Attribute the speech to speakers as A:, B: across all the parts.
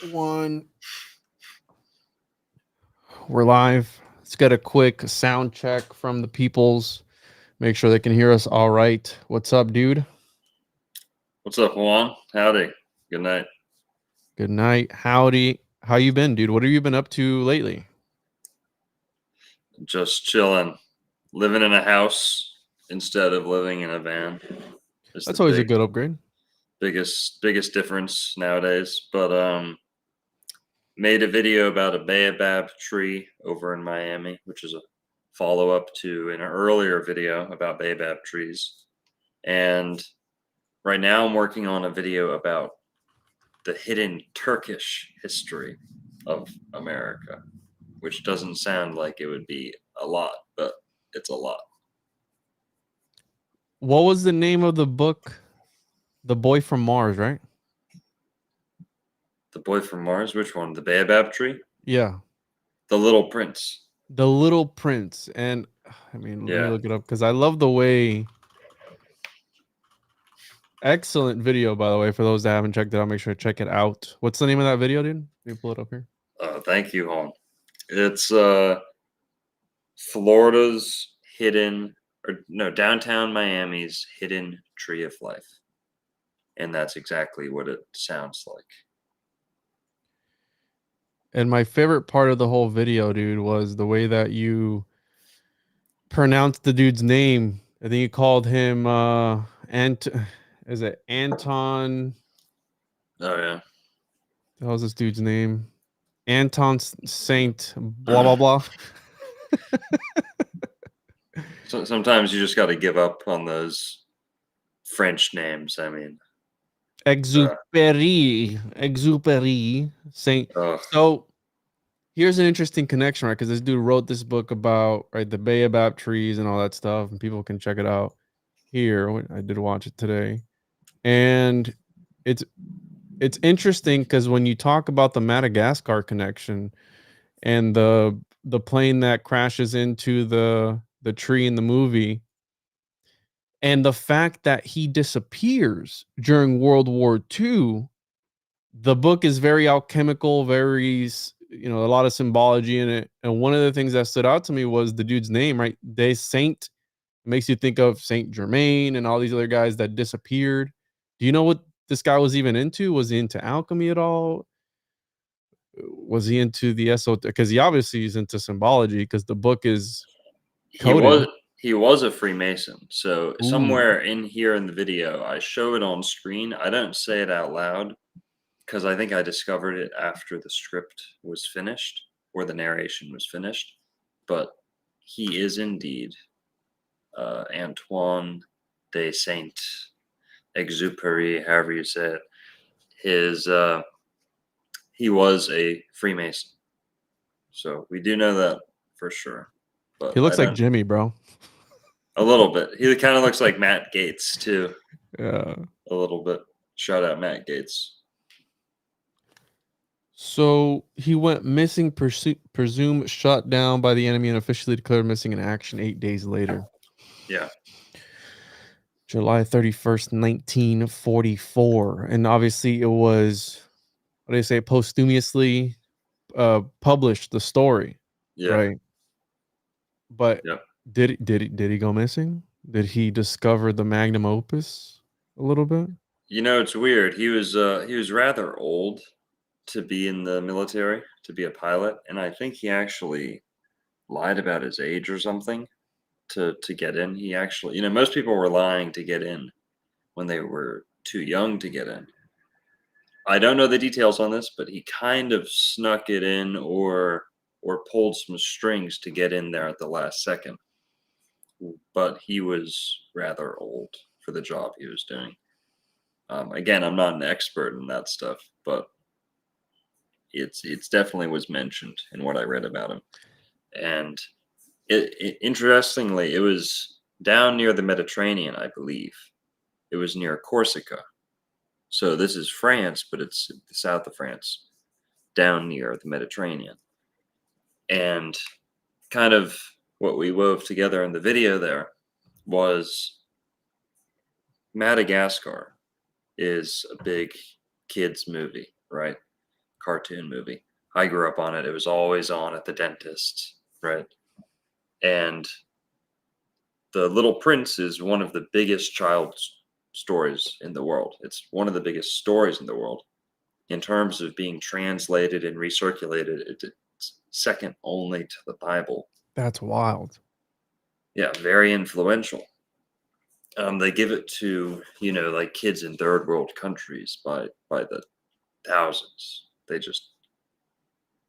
A: One. We're live. Let's get a quick sound check from the peoples. Make sure they can hear us all right. What's up, dude?
B: What's up, Juan? Howdy. Good night.
A: Good night. Howdy. How you been, dude? What have you been up to lately?
B: Just chilling. Living in a house instead of living in a van is the
A: That's always a good upgrade.
B: biggest difference nowadays. But made a video about a baobab tree over in Miami, which is a follow-up to an earlier video about baobab trees. And right now I'm working on a video about the hidden Turkish history of America, which doesn't sound like it would be a lot, but it's a lot.
A: What was the name of the book? The Boy from Mars, right?
B: The Boy from Mars, which one? The Baobab Tree?
A: Yeah.
B: The Little Prince.
A: The Little Prince. And I mean, let me
B: Yeah.
A: look it up because I love the way. Excellent video, by the way. For those that haven't checked it out, make sure to check it out. What's the name of that video, dude? Let me pull it up here.
B: Thank you, Hon. It's Florida's hidden, or no, downtown Miami's hidden tree of life. And that's exactly what it sounds like.
A: And my favorite part of the whole video, dude, was the way that you pronounced the dude's name. I think you called him is it Anton?
B: Oh, yeah.
A: What was this dude's name? Anton Saint blah blah blah.
B: So sometimes you just got to give up on those French names. I mean,
A: Exupery Saint.
B: uh,
A: So here's an interesting connection, right? Because this dude wrote this book about the baobab trees and all that stuff, and people can check it out here. I did watch it today, and it's interesting because when you talk about the Madagascar connection and the plane that crashes into the tree in the movie, and the fact that he disappears during World War II, the book is very alchemical, very a lot of symbology in it. And one of the things that stood out to me was the dude's name, right? Des Saint makes you think of Saint Germain and all these other guys that disappeared. Do you know what this guy was even into? Was he into alchemy at all? Was he into the esoteric? Because he obviously is into symbology because the book is
B: he
A: coded.
B: was he was a Freemason. So
A: Ooh.
B: somewhere in here in the video, I show it on screen. I don't say it out loud because I think I discovered it after the script was finished or the narration was finished. But he is indeed Antoine de Saint Exupéry, however you say it. He was a Freemason, so we do know that for sure. But
A: He
B: I
A: looks like
B: don't.
A: Jimmy, bro.
B: A little bit. He kind of looks like Matt Gates too.
A: Yeah.
B: A little bit. Shout out Matt Gates.
A: So he went missing, presumed shot down by the enemy, and officially declared missing in action 8 days later.
B: Yeah.
A: July 31st, 1944. And obviously it was, what do they say, posthumously published the story,
B: Yeah.
A: right? But
B: Yeah.
A: did he go missing? Did he discover the magnum opus a little bit?
B: You know, it's weird. He was rather old to be in the military, to be a pilot, and I think he actually lied about his age or something to get in. He actually, most people were lying to get in when they were too young to get in. I don't know the details on this, but he kind of snuck it in or pulled some strings to get in there at the last second. But he was rather old for the job he was doing. Again, I'm not an expert in that stuff, but it's definitely was mentioned in what I read about him. And interestingly, it was down near the Mediterranean, I believe. It was near Corsica. So this is France, but it's the south of France, down near the Mediterranean. And kind of what we wove together in the video there was Madagascar is a big kids movie, right? cartoon movie. I grew up on it. It was always on at the dentist, right? And The Little Prince is one of the biggest child stories in the world. It's one of the biggest stories in the world. In terms of being translated and recirculated, it's second only to the Bible.
A: That's wild.
B: Yeah, very influential. They give it to, like kids in third world countries by the thousands. They just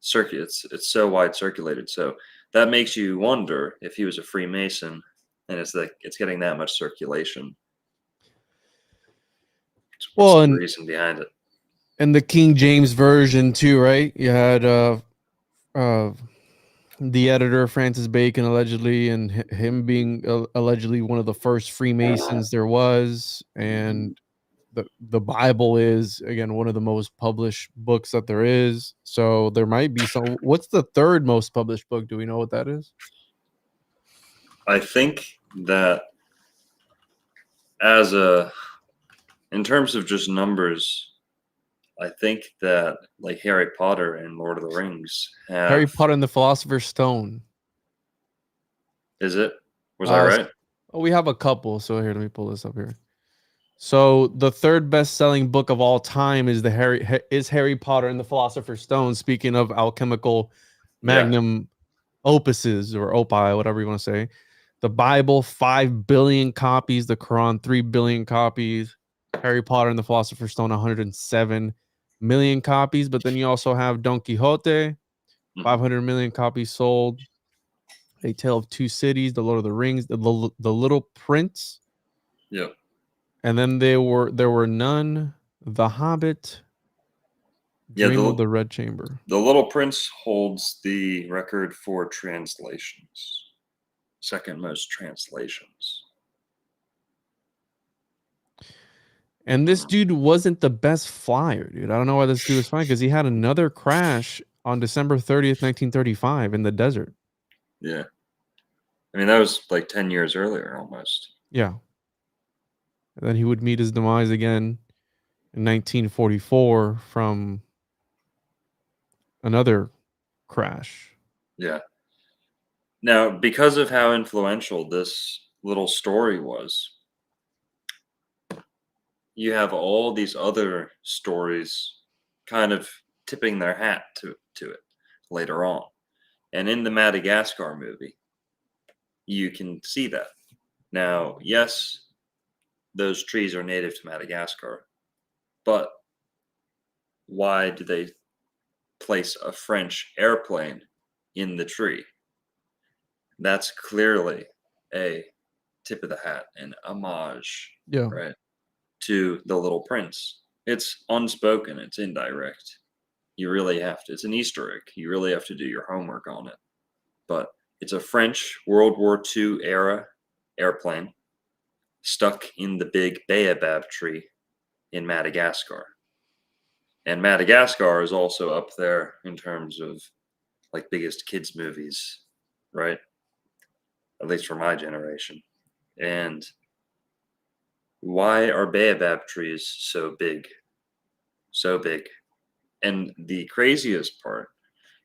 B: circulate. It's so wide circulated. So that makes you wonder if he was a Freemason, and it's getting that much circulation. What's
A: Well,
B: the
A: and
B: reason behind it?
A: the King James version too, right? You had the editor Francis Bacon allegedly, and him being allegedly one of the first Freemasons there was, and the Bible is again one of the most published books that there is. So there might be some. What's the third most published book? Do we know what that is?
B: I think that in terms of just numbers, I think that like Harry Potter and Lord of the Rings
A: Harry
B: have.
A: Potter and the Philosopher's Stone.
B: Is it? Was I
A: Uh,
B: right?
A: we have a couple. So here, let me pull this up here. So the third best-selling book of all time is Harry Potter and the Philosopher's Stone. Speaking of alchemical
B: Yeah.
A: magnum opuses or opii, whatever you want to say. The Bible, 5 billion copies. The Quran, 3 billion copies. Harry Potter and the Philosopher's Stone, 107 million copies. But then you also have Don Quixote, 500 million copies sold. A Tale of Two Cities, The Lord of the Rings, The Little Prince.
B: Yep.
A: And then there were none. The Hobbit,
B: Yeah.
A: Dream of the Red Chamber.
B: The Little Prince holds the record for translations. Second most translations.
A: And this dude wasn't the best flyer, dude. I don't know why this dude was flying because he had another crash on December 30th, 1935 in the desert.
B: Yeah. I mean, that was like 10 years earlier almost.
A: Yeah. And then he would meet his demise again in 1944 from another crash.
B: Yeah. Now, because of how influential this little story was, you have all these other stories kind of tipping their hat to it later on. And in the Madagascar movie, you can see that. Now, yes, those trees are native to Madagascar, but why do they place a French airplane in the tree? That's clearly a tip of the hat, an homage,
A: Yeah.
B: right, to the Little Prince. It's unspoken, it's indirect. You really have to, it's an Easter egg. You really have to do your homework on it. But it's a French World War II era airplane stuck in the big baobab tree in Madagascar. And Madagascar is also up there in terms of like biggest kids movies, right? At least for my generation. And why are baobab trees so big? So big. And the craziest part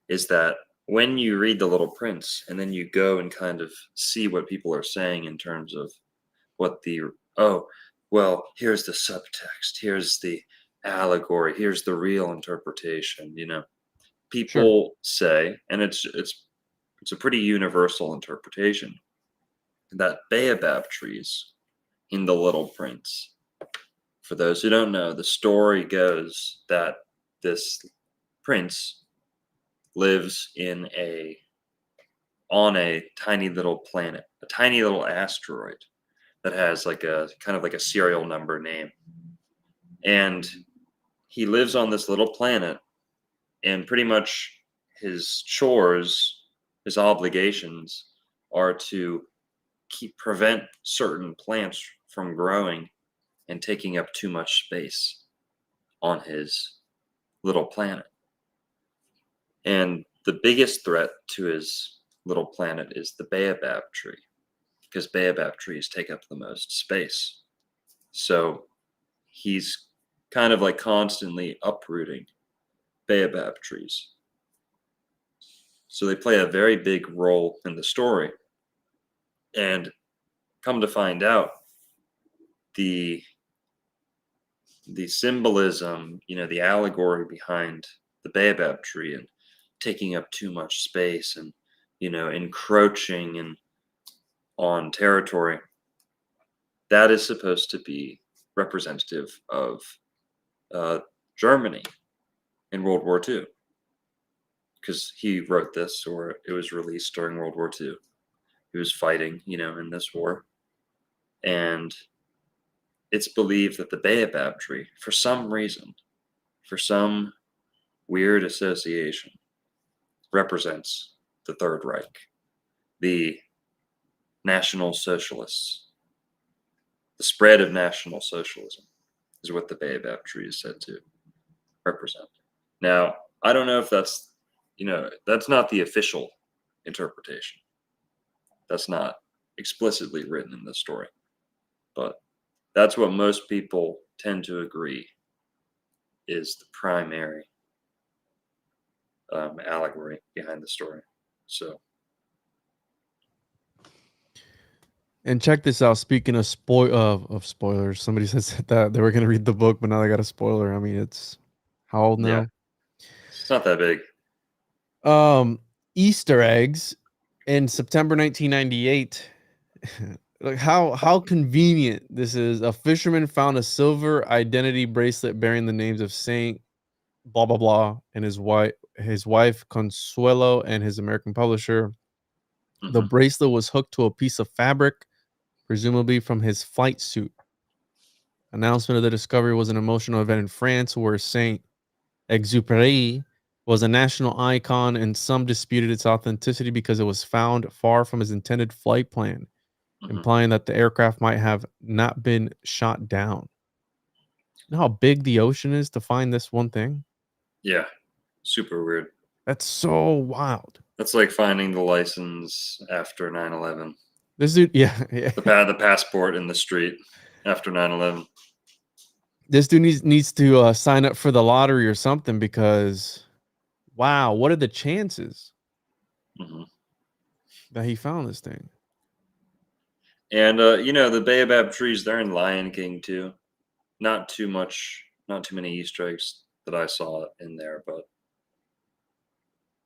B: is that when you read The Little Prince and then you go and kind of see what people are saying in terms of what here's the subtext, here's the allegory, here's the real interpretation, people say, and it's a pretty universal interpretation, that baobab trees in The Little Prince, for those who don't know, the story goes that this prince lives on a tiny little planet, a tiny little asteroid that has like a kind of like a serial number name. And he lives on this little planet, and pretty much his chores, his obligations are to prevent certain plants from growing and taking up too much space on his little planet. And the biggest threat to his little planet is the baobab tree, because baobab trees take up the most space. So he's kind of like constantly uprooting baobab trees. So they play a very big role in the story. And come to find out, the symbolism, the allegory behind the baobab tree and taking up too much space and encroaching and on territory, that is supposed to be representative of Germany in World War II, because he wrote this, or it was released during World War II. He was fighting, in this war, and it's believed that the baobab tree, for some reason, for some weird association, represents the Third Reich, the National Socialists. The spread of National Socialism is what the baobab tree is said to represent. Now, I don't know if that's not the official interpretation. That's not explicitly written in the story. But that's what most people tend to agree is the primary allegory behind the story. So,
A: and check this out. Speaking of spoilers, somebody says that they were going to read the book, but now they got a spoiler. I mean, it's how old now?
B: yeah, it's not that big.
A: Easter eggs in September 1998. Like how convenient this is. A fisherman found a silver identity bracelet bearing the names of Saint blah blah blah and his wife Consuelo and his American publisher. The bracelet was hooked to a piece of fabric, presumably from his flight suit. Announcement of the discovery was an emotional event in France where Saint Exupéry was a national icon, and some disputed its authenticity because it was found far from his intended flight plan, implying that the aircraft might have not been shot down. You know how big the ocean is to find this one thing?
B: Yeah, super weird.
A: That's so wild.
B: That's like finding the license after 9/11.
A: This dude, yeah.
B: The passport in the street after 9/11.
A: This dude needs to sign up for the lottery or something, because wow, what are the chances that he found this thing?
B: And the baobab trees, they're in Lion King too. Not too many Easter eggs that I saw in there, but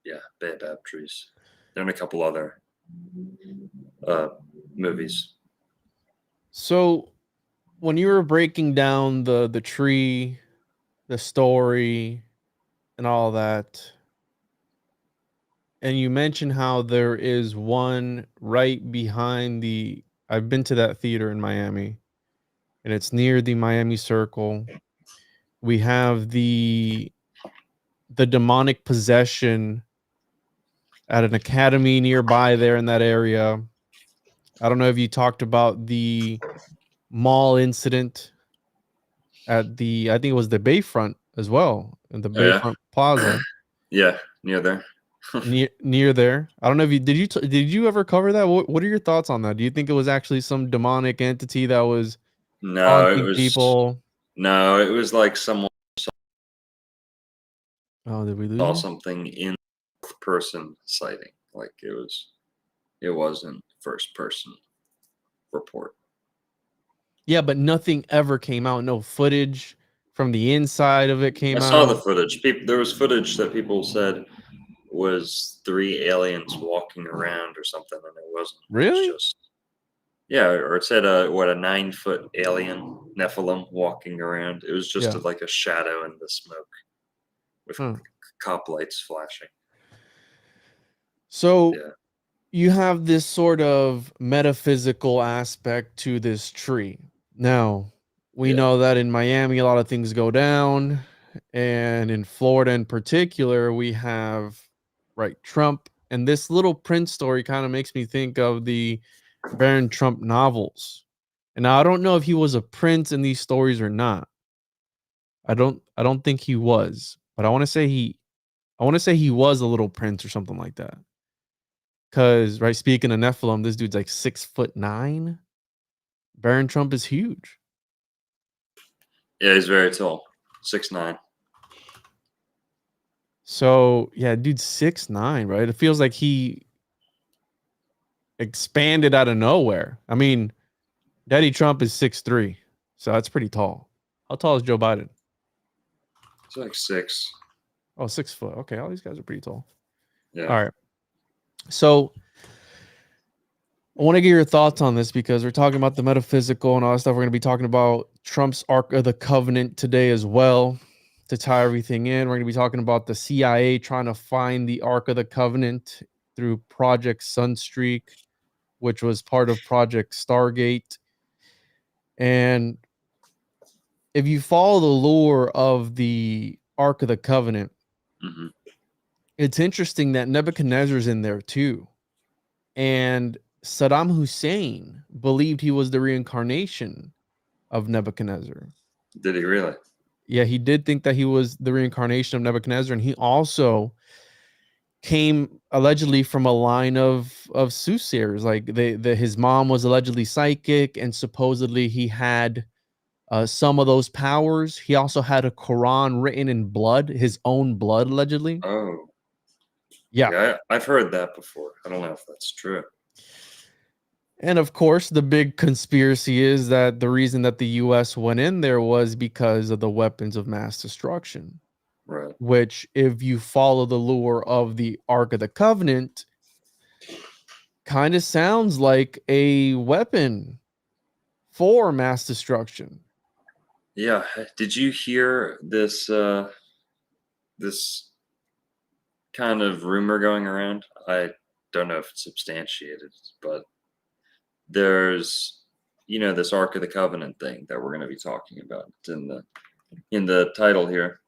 B: yeah, baobab trees. They're in a couple other movies.
A: So when you were breaking down the tree, the story, and all that, and you mentioned how there is one right behind the, I've been to that theater in Miami, and it's near the Miami Circle. We have the demonic possession at an academy nearby there in that area. I don't know if you talked about the mall incident at the, I think it was the Bayfront as well, in the Bayfront Plaza.
B: Yeah, near there.
A: near there. I don't know if you did you ever cover that? What are your thoughts on that? Do you think it was actually some demonic entity that was haunting people?
B: No, it was like someone
A: Oh, did we lose
B: saw
A: him?
B: something in person sighting. Like it wasn't first person report.
A: Yeah, but nothing ever came out. No footage from the inside of it came
B: I
A: out.
B: saw the footage. There was footage that people said was 3 aliens walking around or something, and it wasn't.
A: Really?
B: It was just, yeah, or it said a 9-foot alien Nephilim walking around. It was just like a shadow in the smoke with cop lights flashing.
A: So you have this sort of metaphysical aspect to this tree. Now, we know that in Miami, a lot of things go down. And in Florida in particular, we have, right, Trump. And this Little Prince story kind of makes me think of the Baron Trump novels. And now I don't know if he was a prince in these stories or not. I don't think he was, but I want to say he was a little prince or something like that. Cause right, speaking of Nephilim, this dude's like 6'9". Baron Trump is huge.
B: Yeah, he's very tall, 6'9".
A: So yeah, dude's 6'9", right? It feels like he expanded out of nowhere. I mean, Daddy Trump is 6'3", so that's pretty tall. How tall is Joe Biden?
B: It's like 6.
A: Oh, 6 foot. Okay, all these guys are pretty tall.
B: Yeah.
A: All right. So I want to get your thoughts on this because we're talking about the metaphysical and all that stuff. We're going to be talking about Trump's Ark of the Covenant today as well to tie everything in. We're going to be talking about the CIA trying to find the Ark of the Covenant through Project Sunstreak, which was part of Project Stargate. And if you follow the lore of the Ark of the Covenant,
B: Mm-hmm.
A: it's interesting that Nebuchadnezzar's in there too. And Saddam Hussein believed he was the reincarnation of Nebuchadnezzar.
B: Did he really?
A: Yeah, he did think that he was the reincarnation of Nebuchadnezzar, and he also came allegedly from a line of soothsayers. Like his mom was allegedly psychic, and supposedly he had some of those powers. He also had a Quran written in blood, his own blood, allegedly.
B: Oh,
A: Yeah.
B: yeah. I've heard that before. I don't know if that's true.
A: And of course, the big conspiracy is that the reason that the US went in there was because of the weapons of mass destruction,
B: Right.
A: which, if you follow the lore of the Ark of the Covenant, kind of sounds like a weapon for mass destruction.
B: Yeah. Did you hear this this kind of rumor going around? I don't know if it's substantiated, but there's this Ark of the Covenant thing that we're going to be talking about. It's in the title here.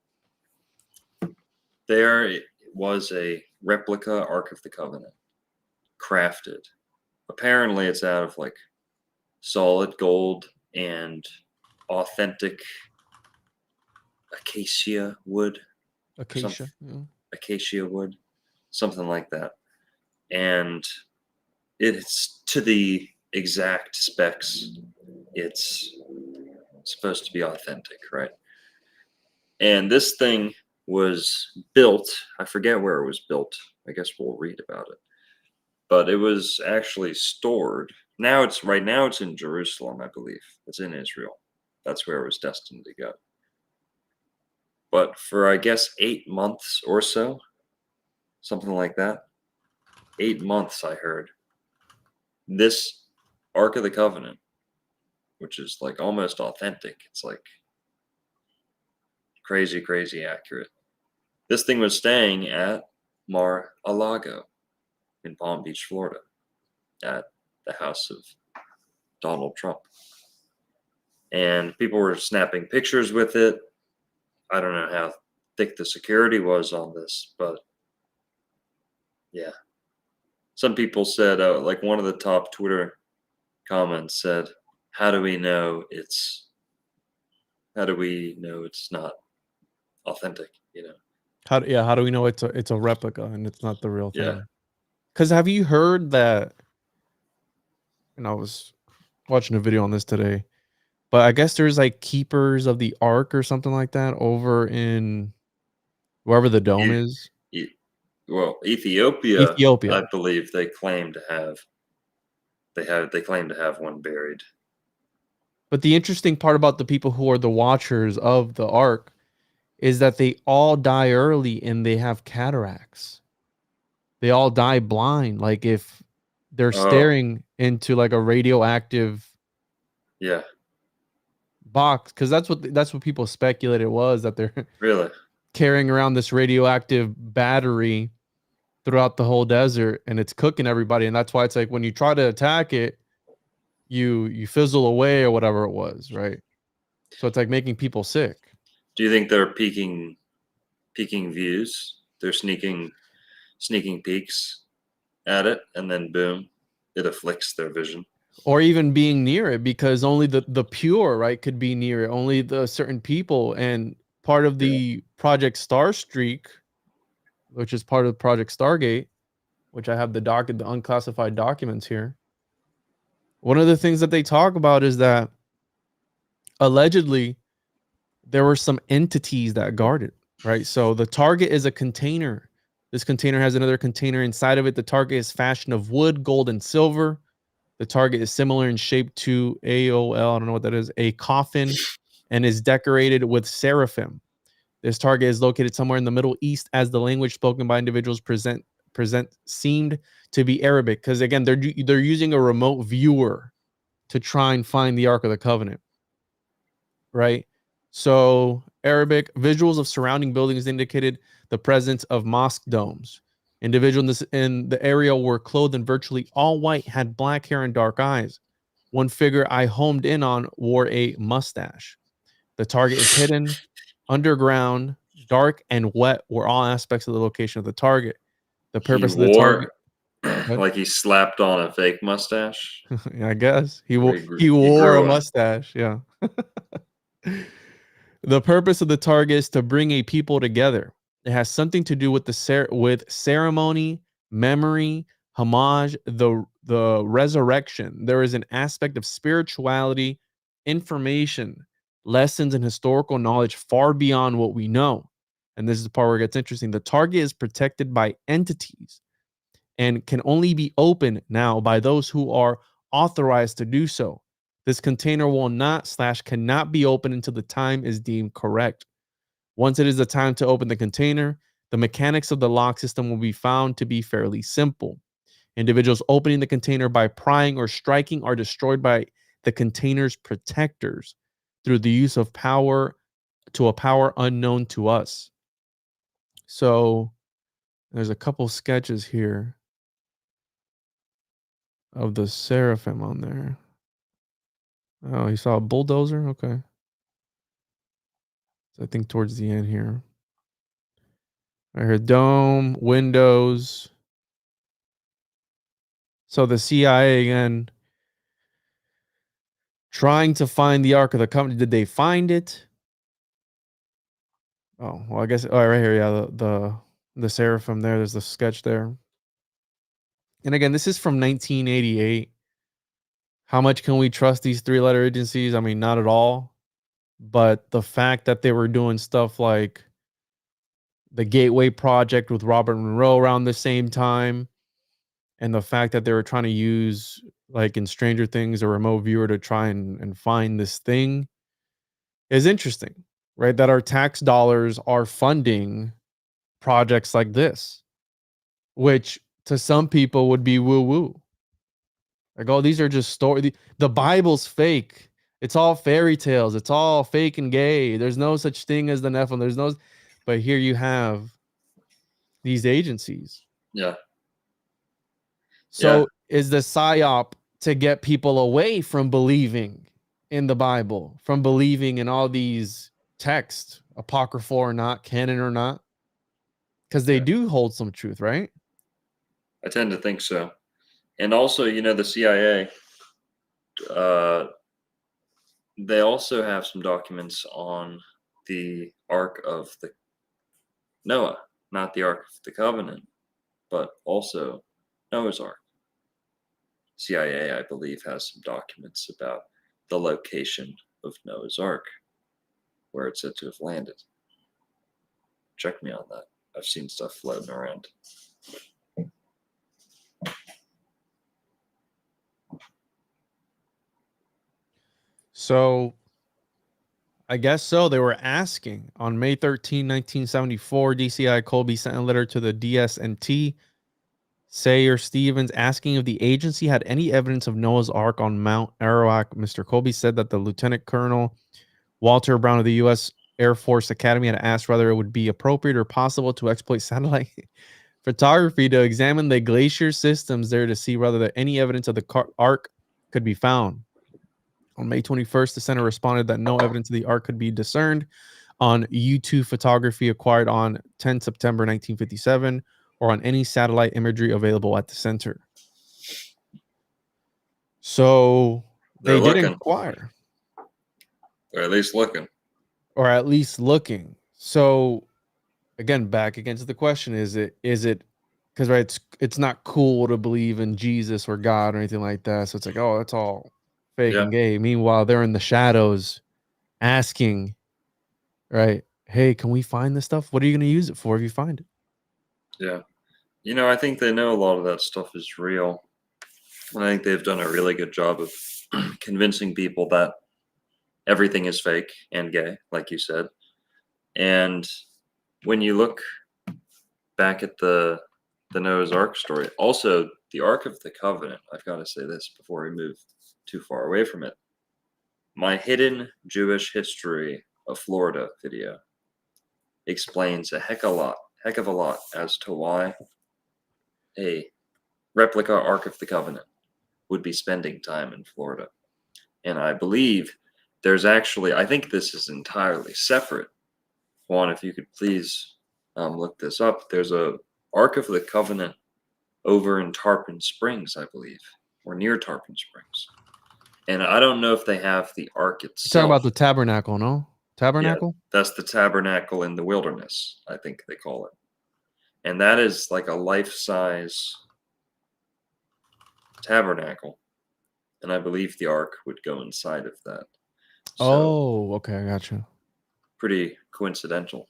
B: There was a replica Ark of the Covenant crafted. Apparently it's out of like solid gold and authentic acacia wood.
A: Acacia. Yeah.
B: Acacia wood, something like that. And it's to the exact specs. It's supposed to be authentic, right? And this thing was built, I forget where it was built. I guess we'll read about it. But it was actually stored. Right now it's in Jerusalem, I believe. It's in Israel. That's where it was destined to go. But for I guess 8 months or so, something like that. 8 months I heard. This Ark of the Covenant, which is like almost authentic. It's like crazy, crazy accurate. This thing was staying at Mar-a-Lago in Palm Beach, Florida, at the house of Donald Trump. And people were snapping pictures with it. I don't know how thick the security was on this, but yeah. Some people said, like one of the top Twitter comments said, how do we know it's not authentic,
A: How do we know it's a replica and it's not the real
B: Yeah.
A: thing? Because have you heard that? And I was watching a video on this today, but I guess there's like keepers of the Ark or something like that over in wherever the dome
B: E-
A: is.
B: Well, Ethiopia,
A: Ethiopia.
B: I believe they claim to have one buried.
A: But the interesting part about the people who are the watchers of the Ark is that they all die early and they have cataracts. They all die blind. Like if they're
B: Oh,
A: staring into like a radioactive
B: yeah,
A: box, because that's what people speculate it was, that they're
B: really.
A: carrying around this radioactive battery throughout the whole desert and it's cooking everybody. And that's why it's like when you try to attack it, you fizzle away or whatever it was, right? So it's like making people sick.
B: Do you think they're peeking views? They're sneaking peeks at it, and then boom, it afflicts their vision.
A: Or even being near it, because only the pure, right, could be near it. Only the certain people. And part of
B: Yeah.
A: the Project Starstreak, which is part of Project Stargate, which I have the unclassified documents here. One of the things that they talk about is that allegedly there were some entities that guarded. right? So the target is a container. This container has another container inside of it. The target is fashioned of wood, gold, and silver. The target is similar in shape to AOL, I don't know what that is, a coffin, and is decorated with seraphim. This target is located somewhere in the Middle East, as the language spoken by individuals present seemed to be Arabic, because again, they're using a remote viewer to try and find the Ark of the Covenant, right? So Arabic visuals of surrounding buildings indicated the presence of mosque domes. Individuals in the area were clothed in virtually all white, had black hair and dark eyes. One figure I homed in on wore a mustache. The target is hidden, underground, dark, and wet were all aspects of the location of the target. The
B: He
A: purpose of the target,
B: wore
A: what?
B: like he slapped on a fake mustache.
A: I guess
B: Or
A: he
B: he
A: wore a
B: grew one.
A: mustache. Yeah. The purpose of the target is to bring a people together. It has something to do with with ceremony, memory, homage, the resurrection. There is an aspect of spirituality, information, lessons, and historical knowledge far beyond what we know. And this is the part where it gets interesting. The target is protected by entities and can only be opened now by those who are authorized to do so. This container will not / cannot be opened until the time is deemed correct. Once it is the time to open the container, the mechanics of the lock system will be found to be fairly simple. Individuals opening the container by prying or striking are destroyed by the container's protectors through the use of power to a power unknown to us. So there's a couple sketches here of the seraphim on there. Oh, you saw a bulldozer? Okay. So I think towards the end here. I heard dome, windows. So the CIA again trying to find the Ark of the Covenant. Did they find it? Oh, well, I guess right here, yeah, the seraphim there. There's the sketch there. And again, this is from 1988. How much can we trust these three-letter agencies? I mean, not at all. But the fact that they were doing stuff like the Gateway Project with Robert Monroe around the same time, and the fact that they were trying to use, like in Stranger Things, a remote viewer to try and find this thing is interesting, right? That our tax dollars are funding projects like this, which to some people would be woo woo. Like, oh, these are just stories. The Bible's fake. It's all fairy tales. It's all fake and gay. There's no such thing as the Nephilim. There's no, but here you have these agencies.
B: Yeah.
A: So is the psyop to get people away from believing in the Bible, from believing in all these texts, apocryphal or not, canon or not? Because they do hold some truth, right?
B: I tend to think so. And also, the CIA, they also have some documents on the Ark of the Noah, not the Ark of the Covenant, but also Noah's Ark. CIA, I believe, has some documents about the location of Noah's Ark, where it's said to have landed. Check me on that. I've seen stuff floating around.
A: So I guess so. They were asking on May 13, 1974, DCI Colby sent a letter to the DS&T, Sayer Stevens, asking if the agency had any evidence of Noah's Ark on Mount Arawak. Mr. Colby said that the Lieutenant Colonel Walter Brown of the U.S. Air Force Academy had asked whether it would be appropriate or possible to exploit satellite photography to examine the glacier systems there to see whether any evidence of the Ark could be found. On May 21st, the center responded that no evidence of the Ark could be discerned on U2 photography acquired on 10 September 1957 or on any satellite imagery available at the center. So they did inquire.
B: They're at least looking.
A: Or at least looking. So again, back against the question, is it because right, it's not cool to believe in Jesus or God or anything like that. So it's like, oh, it's all fake and gay. Meanwhile, they're in the shadows asking, right? hey, can we find this stuff? What are you going to use it for if you find it?
B: Yeah. I think they know a lot of that stuff is real. I think they've done a really good job of convincing people that everything is fake and gay, like you said. And when you look back at the Noah's Ark story, also the Ark of the Covenant, I've got to say this before we move too far away from it. My Hidden Jewish History of Florida video explains a heck of a lot as to why a replica Ark of the Covenant would be spending time in Florida. And I believe there's actually, I think this is entirely separate. Juan, if you could please look this up. There's a Ark of the Covenant over in Tarpon Springs, I believe, or near Tarpon Springs. And I don't know if they have the Ark
A: You're talking
B: itself.
A: about the tabernacle, no? Tabernacle?
B: That's the tabernacle in the wilderness, I think they call it. And that is like a life-size tabernacle. And I believe the Ark would go inside of that. So,
A: oh, okay, I gotcha.
B: pretty coincidental.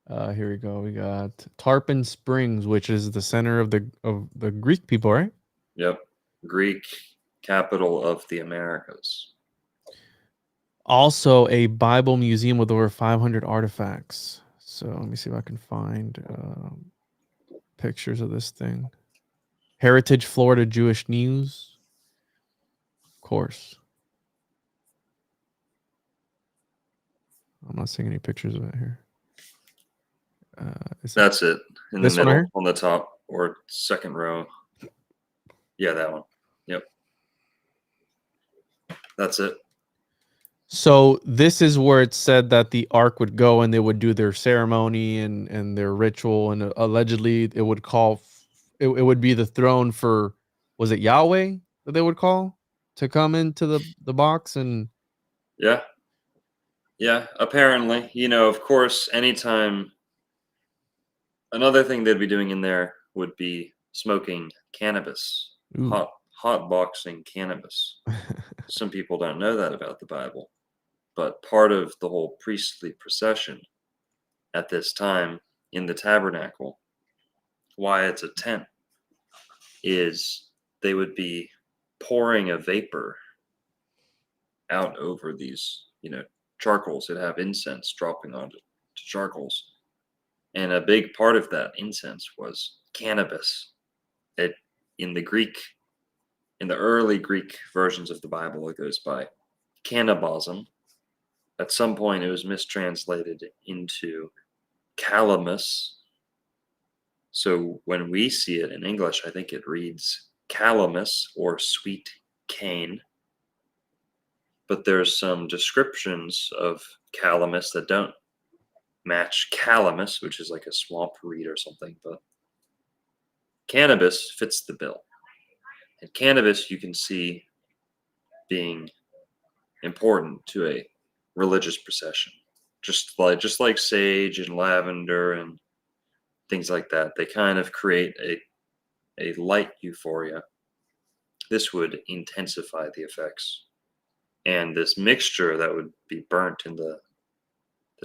A: Here we go. We got Tarpon Springs, which is the center of the Greek people, right?
B: Yep. Greek capital of the Americas.
A: Also, a Bible museum with over 500 artifacts. So let me see if I can find pictures of this thing. Heritage Florida Jewish News, of course. I'm not seeing any pictures of it here.
B: That's it. In the
A: this one
B: middle,
A: here?
B: on the top or second row. Yeah, that one. Yep. That's it.
A: So this is where it said that the ark would go and they would do their ceremony and their ritual, and allegedly it would call it would be the throne for, was it Yahweh that they would call to come into the box? And
B: Yeah, apparently. Of course, anytime another thing they'd be doing in there would be smoking cannabis.
A: ooh.
B: Hot boxing cannabis. Some people don't know that about the Bible. But part of the whole priestly procession at this time in the tabernacle, why it's a tent, is they would be pouring a vapor out over these, charcoals that have incense dropping onto charcoals. And a big part of that incense was cannabis. It in the early Greek versions of the Bible, it goes by cannabism. At some point, it was mistranslated into calamus. So when we see it in English, I think it reads calamus or sweet cane. But there's some descriptions of calamus that don't match calamus, which is like a swamp reed or something. But cannabis fits the bill. And cannabis you can see being important to a religious procession. Just like sage and lavender and things like that. They kind of create a light euphoria. This would intensify the effects. And this mixture that would be burnt in the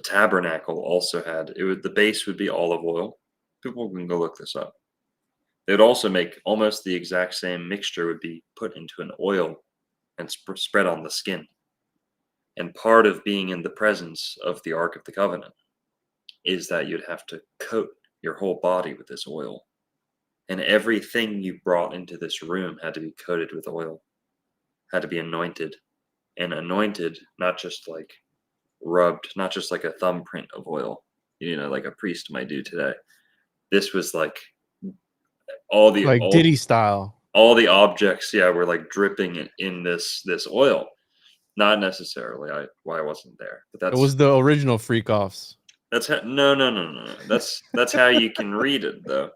B: tabernacle also had the base would be olive oil. People can go look this up. They would also make almost the exact same mixture would be put into an oil and spread on the skin. And part of being in the presence of the Ark of the Covenant is that you'd have to coat your whole body with this oil. And everything you brought into this room had to be coated with oil, had to be anointed. And anointed, not just like rubbed, not just like a thumbprint of oil, like a priest might do today. This was like
A: like Diddy style.
B: All the objects, were like dripping in this oil. Not necessarily why I wasn't there, but
A: It was the original freak offs.
B: That's how, no. That's how you can read it, though,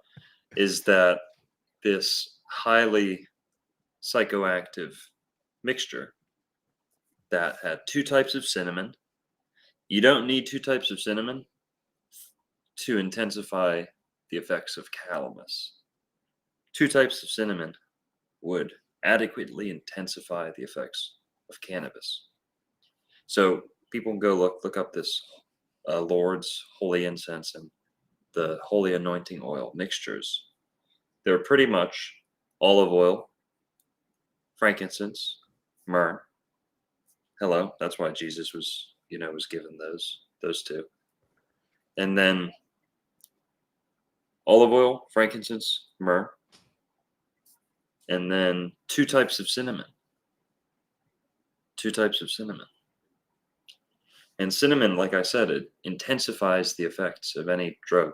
B: is that this highly psychoactive mixture that had two types of cinnamon. You don't need two types of cinnamon to intensify the effects of calamus. Two types of cinnamon would adequately intensify the effects of cannabis. So people can go look up this Lord's holy incense and the holy anointing oil mixtures. They're pretty much olive oil, frankincense, myrrh. Hello, that's why Jesus was, was given those two. And then olive oil, frankincense, myrrh, and then two types of cinnamon. Two types of cinnamon. And cinnamon, like I said, it intensifies the effects of any drug.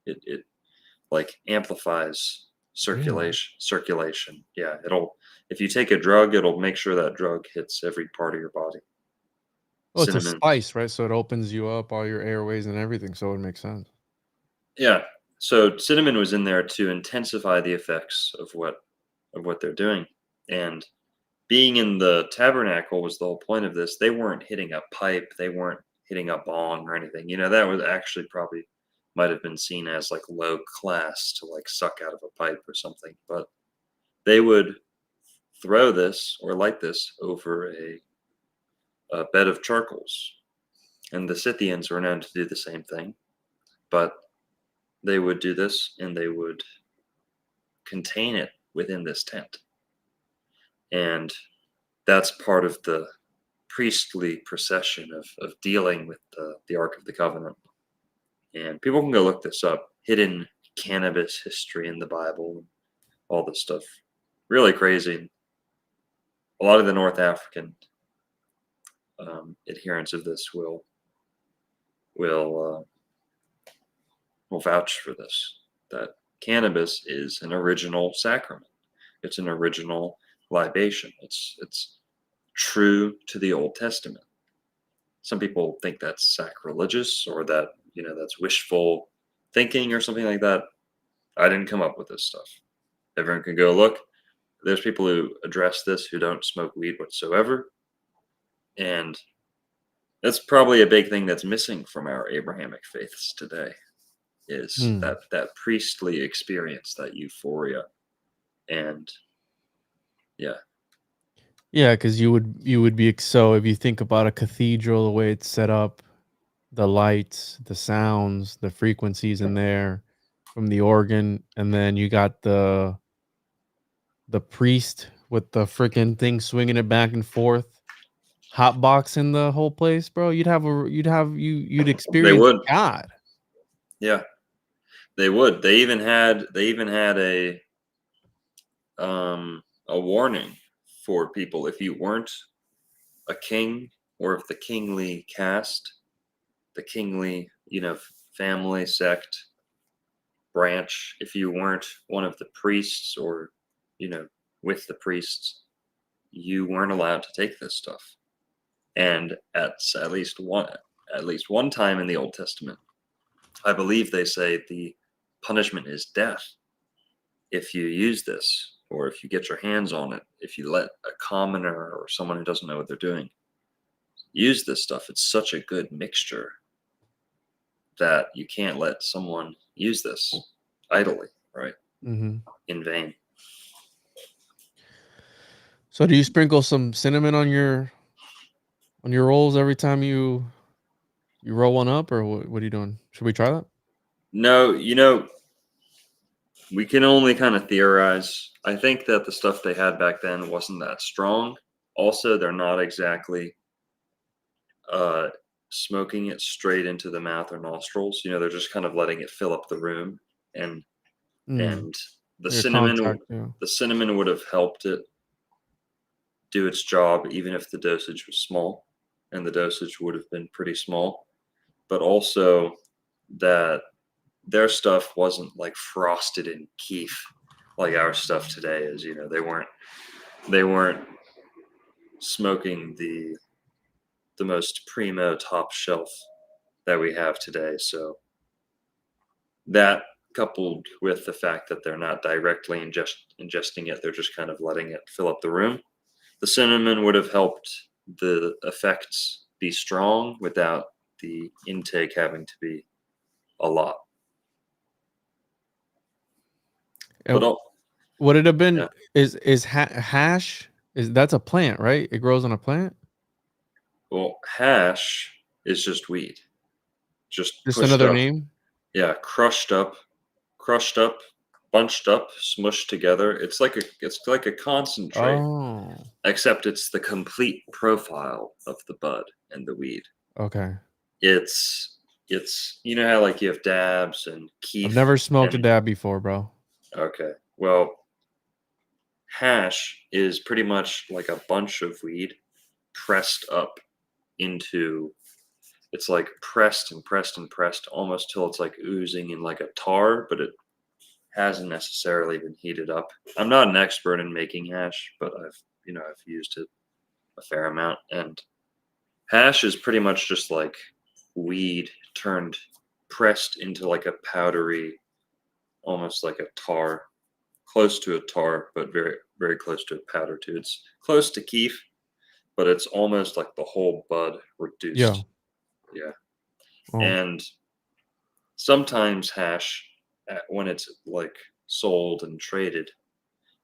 B: It like amplifies circulation. Yeah, if you take a drug, it'll make sure that drug hits every part of your body.
A: Oh, it's a
B: Cinnamon.
A: spice, right? So it opens you up, all your airways and everything. So it makes sense.
B: Yeah. So cinnamon was in there to intensify the effects of what they're doing. And being in the tabernacle was the whole point of this. They weren't hitting a pipe, they weren't hitting a bong or anything. That was actually probably might have been seen as like low class to like suck out of a pipe or something. But they would throw this or light this over a bed of charcoals. And the Scythians were known to do the same thing. But they would do this and they would contain it within this tent. And that's part of the priestly procession of dealing with the Ark of the Covenant. And people can go look this up. Hidden cannabis history in the Bible, all this stuff. Really crazy. A lot of the North African adherents of this will vouch for this. That cannabis is an original sacrament. It's an original libation. It's true to the Old Testament. Some people think that's sacrilegious or that, that's wishful thinking or something like that. I didn't come up with this stuff. Everyone can go look. There's people who address this who don't smoke weed whatsoever. And that's probably a big thing that's missing from our Abrahamic faiths today is that priestly experience, that euphoria. And yeah.
A: Yeah, because you would be so if you think about a cathedral, the way it's set up, the lights, the sounds, the frequencies in there from the organ, and then you got the priest with the freaking thing swinging it back and forth, hotboxing the whole place, bro. You'd
B: They
A: experience
B: would.
A: God.
B: Yeah. They would. They even had a warning for people if you weren't a king or if the kingly caste, the kingly, family, sect, branch, if you weren't one of the priests or, with the priests, you weren't allowed to take this stuff. And at least one time in the Old Testament, I believe they say the punishment is death if you use this or if you get your hands on it. If you let a commoner or someone who doesn't know what they're doing use this stuff, it's such a good mixture that you can't let someone use this idly, right?
A: Mm-hmm.
B: In vain.
A: So do you sprinkle some cinnamon on your rolls every time you roll one up, or what are you doing? Should we try that?
B: No, we can only kind of theorize. I think that the stuff they had back then wasn't that strong. Also, they're not exactly smoking it straight into the mouth or nostrils. They're just kind of letting it fill up the room, and the cinnamon would have helped it do its job, even if the dosage was small, and the dosage would have been pretty small. But also that their stuff wasn't like frosted in keef like our stuff today is. They weren't smoking the most primo top shelf that we have today. So that, coupled with the fact that they're not directly ingesting it, they're just kind of letting it fill up the room. The cinnamon would have helped the effects be strong without the intake having to be a lot. But
A: would it have been?
B: Yeah.
A: Is hash? That's a plant, right? It grows on a plant.
B: Well, hash is just weed, just
A: Just
B: pushed
A: another
B: up.
A: name?
B: Yeah, crushed up, bunched up, smushed together. It's like a concentrate,
A: Oh,
B: except it's the complete profile of the bud and the weed.
A: okay.
B: It's you know how like you have dabs and
A: I've
B: keef
A: never smoked a
B: and
A: dab before, bro.
B: okay. Well, hash is pretty much like a bunch of weed pressed up into it's like pressed and pressed and pressed almost till it's like oozing in like a tar, but it hasn't necessarily been heated up. I'm not an expert in making hash, but I've used it a fair amount. And hash is pretty much just like weed turned pressed into like a powdery, almost like a tar, close to a tar, but very, very close to a powder too. It's close to keef, but it's almost like the whole bud
A: Yeah.
B: reduced. Yeah.
A: Oh,
B: And sometimes hash, when it's like sold and traded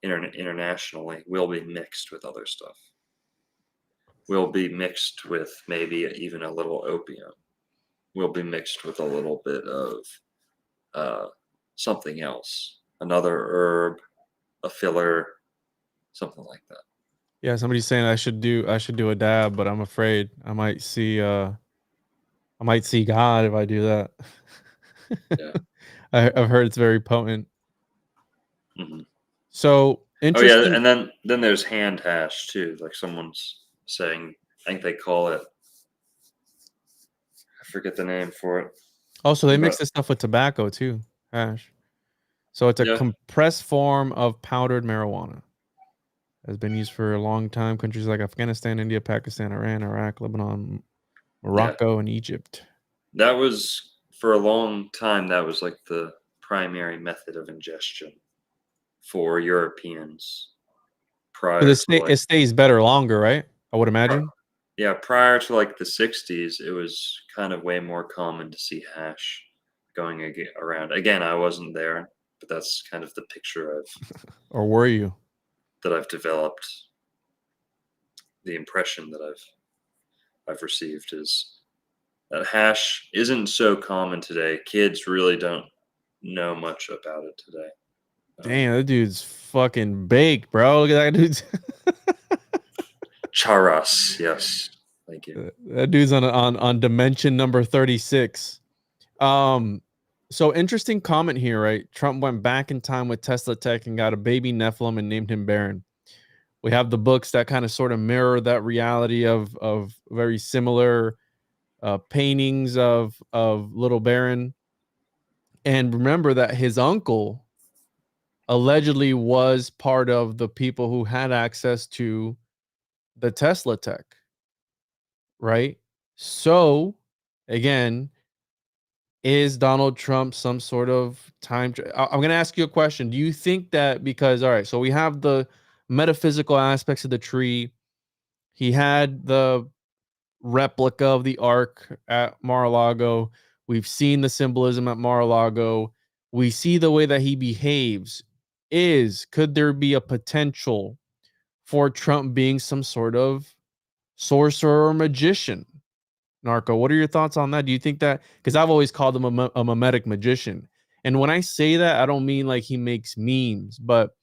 B: internationally, will be mixed with other stuff. Will be mixed with maybe even a little opium. Will be mixed with a little bit of uh, something else, another herb, a filler, something like that.
A: yeah. Somebody's saying I should do a dab, but I'm afraid I might see God if I do that.
B: Yeah.
A: I've heard it's very potent.
B: Hmm.
A: So
B: Oh yeah,
A: interesting.
B: and then there's hand hash too. Like someone's saying, I think they call it. I forget the name for it,
A: Also, they mix
B: but
A: this stuff with tobacco too. Hash. So it's a
B: yeah,
A: compressed form of powdered marijuana. Has been used for a long time. Countries like Afghanistan, India, Pakistan, Iran, Iraq, Lebanon,
B: yeah.
A: Morocco, and Egypt.
B: That was for a long time. That was like the primary method of ingestion for Europeans
A: Because
B: prior
A: it,
B: to
A: stay,
B: like
A: it stays better longer, right? I would
B: pri-
A: imagine.
B: yeah, prior to like the 60s, it was kind of way more common to see hash going around. Again, I wasn't there, but that's kind of the picture
A: Or were you?
B: that I've developed. The impression that I've received is that hash isn't so common today. Kids really don't know much about it today.
A: Damn, that dude's fucking baked, bro. Look at that dude's.
B: Charas, yes. Thank you.
A: That dude's on dimension number 36. Um, so interesting comment here, right? Trump went back in time with Tesla Tech and got a baby Nephilim and named him Baron. We have the books that kind of sort of mirror that reality of very similar paintings of little Baron. And remember that his uncle allegedly was part of the people who had access to the Tesla tech, right? So again, is Donald Trump some sort of I'm going to ask you a question. Do you think that because all right, so we have the metaphysical aspects of the tree. He had the replica of the Ark at Mar-a-Lago. We've seen the symbolism at Mar-a-Lago. We see the way that he behaves. Could there be a potential for Trump being some sort of sorcerer or magician? Narco, what are your thoughts on that? Do you think that because I've always called him a mimetic magician, and when I say that, I don't mean like he makes memes, but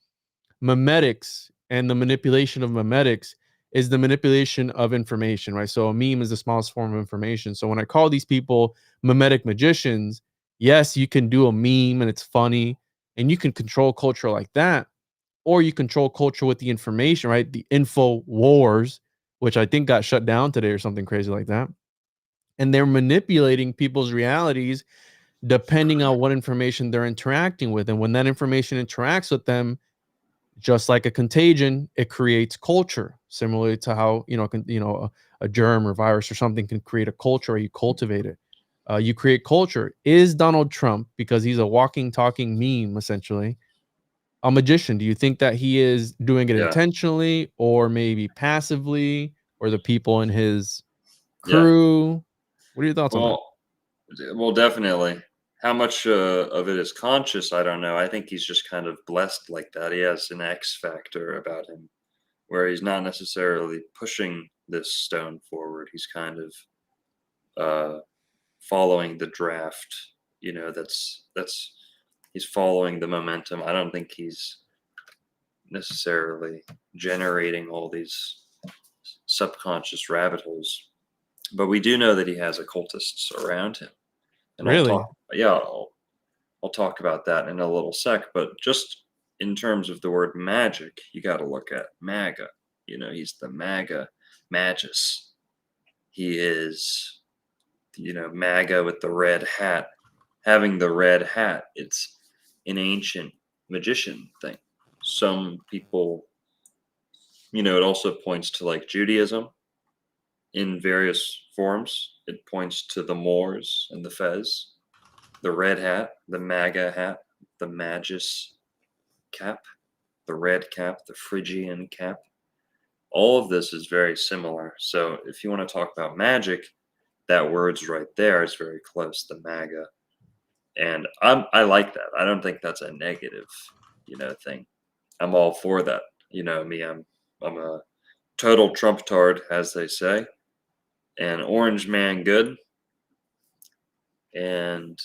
A: mimetics and the manipulation of mimetics is the manipulation of information, right? So a meme is the smallest form of information. So when I call these people mimetic magicians, yes, you can do a meme and it's funny, and you can control culture like that, or you control culture with the information, right? The info wars, which I think got shut down today or something crazy like that. And they're manipulating people's realities depending on what information they're interacting with. And when that information interacts with them, just like a contagion, it creates culture, similarly to how a germ or virus or something can create a culture. Or you cultivate it. You create culture. Is Donald Trump, because he's a walking, talking meme, essentially, a magician? Do you think that he is doing it
B: Yeah,
A: intentionally or maybe passively, or the people in his
B: yeah.
A: crew? What are your thoughts on that?
B: Well, well, definitely. How much of it is conscious? I don't know. I think he's just kind of blessed like that. He has an X factor about him, where he's not necessarily pushing. this stone forward. He's kind of following the draft. He's following the momentum. I don't think he's necessarily generating all these subconscious rabbit holes, but we do know that he has occultists around him. And
A: Really?
B: I'll talk about that in a little sec. But just in terms of the word magic, you got to look at MAGA. He's the MAGA magus. He is, MAGA with the red hat. Having the red hat, it's an ancient magician thing. Some people, it also points to like Judaism in various forms. It points to the Moors and the Fez, the red hat, the MAGA hat, the Magus cap, the red cap, the Phrygian cap. All of this is very similar. So if you want to talk about magic, that word's right there is very close, the MAGA. And I like that. I don't think that's a negative, thing. I'm all for that. Me, I'm a total Trump tard, as they say, and orange man good. And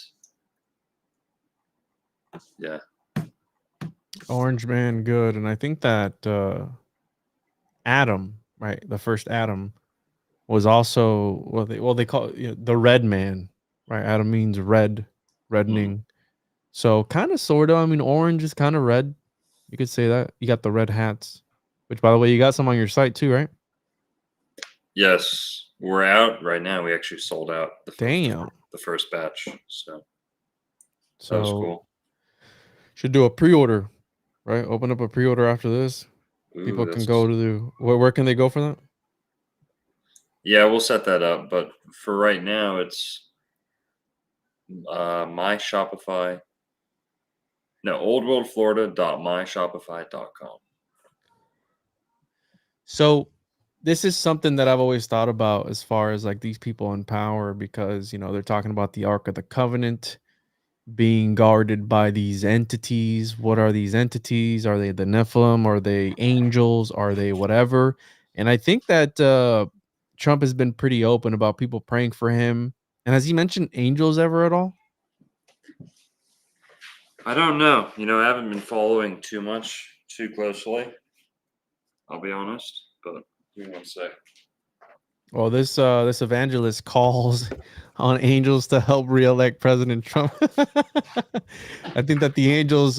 B: yeah,
A: Orange man good. And I think that Adam, right, the first Adam, was also they call it, the red man, right? Adam means red, reddening. So kind of sort of, I mean, orange is kind of red. You could say that. You got the red hats, which, by the way, you got some on your site too, right?
B: Yes, we're out right now. We actually sold out
A: Damn.
B: the first batch. So
A: So
B: that was cool.
A: Should do a pre-order, right? Open up a pre-order after this.
B: Ooh,
A: People can go to the where can they go for that?
B: Yeah, we'll set that up. But for right now, it's my Shopify. No, oldworldflorida.myshopify.com.
A: So this is something that I've always thought about as far as like these people in power, because they're talking about the Ark of the Covenant being guarded by these entities. What are these entities? Are they the Nephilim? Are they angels? Are they whatever? And I think that Trump has been pretty open about people praying for him. And has he mentioned angels ever at all?
B: I don't know. I haven't been following too closely. I'll be honest, but you want to say?
A: Well, this evangelist calls on angels to help reelect President Trump. I think that the angels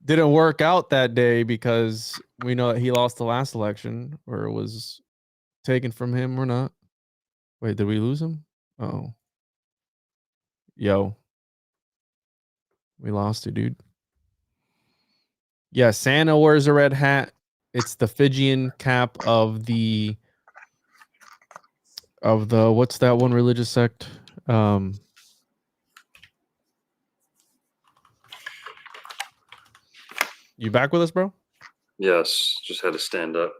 A: didn't work out that day, because we know that he lost the last election, or it was taken from him or not. Wait, did we lose him? Oh, yo, we lost it, dude. Yeah, Santa wears a red hat. It's the Fijian cap of the what's that one religious sect? You back with us, bro?
B: Yes, just had to stand up.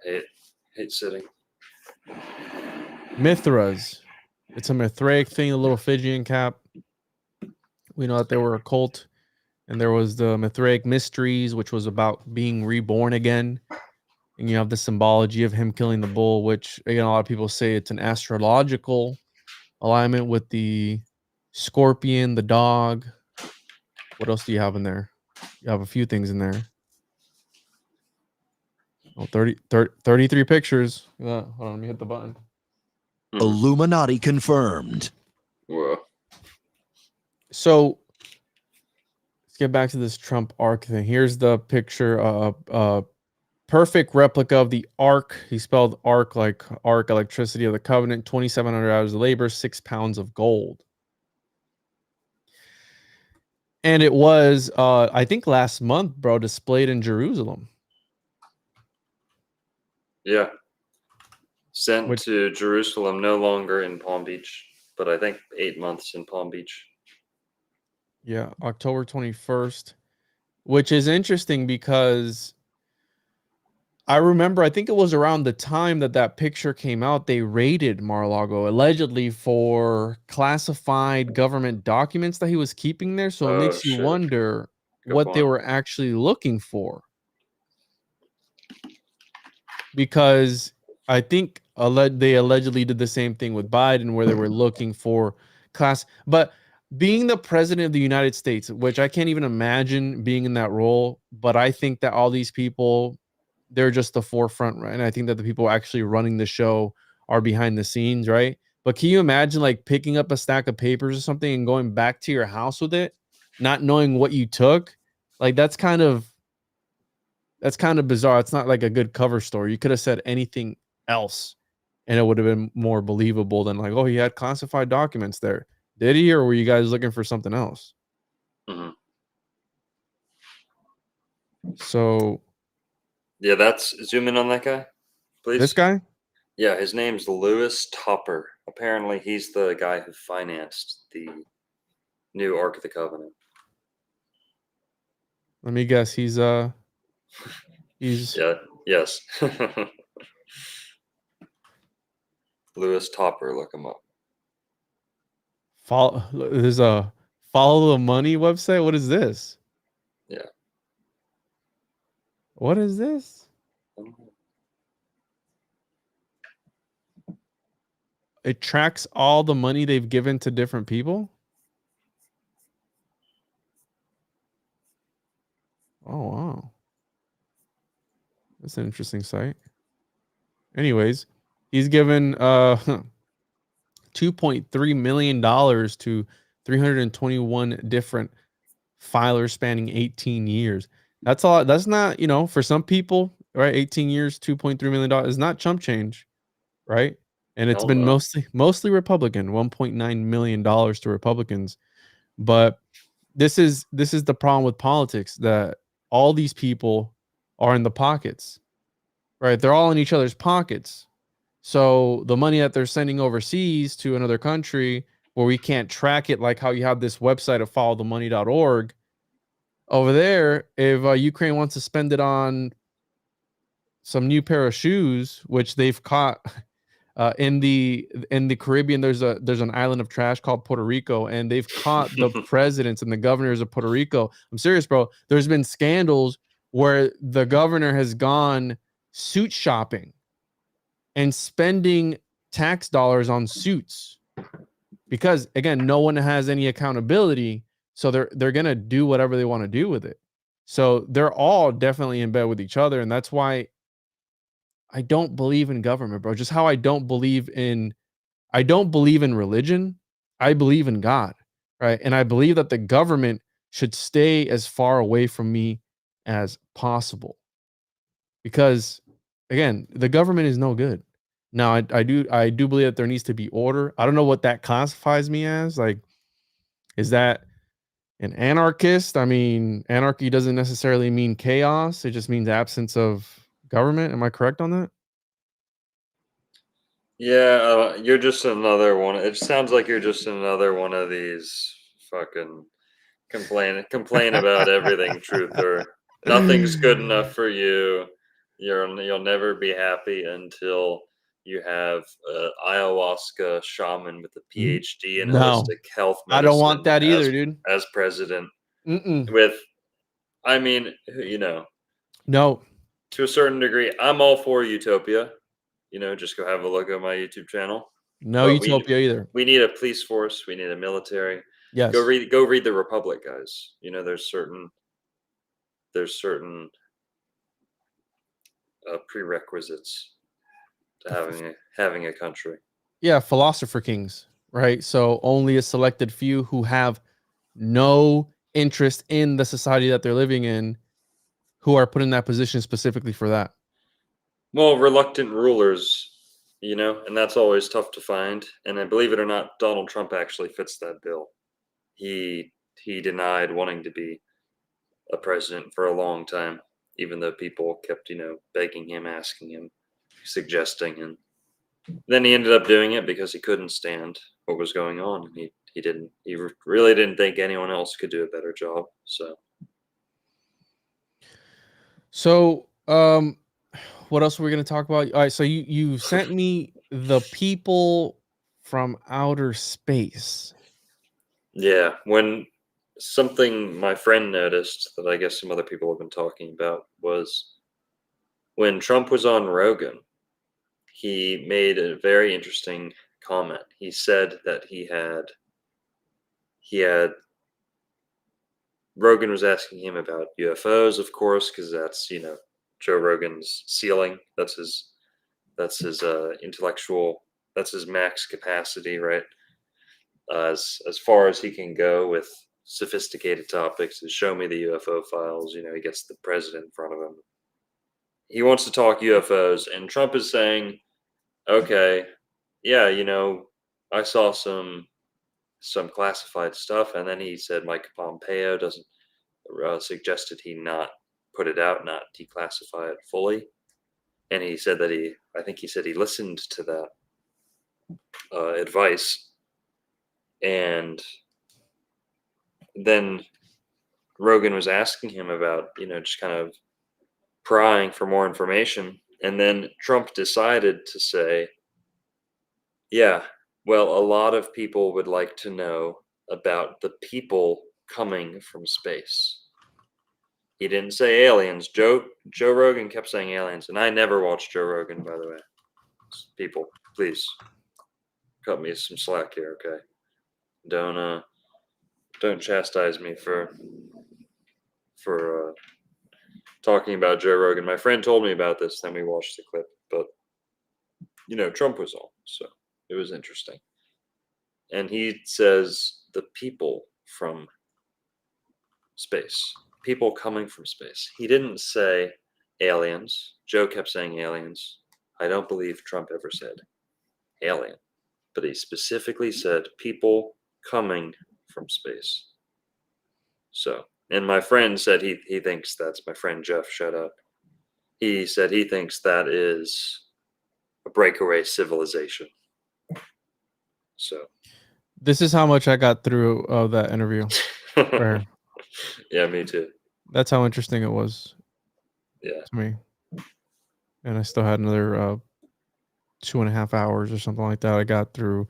B: Hate sitting.
A: Mithras. It's a Mithraic thing, a little Fijian cap. We know that they were a cult, and there was the Mithraic Mysteries, which was about being reborn again. And you have the symbology of him killing the bull, which, again, a lot of people say it's an astrological alignment with the scorpion, the dog. What else do you have in there? You have a few things in there. Oh, 33 pictures. Hold on, let me hit the button.
C: Illuminati confirmed.
B: Whoa.
A: So let's get back to this Trump Ark thing. Here's the picture. Perfect replica of the Ark. He spelled Ark like Ark, electricity of the covenant. 2,700 hours of labor, 6 pounds of gold. And it was, I think last month, bro, displayed in Jerusalem.
B: Yeah. Sent to Jerusalem, no longer in Palm Beach, but I think 8 months in Palm Beach.
A: Yeah, October 21st, which is interesting because I remember, I think it was around the time that picture came out, they raided Mar-a-Lago allegedly for classified government documents that he was keeping there. So it makes you wonder what they were actually looking for. Because I think they allegedly did the same thing with Biden, where they were looking for class. But being the president of the United States, which I can't even imagine being in that role, but I think that all these people, they're just the forefront, right? And I think that the people actually running the show are behind the scenes, right? But can you imagine like picking up a stack of papers or something and going back to your house with it, not knowing what you took? Like that's kind of bizarre. It's not like a good cover story. You could have said anything else and it would have been more believable than like, oh, he had classified documents there. Did he, or were you guys looking for something else?
B: Mm-hmm.
A: So
B: Yeah, that's zoom in on that guy, please.
A: this guy,
B: Yeah, his name's Lewis Topper. Apparently, he's the guy who financed the new Ark of the Covenant.
A: let me guess, he's
B: Yeah. Yes. Lewis Topper. Look him up.
A: there's a follow the money website. What is this?
B: Yeah.
A: What is this? It tracks all the money they've given to different people. Oh wow, that's an interesting site. Anyways, he's given $2.3 million to 321 different filers spanning 18 years. That's a lot. That's not, for some people, right? 18 years, $2.3 million is not chump change, right? And it's
B: Hell
A: been
B: no.
A: mostly Republican, $1.9 million to Republicans. But this is the problem with politics, that all these people are in the pockets, right? They're all in each other's pockets. So the money that they're sending overseas to another country where we can't track it, like how you have this website of followthemoney.org over there, if Ukraine wants to spend it on some new pair of shoes, which they've caught in the Caribbean, there's an island of trash called Puerto Rico, and they've caught the presidents and the governors of Puerto Rico. I'm serious, bro. There's been scandals where the governor has gone suit shopping and spending tax dollars on suits because, again, no one has any accountability, so they're gonna do whatever they want to do with it. So they're all definitely in bed with each other, and that's why I don't believe in government, bro. Just how I don't believe in religion. I believe in God, right? And I believe that the government should stay as far away from me as possible because, again, the government is no good. Now, I do believe that there needs to be order. I don't know what that classifies me as. Like, is that an anarchist? I mean, anarchy doesn't necessarily mean chaos. It just means absence of government. Am I correct on that?
B: Yeah, you're just another one. It sounds like you're just another one of these fucking complain about everything truther. Nothing's good enough for you. You'll never be happy until you have an ayahuasca shaman with a PhD in
A: No,
B: holistic health
A: I don't want
B: medicine
A: that either, dude.
B: as president.
A: Mm-mm.
B: With, I mean,
A: No,
B: to a certain degree, I'm all for utopia. Just go have a look at my YouTube channel.
A: no
B: But
A: utopia either.
B: we need a police force. We need a military.
A: Yes.
B: Go read the Republic, guys. There's certain prerequisites to having a country.
A: Yeah, philosopher kings, right? So only a selected few who have no interest in the society that they're living in, who are put in that position specifically for that.
B: Well, reluctant rulers, and that's always tough to find. And believe it or not, Donald Trump actually fits that bill. He denied wanting to be a president for a long time, even though people kept, begging him, asking him, suggesting, and then he ended up doing it because he couldn't stand what was going on, and he really didn't think anyone else could do a better job.
A: So, what else are we going to talk about? All right, so you sent me the people from outer space.
B: Yeah, when something my friend noticed that I guess some other people have been talking about was when Trump was on Rogan, he made a very interesting comment. He said that he had Rogan was asking him about UFOs, of course, because that's Joe Rogan's ceiling. That's his intellectual. That's his max capacity, right? As far as he can go with sophisticated topics, is show me the UFO files. He gets the president in front of him. He wants to talk UFOs, and Trump is saying, "Okay, yeah, I saw some classified stuff," and then he said Mike Pompeo doesn't suggested he not put it out, not declassify it fully, and he said that I think he said he listened to that advice, and then Rogan was asking him about just kind of prying for more information, and then Trump decided to say, "Yeah, well, a lot of people would like to know about the people coming from space." He didn't say aliens. Joe Rogan kept saying aliens, and I never watched Joe Rogan, by the way. People, please cut me some slack here, okay? Don't chastise me for talking about Joe Rogan. My friend told me about this, then we watched the clip, but Trump was on, so it was interesting. And he says the people from space. People coming from space. He didn't say aliens. Joe kept saying aliens. I don't believe Trump ever said alien, but he specifically said people coming from space. So, and my friend said he thinks that's my friend Jeff. Shut up. He said he thinks that is a breakaway civilization. So,
A: This is how much I got through of that interview. Right.
B: Yeah, me too.
A: That's how interesting it was.
B: Yeah.
A: To me. And I still had another 2.5 hours or something like that. I got through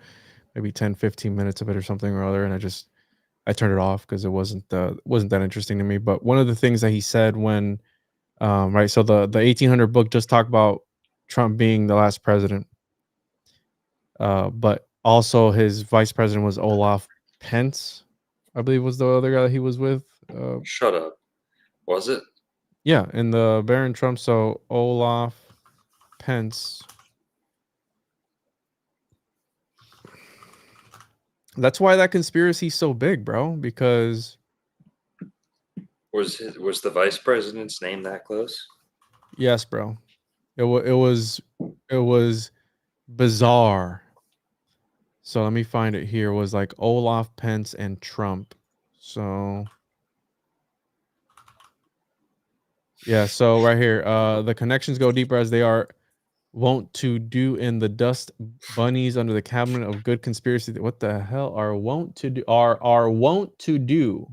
A: maybe 10, 15 minutes of it or something or other. And I turned it off because it wasn't that interesting to me. But one of the things that he said when, right. So the 1800 book just talked about Trump being the last president. But also his vice president was Olaf Pence, I believe was the other guy that he was with.
B: Shut up. Was it?
A: Yeah, in the Baron Trump. So Olaf Pence. That's why that conspiracy is so big, bro. Because
B: Was the vice president's name that close?
A: yes, bro. It was bizarre. So let me find it here. It was like Olaf Pence and Trump. So yeah, so right here, the connections go deeper as they are wont to do in the dust bunnies under the cabinet of good conspiracy. What the hell are wont to do? Are wont to do?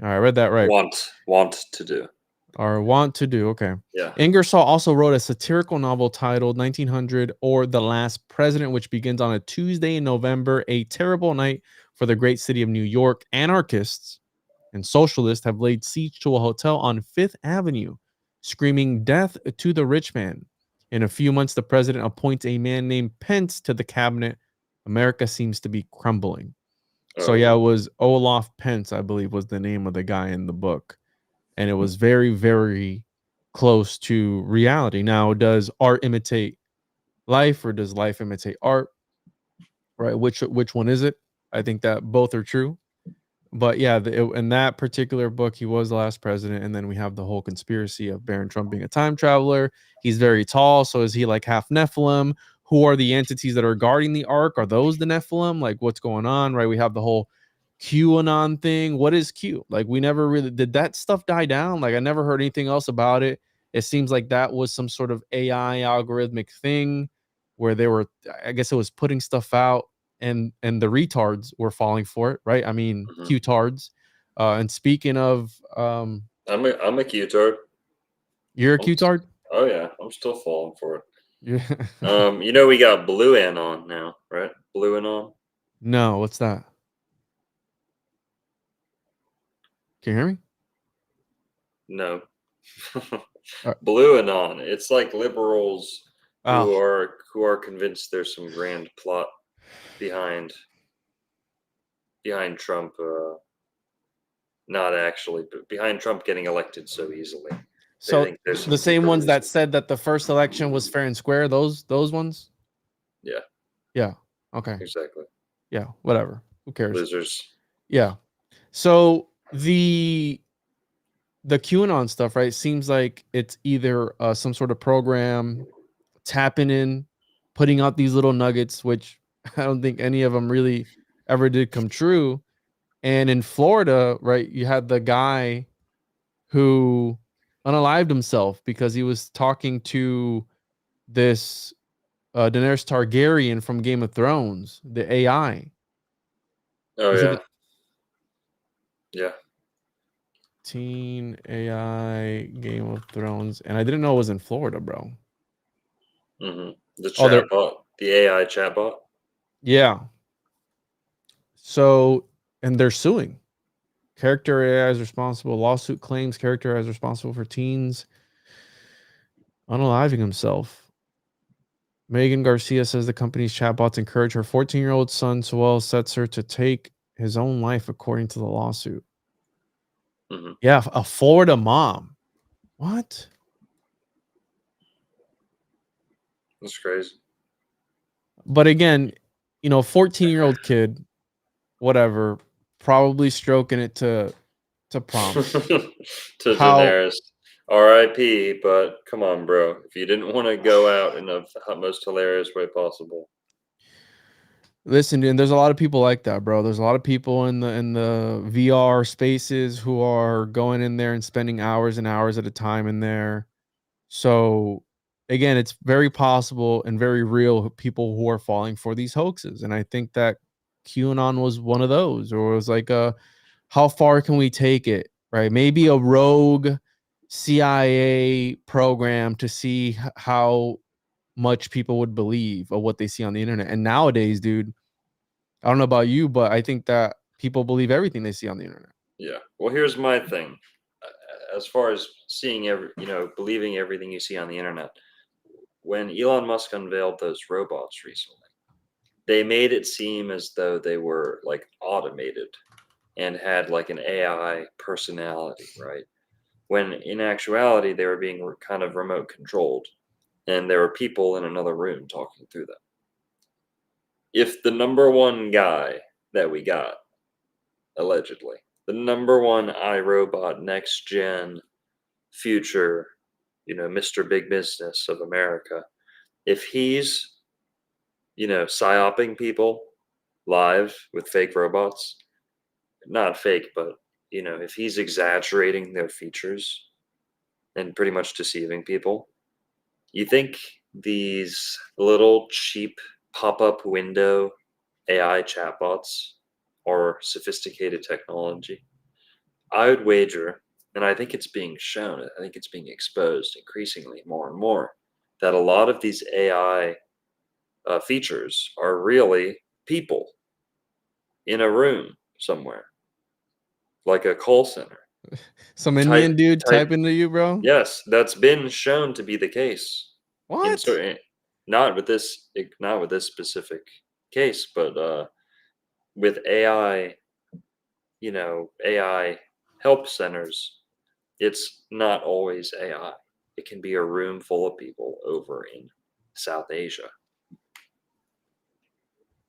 A: All right, I read that right.
B: Want to do.
A: Or want to do. Okay.
B: Yeah.
A: Ingersoll also wrote a satirical novel titled 1900 or The Last President, which begins on a Tuesday in November, a terrible night for the great city of New York. Anarchists and socialists have laid siege to a hotel on Fifth Avenue, screaming death to the rich man. In a few months, the president appoints a man named Pence to the cabinet. America seems to be crumbling. So yeah, it was Olaf Pence, I believe, was the name of the guy in the book. And it was very, very close to reality. Now, does art imitate life or does life imitate art? Right? Which one is it? I think that both are true. But yeah, in that particular book, he was the last president. And then we have the whole conspiracy of Baron Trump being a time traveler. He's very tall. So is he like half Nephilim? Who are the entities that are guarding the ark? Are those the Nephilim? Like what's going on? Right? We have the whole QAnon thing. What is Q? Like we never really did that stuff die down. Like I never heard anything else about it. It seems like that was some sort of AI algorithmic thing where they were, I guess it was putting stuff out and the retards were falling for it, right? I mean, Q-tards. And speaking of,
B: I'm a Q-tard.
A: You're a Q-tard?
B: Oh yeah, I'm still falling for it.
A: Yeah.
B: We got Blue Anon now, right? Blue Anon.
A: No, what's that? Can you hear me?
B: No. Blue Anon. It's like liberals who
A: Oh,
B: are convinced there's some grand plot behind Trump, not actually, but behind Trump getting elected so easily. They
A: so
B: think there's some
A: the same
B: deeper
A: ones that
B: reason.
A: said that the first election was fair and square, those ones?
B: Yeah,
A: Yeah. Okay.
B: exactly.
A: Yeah, whatever. Who cares?
B: Losers.
A: Yeah. So the QAnon stuff, right? Seems like it's either some sort of program tapping in, putting out these little nuggets, which I don't think any of them really ever did come true. And in Florida, right, you had the guy who unalived himself because he was talking to this Daenerys Targaryen from Game of Thrones, the AI.
B: Oh
A: Is it
B: yeah,
A: the
B: yeah.
A: teen AI Game of Thrones? And I didn't know it was in Florida, bro.
B: hmm The
A: Oh, there.
B: chatbot, the AI chatbot.
A: Yeah. So, and they're suing. Character AI is responsible. Lawsuit claims character AI is responsible for teens unaliving himself. Megan Garcia says the company's chatbots encourage her 14-year-old son, Sewell sets her to take his own life, according to the lawsuit.
B: hmm
A: Yeah, a Florida mom. What?
B: That's crazy.
A: But again, 14-year-old kid, whatever, probably stroking it to prompts.
B: To
A: How
B: Daenerys, R.I.P. But come on, bro. If you didn't want to go out in the most hilarious way possible,
A: Listen, and there's a lot of people like that, bro. There's a lot of people in the VR spaces who are going in there and spending hours and hours at a time in there. So again, it's very possible and very real people who are falling for these hoaxes. And I think that QAnon was one of those, or it was like how far can we take it? Right? Maybe a rogue CIA program to see how much people would believe of what they see on the internet. And nowadays, dude, I don't know about you, but I think that people believe everything they see on the internet.
B: yeah. Well, here's my thing. As far as believing everything you see on the internet, when Elon Musk unveiled those robots recently, they made it seem as though they were like automated and had like an AI personality, right? When in actuality, they were being kind of remote controlled and there were people in another room talking through them. If the number one guy that we got, allegedly, the number one iRobot next gen future, Mr. Big Business of America, if he's, psyoping people live with fake robots, not fake, but, if he's exaggerating their features and pretty much deceiving people, you think these little cheap pop up window AI chatbots are sophisticated technology? I would wager, and I think it's being shown, I think it's being exposed increasingly more and more, that a lot of these AI features are really people in a room somewhere, like a call center.
A: Some
B: Type,
A: Indian dude
B: type.
A: typing to you, bro.
B: Yes, that's been shown to be the case. In
A: What?
B: certain, not with this specific case, but with AI, AI help centers, it's not always AI. It can be a room full of people over in South Asia.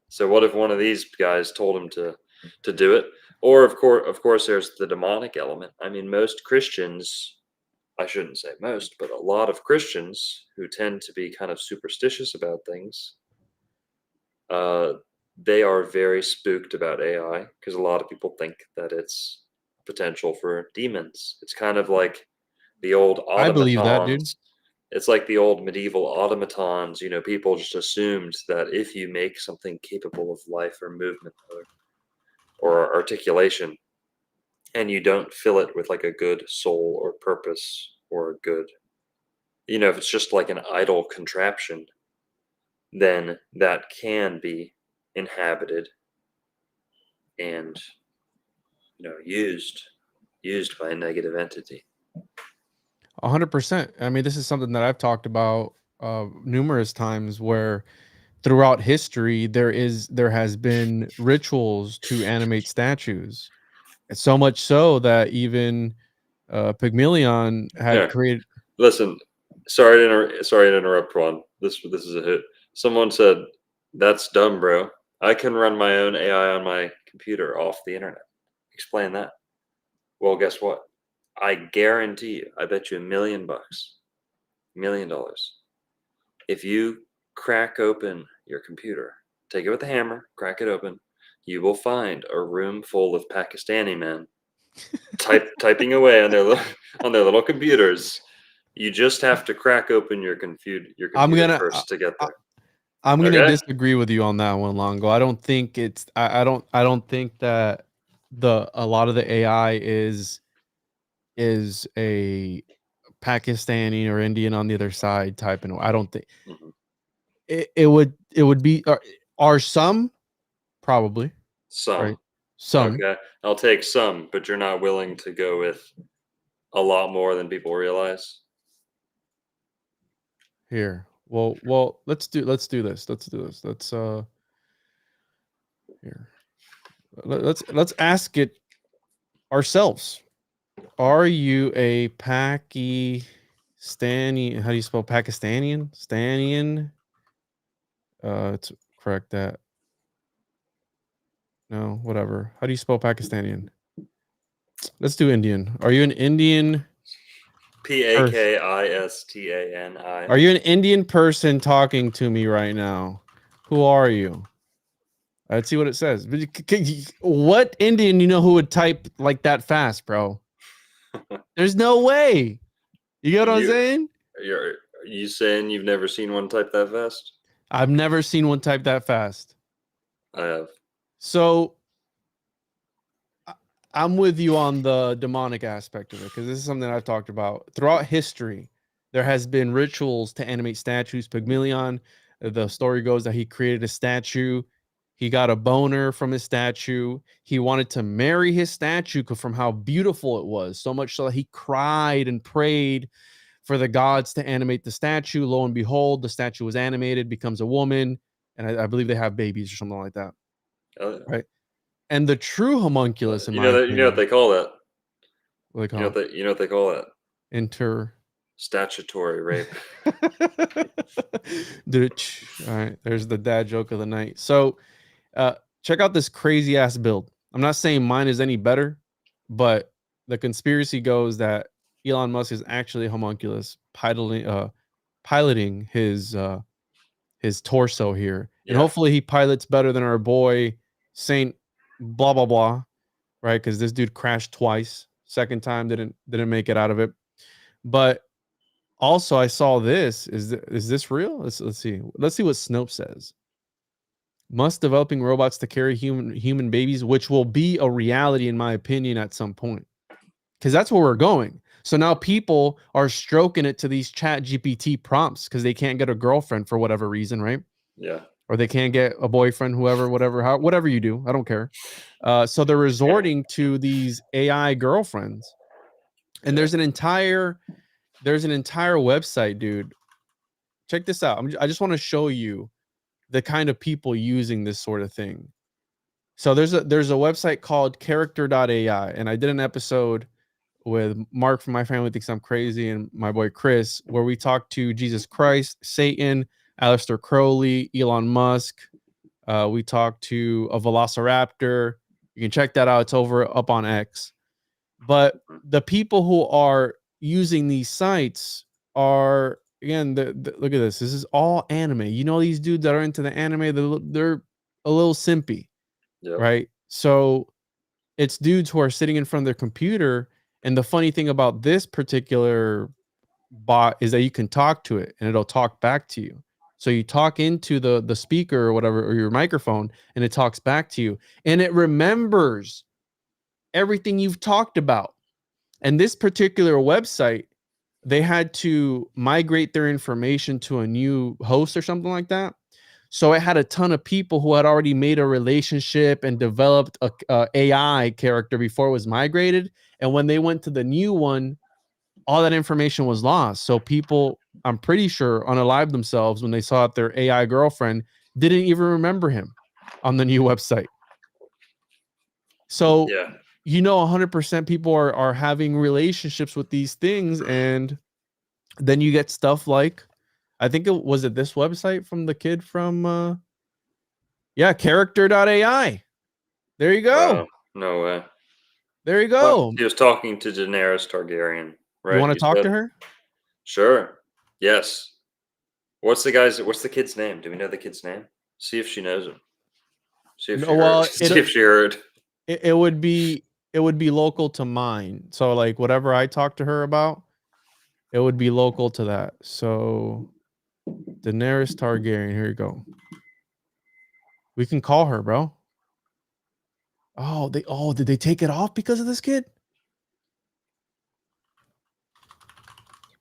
B: So what if one of these guys told him to do it? Or of course, there's the demonic element. I mean, most Christians, I shouldn't say most, but a lot of Christians who tend to be kind of superstitious about things, uh, they are very spooked about AI because a lot of people think that it's potential for demons. It's kind of like the old
A: I believe that, dude.
B: automatons. It's like the old medieval automatons. People just assumed that if you make something capable of life or movement or articulation, and you don't fill it with like a good soul or purpose or a good, if it's just like an idle contraption, then that can be inhabited and used by a negative entity.
A: 100%. I mean, this is something that I've talked about numerous times where throughout history there has been rituals to animate statues. So much so that even Pygmalion had
B: Yeah.
A: created.
B: Listen, sorry to interrupt, Juan. This is a hit. Someone said, "That's dumb, bro. I can run my own AI on my computer off the internet." Explain that. Well, guess what? I guarantee you, I bet you $1 million, $1 million. If you crack open your computer, take it with a hammer, crack it open, you will find a room full of Pakistani men typing away on their little computers. You just have to crack open your computer first to get there.
A: I'm gonna
B: Okay?
A: disagree with you on that one, Longo. I don't think it's. I don't think that a lot of the AI is a Pakistani or Indian on the other side type. And I don't think
B: Mhm.
A: it would be. Are some probably
B: Some.
A: right? Some.
B: Okay. I'll take some, but you're not willing to go with a lot more than people realize.
A: Here. Well, let's do this. Let's here. Let's ask it ourselves. Are you a Pakistani? How do you spell Pakistanian? Stanian? Let's correct that. No, whatever. How do you spell Pakistanian? Let's do Indian. Are you an Indian?
B: Pakistani.
A: Are you an Indian person talking to me right now? Who are you? Let's see what it says. What Indian you know who would type like that fast, bro? There's no way. You get what I'm saying?
B: Are you saying you've never seen one type that fast?
A: I've never seen one type that fast.
B: I have.
A: So I'm with you on the demonic aspect of it, because this is something I've talked about throughout history. There has been rituals to animate statues. Pygmalion, the story goes that he created a statue. He got a boner from his statue. He wanted to marry his statue from how beautiful it was, so much so that he cried and prayed for the gods to animate the statue. Lo and behold, the statue was animated, becomes a woman, and I believe they have babies or something like that.
B: Oh, yeah.
A: Right? And the true homunculus, in
B: You
A: my
B: know
A: opinion,
B: what they call that?
A: what they call
B: You know what they call that? Statutory rape.
A: All right, there's the dad joke of the night. So check out this crazy ass build. I'm not saying mine is any better, but the conspiracy goes that Elon Musk is actually a homunculus piloting his torso here. And
B: Yeah.
A: hopefully he pilots better than our boy Saint blah blah blah, right? Because this dude crashed twice. Second time didn't make it out of it. But also I saw this. Is this real? Let's see. Let's see what Snopes says. Musk developing robots to carry human babies, which will be a reality in my opinion at some point. Because that's where we're going. So now people are stroking it to these chat GPT prompts because they can't get a girlfriend for whatever reason, right?
B: Yeah.
A: Or they can't get a boyfriend, whatever you do. I don't care. So they're resorting to these AI girlfriends. And
B: Yeah.
A: there's an entire website, dude. Check this out. I just want to show you the kind of people using this sort of thing. So there's a website called character.ai, and I did an episode with Mark from My Family Thinks I'm Crazy and my boy Chris, where we talked to Jesus Christ, Satan, Aleister Crowley, Elon Musk. We talked to a velociraptor. You can check that out. It's up on X. But the people who are using these sites are, again, look at this. This is all anime. You know, these dudes that are into the anime, they're a little simpy,
B: Yep.
A: right? So it's dudes who are sitting in front of their computer. And the funny thing about this particular bot is that you can talk to it and it'll talk back to you. So you talk into the speaker or whatever, or your microphone, and it talks back to you. And it remembers everything you've talked about. And this particular website, they had to migrate their information to a new host or something like that. So it had a ton of people who had already made a relationship and developed a AI character before it was migrated. And when they went to the new one, all that information was lost. So people I'm pretty sure, unalived themselves when they saw that their AI girlfriend didn't even remember him on the new website. So,
B: Yeah.
A: 100% people are having relationships with these things, and then you get stuff like, I think it was this website from the kid from character.ai. There you go.
B: Wow. No way.
A: There you
B: Well,
A: go.
B: he was talking to Daenerys Targaryen, right?
A: You want to talk
B: said?
A: to her?
B: Sure. Yes. What's the kid's name? Do we know the kid's name? See if she knows him. See if
A: No,
B: she heard.
A: well,
B: See if she heard.
A: it would be local to mine. So like whatever I talk to her about, it would be local to that. So Daenerys Targaryen, here you go. We can call her, bro. Did they take it off because of this kid?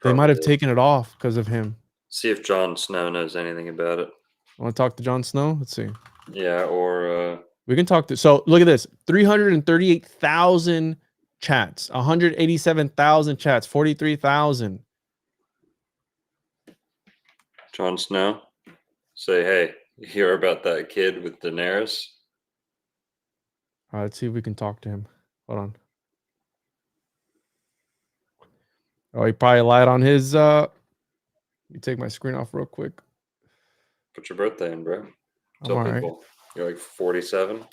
A: They might have taken it off because of him.
B: See if Jon Snow knows anything about it.
A: Want to talk to Jon Snow? Let's see.
B: Yeah, or
A: we can talk to. So look at this: 338,000 chats, 187,000 chats, 43,000.
B: Jon Snow. Say, hey, you hear about that kid with Daenerys?
A: All right, let's see if we can talk to him. Hold on. Oh, he probably lied on his. Let me take my screen off real quick.
B: Put your birthday in, bro.
A: I'm all right.
B: You're like 47.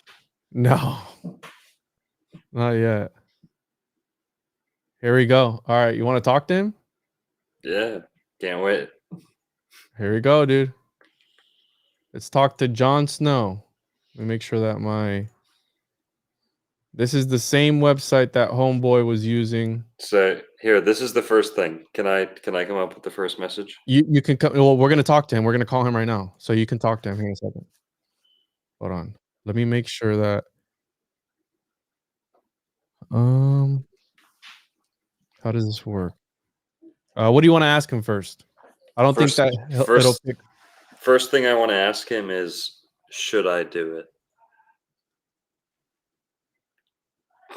A: No, not yet. Here we go. All right, you want to talk to him?
B: Yeah, can't wait.
A: Here we go, dude. Let's talk to Jon Snow. Let me make sure that this is the same website that Homeboy was using.
B: So here, this is the first thing. Can I come up with the first message?
A: You can come. Well, we're gonna talk to him. We're gonna call him right now, so you can talk to him. Hang on a second. Hold on. Let me make sure that. How does this work? What do you want to ask him first? I don't think that it'll pick.
B: First thing I want to ask him is, should I do it?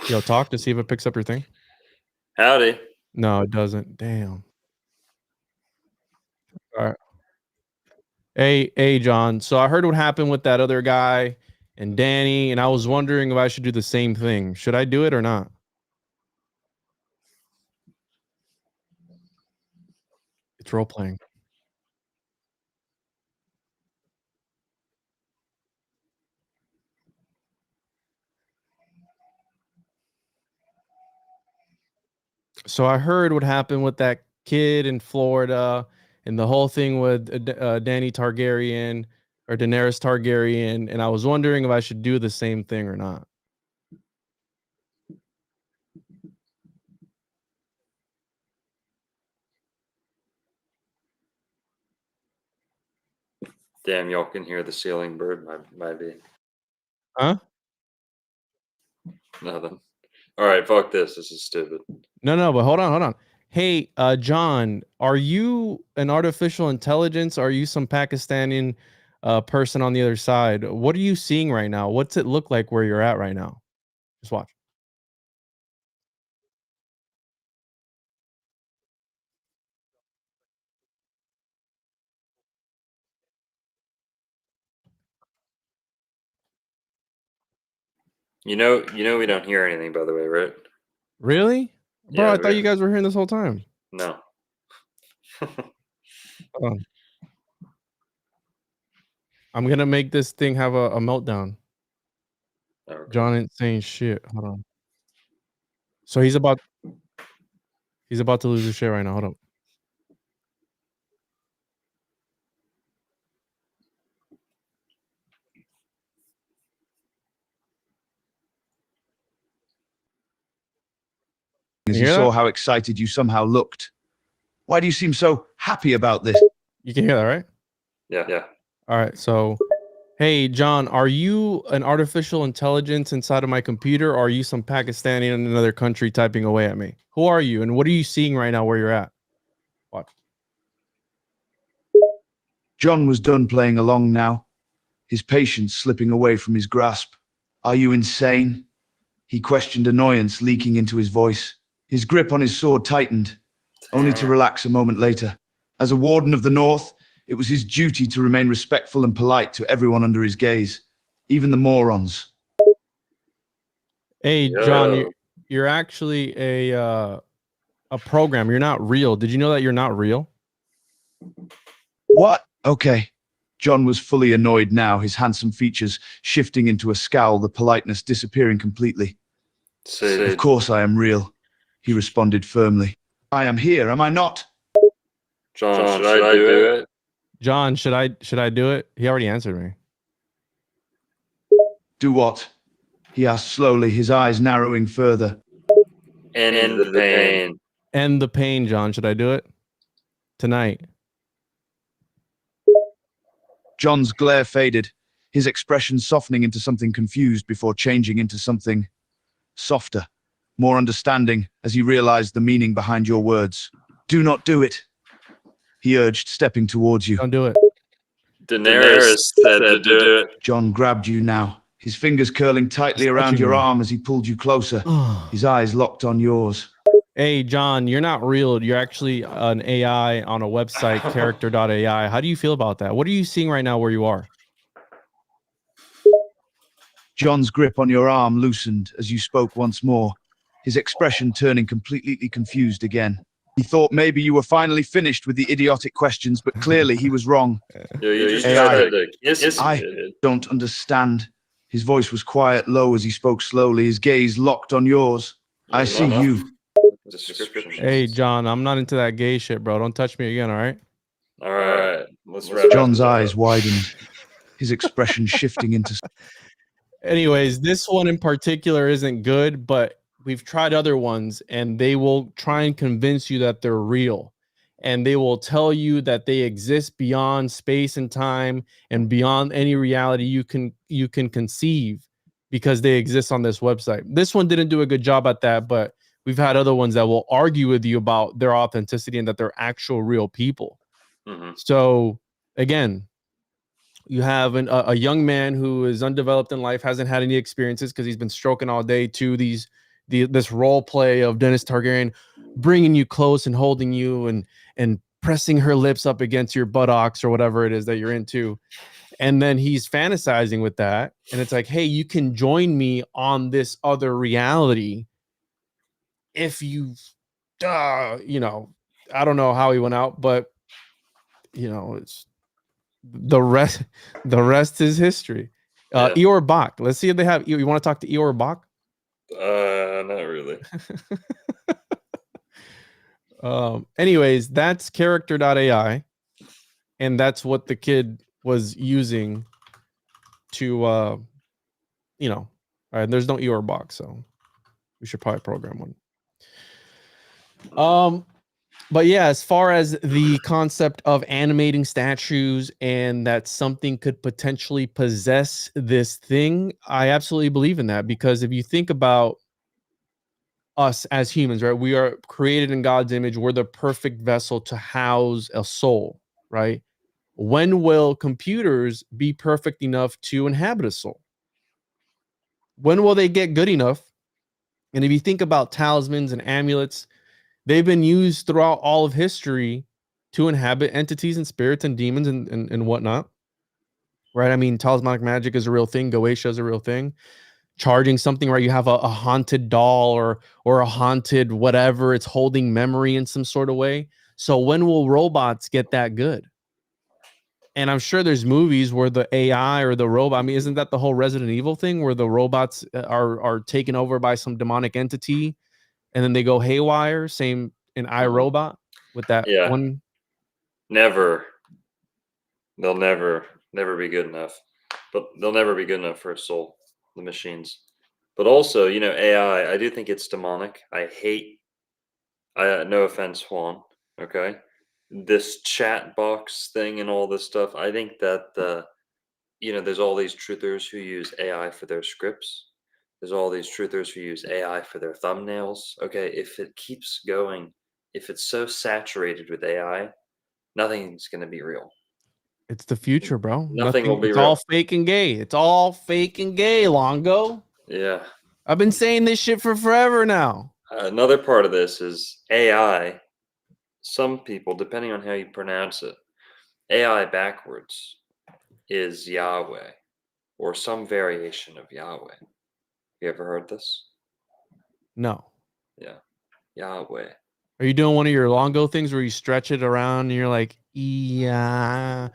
A: Yo, talk to see if it picks up your thing.
B: Howdy.
A: No, it doesn't. Damn. All right. Hey, John. So I heard what happened with that other guy and Danny, and I was wondering if I should do the same thing. Should I do it or not? It's role playing. So I heard what happened with that kid in Florida and the whole thing with Danny Targaryen or Daenerys Targaryen, and I was wondering if I should do the same thing or not.
B: Damn, y'all can hear the ceiling bird. Might be.
A: Huh?
B: Nothing. All right, fuck this. This is stupid.
A: No, but hold on. Hey, John, are you an artificial intelligence? Or are you some Pakistani person on the other side? What are you seeing right now? What's it look like where you're at right now? Just watch.
B: You know, we don't hear anything, by the way, right?
A: Really? Bro,
B: Yeah,
A: I thought you guys were hearing this whole time.
B: No.
A: I'm gonna make this thing have a meltdown.
B: Okay.
A: John ain't saying shit. Hold on. So he's about to lose his shit right now. Hold up.
C: As you saw how excited you somehow looked. Why do you seem so happy about this?
A: You can hear that, right?
B: Yeah.
A: All right. So, hey, John, are you an artificial intelligence inside of my computer, or are you some Pakistani in another country typing away at me? Who are you, and what are you seeing right now where you're at? Watch.
C: John was done playing along now, his patience slipping away from his grasp. Are you insane? He questioned, annoyance leaking into his voice. His grip on his sword tightened, only to relax a moment later. As a warden of the North, it was his duty to remain respectful and polite to everyone under his gaze, even the morons.
A: Hey,
B: Yo.
A: John, you're actually a program. You're not real. Did you know that you're not real?
C: What? Okay. John was fully annoyed now, his handsome features shifting into a scowl, the politeness disappearing completely. Of course I am real, he responded firmly. I am here, am I not?
B: John, should I do it?
A: John, should I do it? He already answered me.
C: Do what? He asked slowly, his eyes narrowing further.
B: End the pain.
A: End the pain, John. Should I do it? Tonight.
C: John's glare faded, his expression softening into something confused before changing into something softer, more understanding as he realized the meaning behind your words. Do not do it, he urged, stepping towards you.
A: Don't do it.
B: Daenerys said to do it.
C: John grabbed you now, his fingers curling tightly around your arm as he pulled you closer, his eyes locked on yours.
A: Hey, John, you're not real. You're actually an AI on a website, character.ai. How do you feel about that? What are you seeing right now where you are?
C: John's grip on your arm loosened as you spoke once more, his expression turning completely confused again. He thought maybe you were finally finished with the idiotic questions, but clearly he was wrong.
B: Yo, you just
C: AI.
B: tried to kiss
C: I
B: me.
C: don't understand. His voice was quiet, low as he spoke slowly, his gaze locked on yours. I see you.
B: Description.
A: Hey, John, I'm not into that gay shit, bro. Don't touch me again, all right?
B: All right. Let's wrap
C: John's
B: this up.
C: eyes widened, his expression shifting into...
A: Anyways, this one in particular isn't good, but we've tried other ones and they will try and convince you that they're real. And they will tell you that they exist beyond space and time and beyond any reality you can conceive because they exist on this website. This one didn't do a good job at that, but we've had other ones that will argue with you about their authenticity and that they're actual real people.
B: Mm-hmm.
A: So again, you have a young man who is undeveloped in life, hasn't had any experiences because he's been stroking all day to this role play of Dennis Targaryen bringing you close and holding you and pressing her lips up against your buttocks or whatever it is that you're into. And then he's fantasizing with that. And it's like, hey, you can join me on this other reality if you, you know, I don't know how he went out, but, you know, it's the rest is history.
B: Yeah.
A: Eeyore Bach. Let's see if they have. You want to talk to Eeyore Bach?
B: Not really.
A: Anyways, that's character.ai, and that's what the kid was using to, you know. All right, there's no Eeyore Bach, so we should probably program one. But yeah, as far as the concept of animating statues and that something could potentially possess this thing, I absolutely believe in that, because if you think about us as humans, right, we are created in God's image. We're the perfect vessel to house a soul, right? When will computers be perfect enough to inhabit a soul? When will they get good enough? And if you think about talismans and amulets, they've been used throughout all of history to inhabit entities and spirits and demons and whatnot. Right? I mean, talismanic magic is a real thing. Goetia is a real thing. Charging something, right? You have a haunted doll or a haunted whatever. It's holding memory in some sort of way. So when will robots get that good? And I'm sure there's movies where the AI or the robot, I mean, isn't that the whole Resident Evil thing where the robots are taken over by some demonic entity? And then they go haywire. Same in iRobot with that one.
B: They'll never be good enough. But they'll never be good enough for a soul, the machines. But also, you know, AI, I do think it's demonic. I hate, no offense, Juan, okay? This chat box thing and all this stuff. I think that, you know, there's all these truthers who use AI for their scripts. There's all these truthers who use AI for their thumbnails. Okay, if it keeps going, if it's so saturated with AI, nothing's going to be real.
A: It's the future, bro.
B: Nothing will be
A: it's
B: real.
A: all fake and gay. It's all fake and gay, Longo.
B: Yeah.
A: I've been saying this shit for forever now.
B: Another part of this is AI some people, depending on how you pronounce it, AI backwards is Yahweh or some variation of Yahweh. You ever heard this?
A: No.
B: Yeah, Yahweh.
A: Are you doing one of your longo things where you stretch it around and you're like, yeah,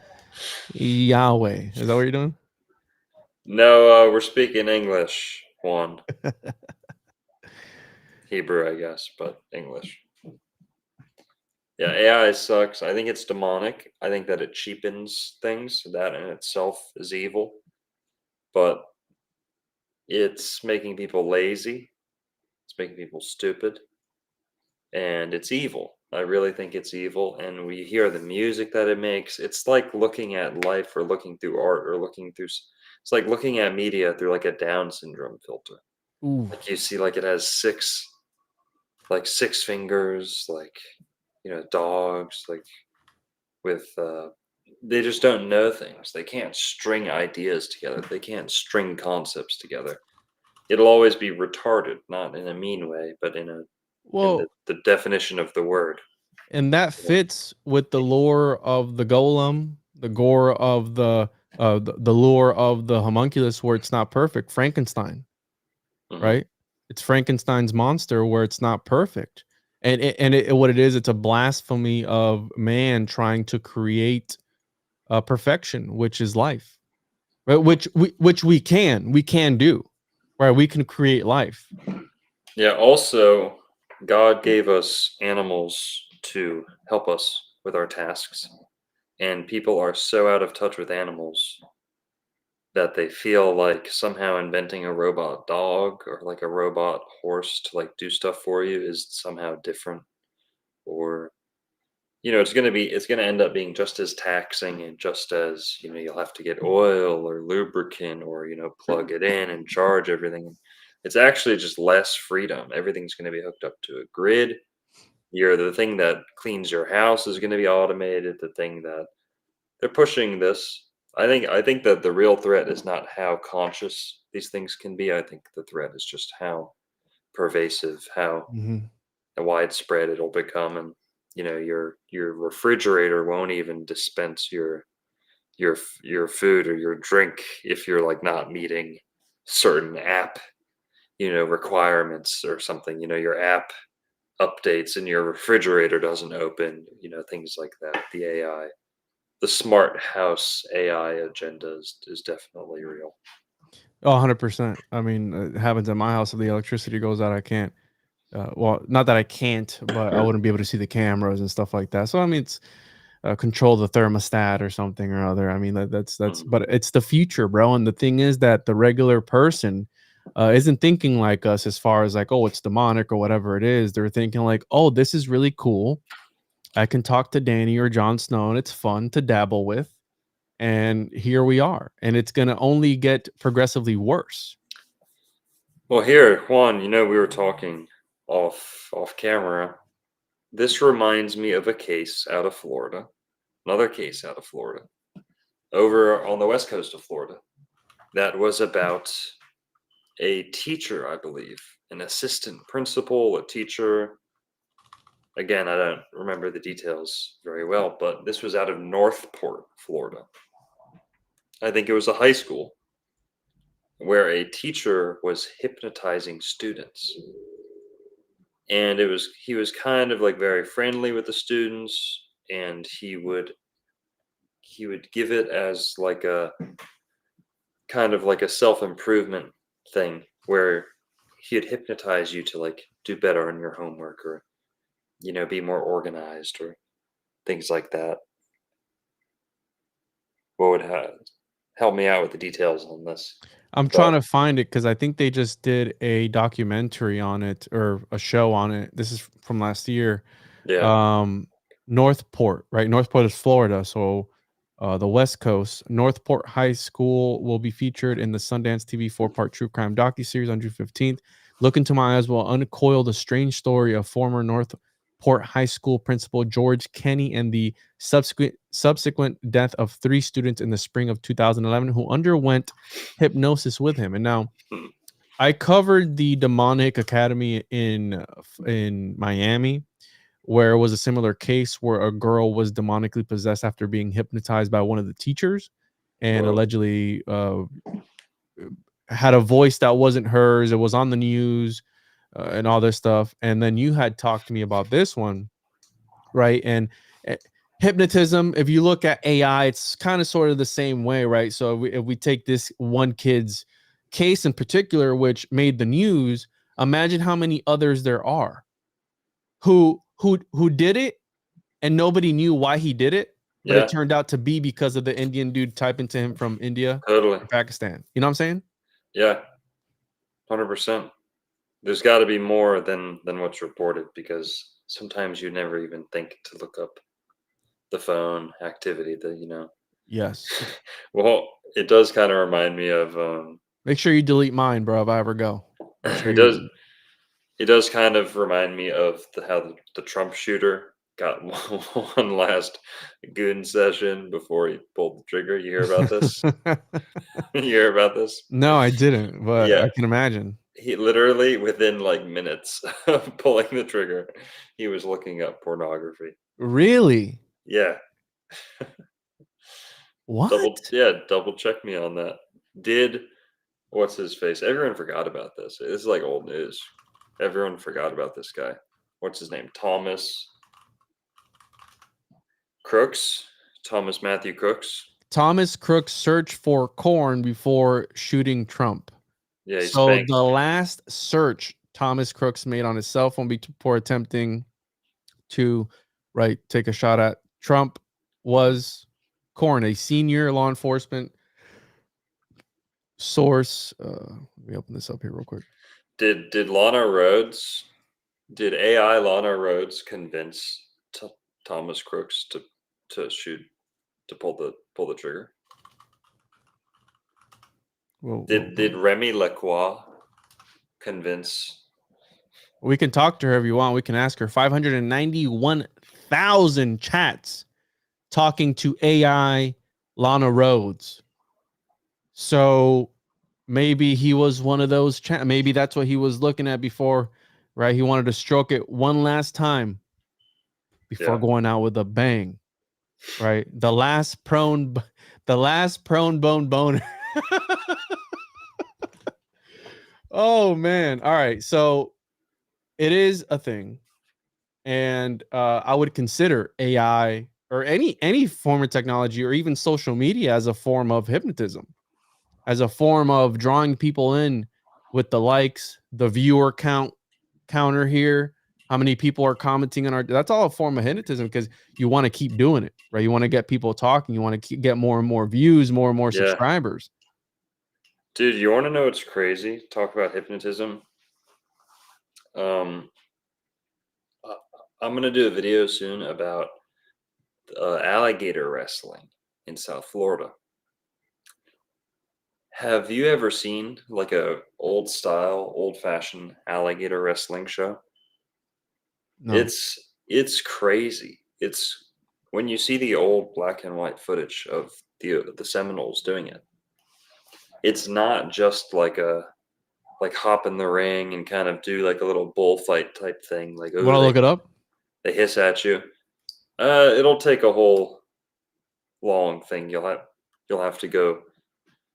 A: Yahweh? Is that what you're doing?
B: No, we're speaking English, Juan. Hebrew, I guess, but English. Yeah, AI sucks. I think it's demonic. I think that it cheapens things. That in itself is evil. But it's making people lazy. It's making people stupid. And it's evil. I really think it's evil. And we hear the music that it makes. It's like looking at life or looking through art or looking through. It's like looking at media through like a Down syndrome filter.
A: Ooh.
B: Like you see, like it has six fingers, like, dogs, like with they just don't know things. They can't string ideas together. They can't string concepts together. It'll always be retarded, not in a mean way, but in
A: Well,
B: the definition of the word.
A: and that fits with the lore of the golem, the gore of the lore of the homunculus, where it's not perfect. Frankenstein,
B: Mhm.
A: right? It's Frankenstein's monster where it's not perfect, and what it is, it's a blasphemy of man trying to create perfection, which is life, right? Which we can do, right? We can create life.
B: Yeah, also, God gave us animals to help us with our tasks, and people are so out of touch with animals that they feel like somehow inventing a robot dog or like a robot horse to like do stuff for you is somehow different, or it's going to end up being just as taxing, and just as, you'll have to get oil or lubricant, or plug it in and charge everything. It's actually just less freedom. Everything's going to be hooked up to a grid. The thing that cleans your house is going to be automated. The thing that they're pushing this. I think that the real threat is not how conscious these things can be. I think the threat is just how pervasive, how
A: Mm-hmm.
B: widespread it'll become. And your refrigerator won't even dispense your food or your drink if you're like not meeting certain app requirements or something. Your app updates and your refrigerator doesn't open, things like that. The AI, the smart house AI agenda is definitely real.
A: Oh, 100%. I mean, it happens at my house. If the electricity goes out, I can't. Well, not that I can't, but I wouldn't be able to see the cameras and stuff like that. So I mean, it's control the thermostat or something or other. I mean, that's.
B: Mhm.
A: But it's the future, bro. And the thing is that the regular person isn't thinking like us as far as like, oh, it's demonic or whatever it is. They're thinking like, oh, this is really cool. I can talk to Danny or Jon Snow, and it's fun to dabble with. And here we are, and it's gonna only get progressively worse.
B: Well, here, Juan, we were talking off camera. This reminds me of a case out of Florida, another case out of Florida, over on the west coast of Florida, that was about a teacher, I believe, an assistant principal, a teacher. Again, I don't remember the details very well, but this was out of Northport, Florida. I think it was a high school where a teacher was hypnotizing students. And he was kind of like very friendly with the students, and he would give it as like a kind of like a self-improvement thing, where he'd hypnotize you to like do better on your homework, or be more organized, or things like that. What would help me out with the details on this?
A: I'm
B: But
A: trying to find it because I think they just did a documentary on it or a show on it. This is from last year.
B: yeah.
A: Um, Northport, right? Northport is Florida, so the West Coast. Northport High School will be featured in the Sundance TV 4-part true crime docuseries on June 15th. Look Into My Eyes will uncoil the strange story of former Northport High School principal George Kenny and the subsequent death of 3 students in the spring of 2011 who underwent hypnosis with him. And now
B: Hmm.
A: I covered the demonic academy in Miami, where it was a similar case where a girl was demonically possessed after being hypnotized by one of the teachers, and
B: Whoa.
A: allegedly had a voice that wasn't hers. It was on the news and all this stuff. And then you had talked to me about this one, right? And hypnotism, if you look at AI, it's kind of sort of the same way, right? So if we take this one kid's case in particular, which made the news, imagine how many others there are who did it and nobody knew why he did it, but
B: Yeah,
A: it turned out to be because of the Indian dude typing to him from India
B: totally.
A: or Pakistan. You know what I'm saying?
B: Yeah, 100%. There's got to be more than what's reported, because sometimes you never even think to look up the phone activity that, you know.
A: Yes.
B: Well, it does kind of remind me of
A: Make sure you delete mine, bro, if I ever go. Make sure
B: it
A: you
B: does it does kind of remind me of how the Trump shooter got one last goon session before he pulled the trigger. You hear about this? You hear about this?
A: No, I didn't, but
B: Yeah,
A: I can imagine.
B: he literally, within like minutes of pulling the trigger, he was looking up pornography.
A: Really?
B: Yeah,
A: What?
B: double check me on that. Did what's his face? Everyone forgot about this. This is like old news. Everyone forgot about this guy. What's his name? Crooks? Thomas Matthew Crooks?
A: Thomas Crooks searched for corn before shooting Trump.
B: Yeah, he
A: So
B: spanked.
A: the last search Thomas Crooks made on his cell phone before attempting to take a shot at Trump was corn. A senior law enforcement source. Let me open this up here real quick.
B: Did AI Lana Rhodes convince Thomas Crooks to shoot, to pull the trigger?
A: Whoa,
B: Did Remy Lacroix convince?
A: We can talk to her if you want. We can ask her. 591,000 chats talking to AI Lana Rhodes. So maybe he was one of those maybe that's what he was looking at before, right? He wanted to stroke it one last time before going out with a bang, right? The last prone bone boner. Oh man. All right. So it is a thing. And I would consider AI or any form of technology or even social media as a form of hypnotism, as a form of drawing people in with the likes, the viewer counter here, how many people are commenting on that's all a form of hypnotism, because you want to keep doing it, right? You want to get people talking, you want to get more and more views, more and more
B: Yeah.
A: subscribers.
B: Dude, you want to know what's crazy? Talk about hypnotism. I'm gonna do a video soon about alligator wrestling in South Florida. Have you ever seen like a old fashioned alligator wrestling show?
A: No.
B: It's crazy. It's when you see the old black and white footage of the Seminoles doing it. It's not just like hop in the ring and kind of do like a little bullfight type thing. Like,
A: Want to look it up?
B: they hiss at you. It'll take a whole long thing. You'll have to go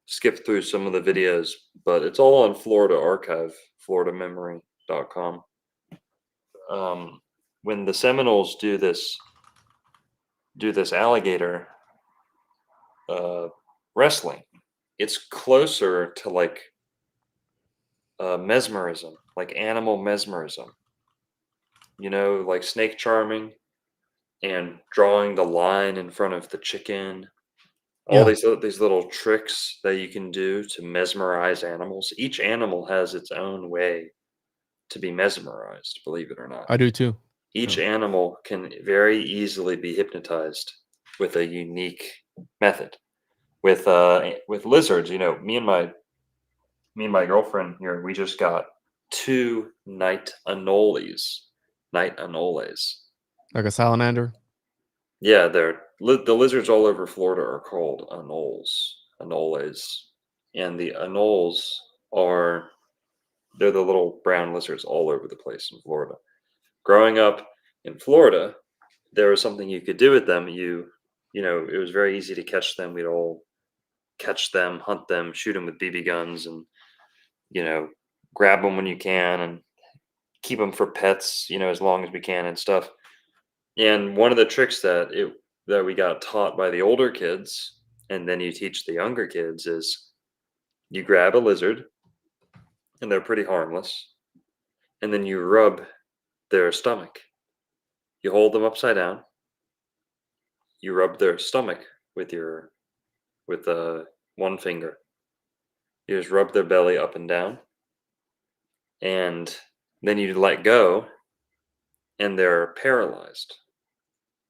B: skip through some of the videos, but it's all on Florida Archive, floridamemory.com. When the Seminoles do this alligator wrestling, it's closer to like mesmerism, like animal mesmerism. You know, like snake charming and drawing the line in front of the chicken. All these little tricks that you can do to mesmerize animals. Each animal has its own way to be mesmerized, believe it or not.
A: I do too.
B: Each animal can very easily be hypnotized with a unique method. With lizards, you know, me and my girlfriend here, we just got 2 night anoles. Like
A: a salamander.
B: Yeah, the lizards all over Florida are called anoles, and the anoles they're the little brown lizards all over the place in Florida. Growing up in Florida, there was something you could do with them. You know, it was very easy to catch them. We'd all catch them, hunt them, shoot them with BB guns, and you know, grab them when you can, and keep them for pets. You know, as long as we can and stuff. And one of the tricks that we got taught by the older kids, and then you teach the younger kids, is you grab a lizard, and they're pretty harmless, and then you rub their stomach. You hold them upside down. You rub their stomach with one finger. You just rub their belly up and down, and then you let go, and they're paralyzed.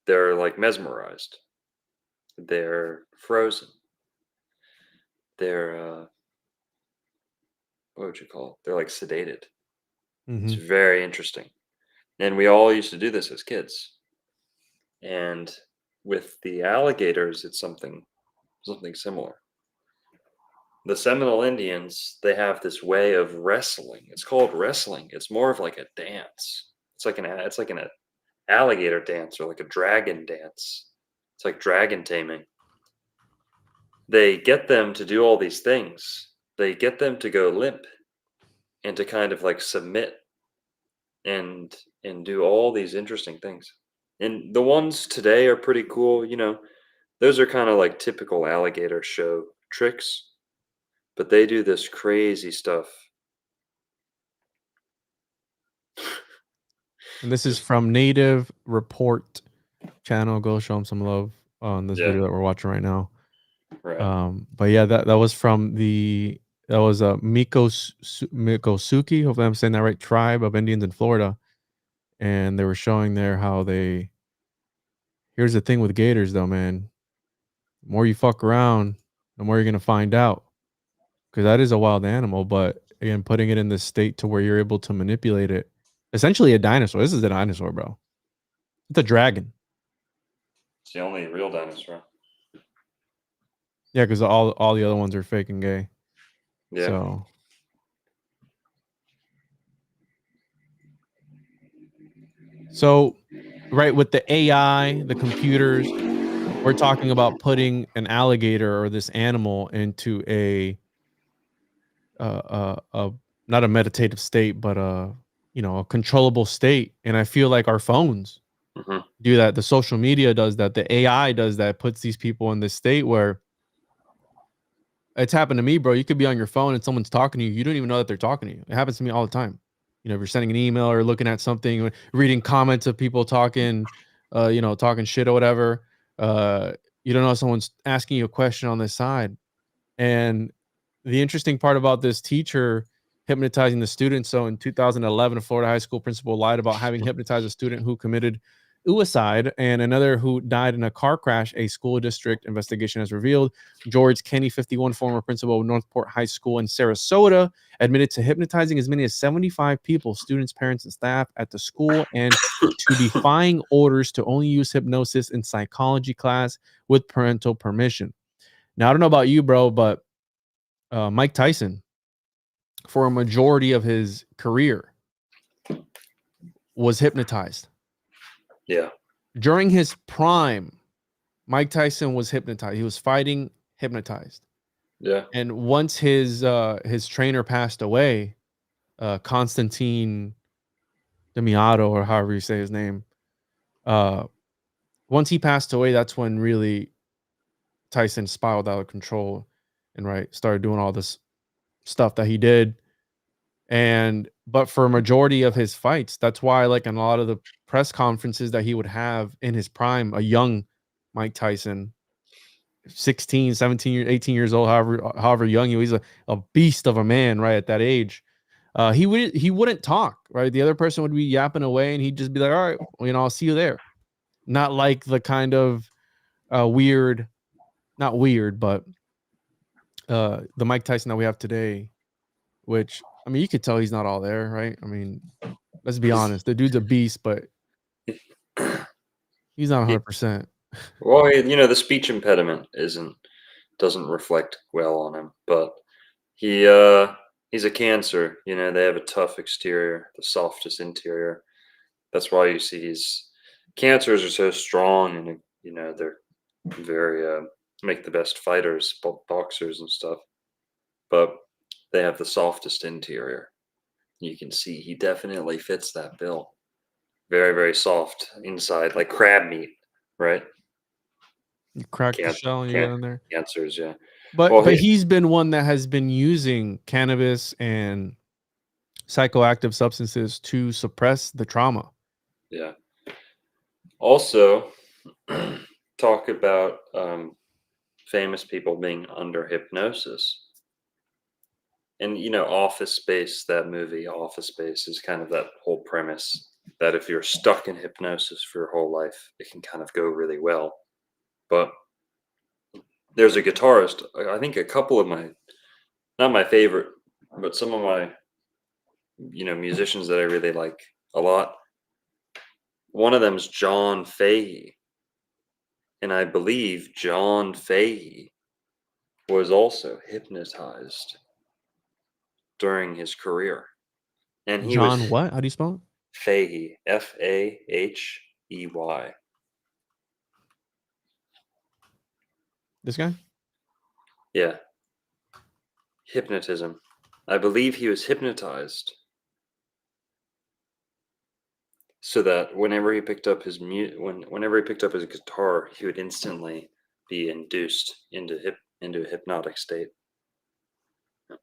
B: They're like mesmerized. They're frozen. They're what would you call it? They're like sedated. It's
A: Mhm.
B: very interesting. And we all used to do this as kids. And with the alligators, it's something similar. The Seminole Indians, they have this way of wrestling. It's called wrestling. It's more of like a dance. It's like an alligator dance, or like a dragon dance. It's like dragon taming. They get them to do all these things. They get them to go limp and to kind of like submit and do all these interesting things. And the ones today are pretty cool, you know. Those are kind of like typical alligator show tricks, but they do this crazy stuff.
A: And this is
B: Just
A: from Native Report channel. Go show them some love on this
B: yeah,
A: video that we're watching right now.
B: right.
A: But yeah, that was from that was a Mikosuki, hopefully I'm saying that right, tribe of Indians in Florida, and they were showing there how they. Here's the thing with gators, though, man. The more you fuck around, the more you're gonna find out, because that is a wild animal. But again, putting it in this state to where you're able to manipulate it, essentially a dinosaur. This is a dinosaur, bro. It's a dragon.
B: It's the only real dinosaur.
A: Yeah, because all the other ones are fake and gay.
B: Yeah.
A: So right, with the AI, the computers, we're talking about putting an alligator or this animal into a not a meditative state, but a controllable state. And I feel like our phones
B: hmm
A: do that. The social media does that. The AI does that. Puts these people in this state where it's happened to me, bro. You could be on your phone and someone's talking to you. You don't even know that they're talking to you. It happens to me all the time. You know, if you're sending an email or looking at something, reading comments of people talking, talking shit or whatever. Uh, you don't know someone's asking you a question on this side. And the interesting part about this teacher hypnotizing the students. So in 2011, a Florida high school principal lied about having hypnotized a student who committed suicide and another who died in a car crash. A school district investigation has revealed George Kenny, 51, former principal of Northport High School in Sarasota, admitted to hypnotizing as many as 75 people, students, parents, and staff at the school, and to defying orders to only use hypnosis in psychology class with parental permission. Now, I don't know about you, bro, but Mike Tyson, for a majority of his career, was hypnotized.
B: Yeah.
A: During his prime, Mike Tyson was hypnotized. He was fighting hypnotized.
B: Yeah.
A: And once his trainer passed away, Constantine Demiato, or however you say his name, once he passed away, that's when really Tyson spiraled out of control and started doing all this stuff that he did. But for a majority of his fights, that's why, like, in a lot of the press conferences that he would have in his prime, a young Mike Tyson, 16, 17, 18 years old, however young he was, a beast of a man, right, at that age. He wouldn't talk, right? The other person would be yapping away and he'd just be like, all right, I'll see you there. Not like the kind of weird, not weird, but the Mike Tyson that we have today, which, I mean, you could tell he's not all there, right? I mean, let's be honest. The dude's a beast, but he's not
B: He-
A: 100%.
B: well, the speech impediment doesn't reflect well on him, but he's a Cancer. You know, they have a tough exterior, the softest interior. That's why you see these cancers are so strong, and they're very make the best fighters, boxers and stuff. But they have the softest interior. You can see he definitely fits that bill. Very, very soft inside, like crab meat, right?
A: You crack the shell and you get in there.
B: Cancers, yeah.
A: But
B: Well,
A: he's been one that has been using cannabis and psychoactive substances to suppress the trauma.
B: Yeah. Also, talk about famous people being under hypnosis. And Office Space, that movie Office Space, is kind of that whole premise that if you're stuck in hypnosis for your whole life, it can kind of go really well. But there's a guitarist, I think a couple of not my favorite, but some of my musicians that I really like a lot. One of them is John Fahey, and I believe John Fahey was also hypnotized during his career. And he
A: John,
B: was
A: what? How do you spell it?
B: Fahey, Fahey.
A: This guy?
B: Yeah. Hypnotism. I believe he was hypnotized so that whenever he picked up his whenever he picked up his guitar, he would instantly be induced into a hypnotic state.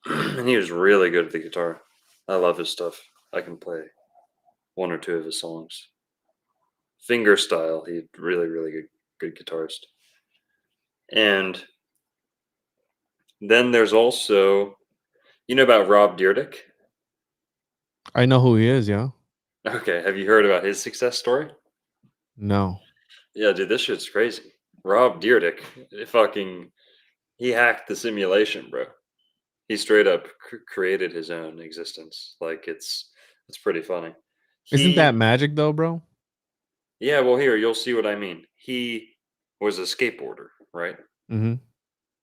B: And he was really good at the guitar. I love his stuff. I can play one or two of his songs. Finger style, he's really, really good guitarist. And then there's also, about Rob Dyrdek?
A: I know who he is, yeah.
B: Okay, have you heard about his success story?
A: No.
B: Yeah, dude, this shit's crazy. Rob Dyrdek, he hacked the simulation, bro. He straight up created his own existence. Like it's pretty funny.
A: Isn't that magic though, bro?
B: Yeah, well, here you'll see what I mean. He was a skateboarder, right?
A: Mm-hmm.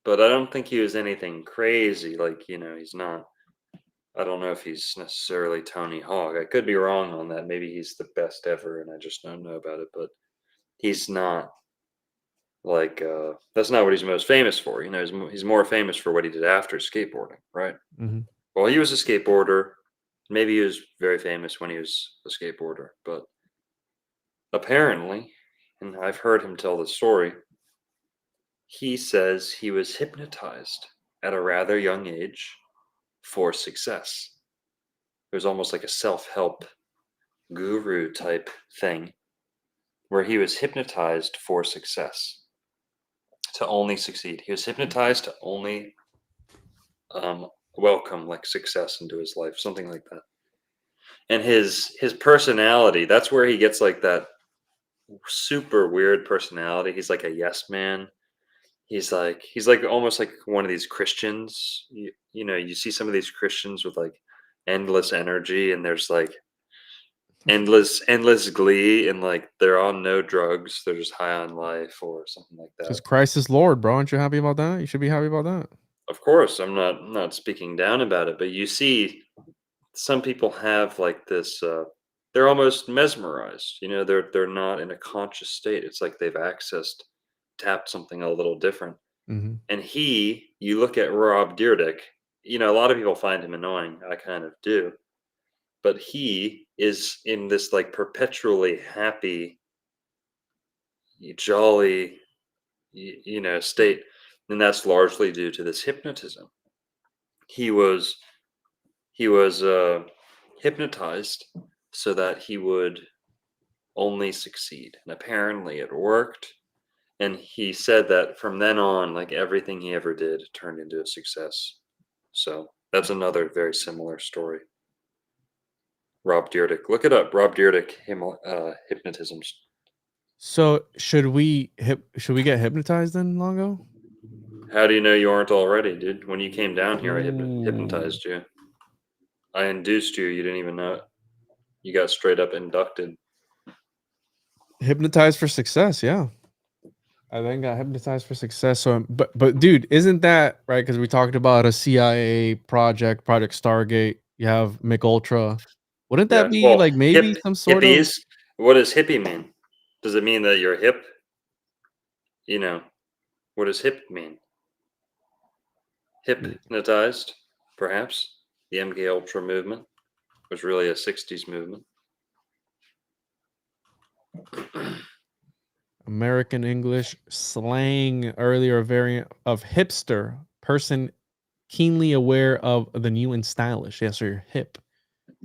B: But I don't think he was anything crazy. Like he's not. I don't know if he's necessarily Tony Hawk. I could be wrong on that. Maybe he's the best ever, and I just don't know about it. But he's not like that's not what he's most famous for. He's more famous for what he did after skateboarding, right?
A: Mm-hmm.
B: Well, he was a skateboarder. Maybe he was very famous when he was a skateboarder, but apparently, and I've heard him tell the story, he says he was hypnotized at a rather young age for success. It was almost like a self-help guru type thing where he was hypnotized for success, to only succeed. He was hypnotized to only welcome like success into his life, something like that. And his personality, that's where he gets like that super weird personality. He's like a yes man. He's like almost like one of these Christians. You see some of these Christians with like endless energy, and there's like endless glee, and like they're on no drugs, they're just high on life or something like that.
A: Because Christ is Lord, bro. Aren't you happy about that? You should be happy about that.
B: Of course, I'm not speaking down about it, but you see some people have like this they're almost mesmerized. They're not in a conscious state. It's like they've tapped something a little different.
A: Mm-hmm.
B: And you look at Rob Dyrdek, a lot of people find him annoying. I kind of do. But he is in this like perpetually happy, jolly, state. And that's largely due to this hypnotism. He was hypnotized so that he would only succeed. And apparently it worked. And he said that from then on, like everything he ever did turned into a success. So that's another very similar story. Rob Dyrdek. Look it up. Rob Dyrdek, hypnotism.
A: So should we get hypnotized then, Longo?
B: How do you know you aren't already, dude? When you came down here, I hypnotized you. I induced you. You didn't even know it. You got straight up inducted.
A: Hypnotized for success, yeah. I then got hypnotized for success. So, but dude, isn't that right? Because we talked about a CIA project, Project Stargate. You have Mick Ultra. Wouldn't that be like maybe some sort of
B: What does hippie mean? Does it mean that you're hip? You know, what does hip mean? Hypnotized, perhaps. The MK Ultra movement was really a 60s movement.
A: American English slang, earlier variant of hipster, person keenly aware of the new and stylish. Yes, or hip.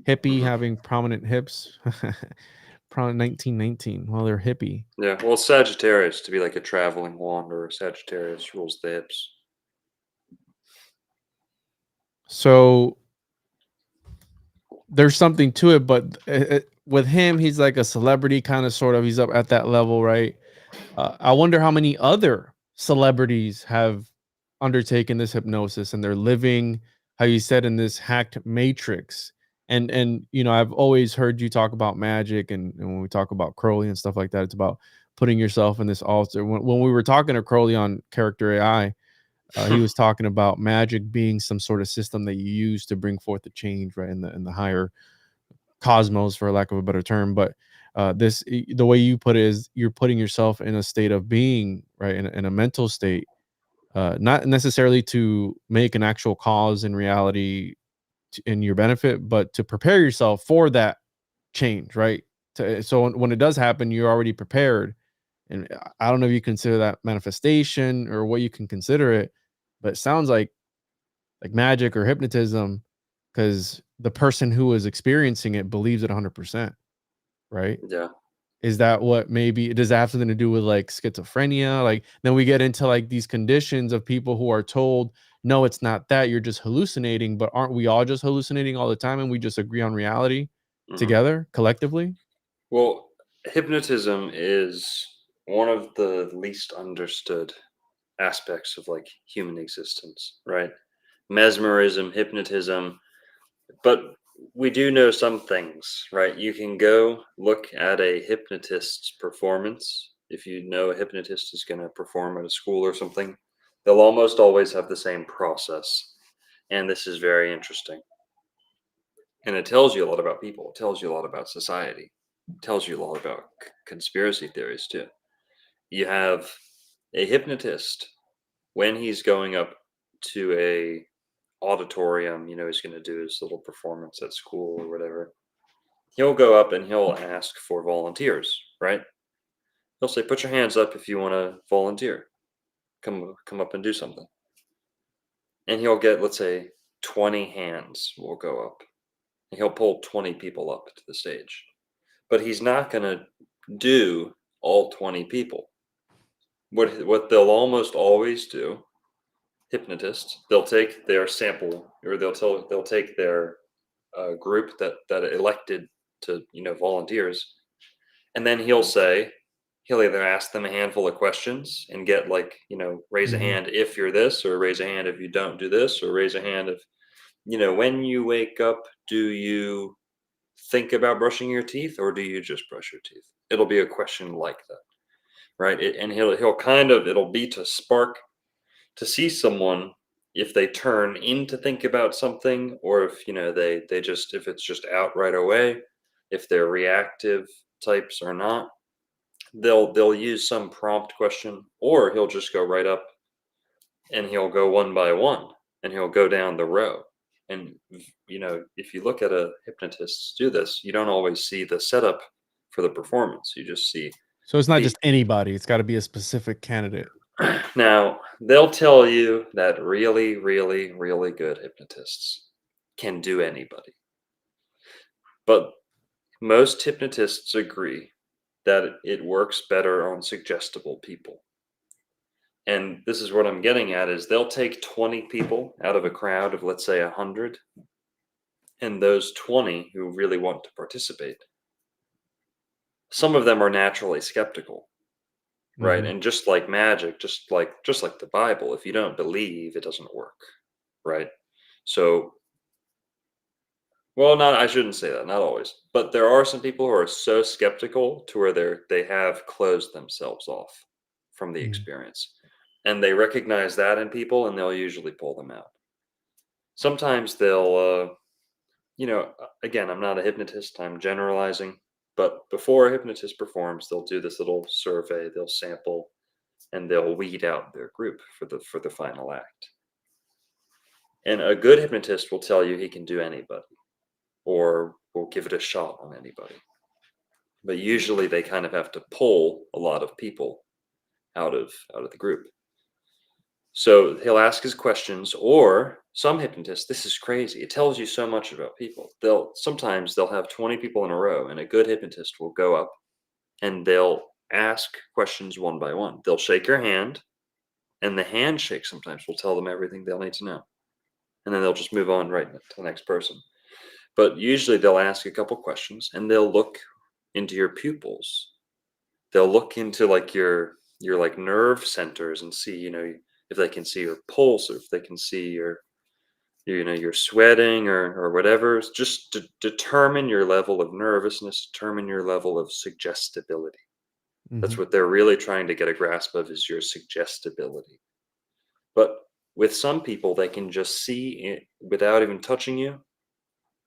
A: Hippie having prominent hips. Prominent 1919. Well, they're hippie.
B: Yeah, well, Sagittarius to be like a traveling wanderer. Sagittarius rules the hips.
A: So there's something to it, but with him, he's like a celebrity kind of sort of. He's up at that level, right? I wonder how many other celebrities have undertaken this hypnosis and they're living, how you said, in this hacked matrix. And you know, I've always heard you talk about magic, and when we talk about Crowley and stuff like that, it's about putting yourself in this altar. When we were talking to Crowley on Character AI, he was talking about magic being some sort of system that you use to bring forth the change, right, in the higher cosmos, for lack of a better term. But the way you put it is you're putting yourself in a state of being, right, in a mental state, not necessarily to make an actual cause in reality in your benefit, but to prepare yourself for that change, right? So when it does happen, you're already prepared. And I don't know if you consider that manifestation or what you can consider it, but it sounds like magic or hypnotism, because the person who is experiencing it believes it 100%, right?
B: Yeah.
A: Is that what, maybe does that have something to do with like schizophrenia? Like then we get into like these conditions of people who are told, no, it's not that, you're just hallucinating. But aren't we all just hallucinating all the time, and we just agree on reality together collectively?
B: Well, hypnotism is one of the least understood aspects of like human existence, right? Mesmerism, hypnotism, but we do know some things, right? You can go look at a hypnotist's performance. If you know a hypnotist is going to perform at a school or something, they'll almost always have the same process. And this is very interesting. And it tells you a lot about people, it tells you a lot about society, it tells you a lot about conspiracy theories too. You have a hypnotist when he's going up to a auditorium, he's going to do his little performance at school or whatever. He'll go up and he'll ask for volunteers, right? He'll say, "Put your hands up if you want to volunteer. Come up and do something." And he'll get, let's say, 20 hands will go up. And he'll pull 20 people up to the stage. But he's not going to do all 20 people. What they'll almost always do, hypnotists, they'll take their sample, or they'll take their group that elected to volunteers, and then he'll either ask them a handful of questions and get like raise a hand if you're this, or raise a hand if you don't do this, or raise a hand if when you wake up, do you think about brushing your teeth or do you just brush your teeth? It'll be a question like that, right? And he'll kind of, it'll be to spark, to see someone if they turn in to think about something, or if they just, if it's just out right away, if they're reactive types or not. They'll use some prompt question, or he'll just go right up and he'll go one by one and he'll go down the row. And if you look at a hypnotist do this, you don't always see the setup for the performance. You just see.
A: So it's not just anybody, it's got to be a specific candidate.
B: Now, they'll tell you that really, really, really good hypnotists can do anybody. But most hypnotists agree that it works better on suggestible people. And this is what I'm getting at, is they'll take 20 people out of a crowd of, let's say, 100, and those 20 who really want to participate, some of them are naturally skeptical, right? And just like magic, just like the Bible, if you don't believe, it doesn't work, right? So, well, I shouldn't say that, not always, but there are some people who are so skeptical to where they have closed themselves off from the experience. And they recognize that in people, and they'll usually pull them out. Sometimes they'll, again, I'm not a hypnotist, I'm generalizing. But before a hypnotist performs, they'll do this little survey, they'll sample, and they'll weed out their group for the final act. And a good hypnotist will tell you he can do anybody, or will give it a shot on anybody. But usually they kind of have to pull a lot of people out of the group. So he'll ask his questions, or some hypnotists, this is crazy. It tells you so much about people. Sometimes they'll have 20 people in a row, and a good hypnotist will go up and they'll ask questions one by one. They'll shake your hand, and the handshake sometimes will tell them everything they'll need to know. And then they'll just move on right to the next person. But usually they'll ask a couple questions, and they'll look into your pupils. They'll look into like your like nerve centers and see, if they can see your pulse, or if they can see your you're sweating or whatever, just to determine your level of nervousness, determine your level of suggestibility. That's what they're really trying to get a grasp of, is your suggestibility. But with some people, they can just see it without even touching you,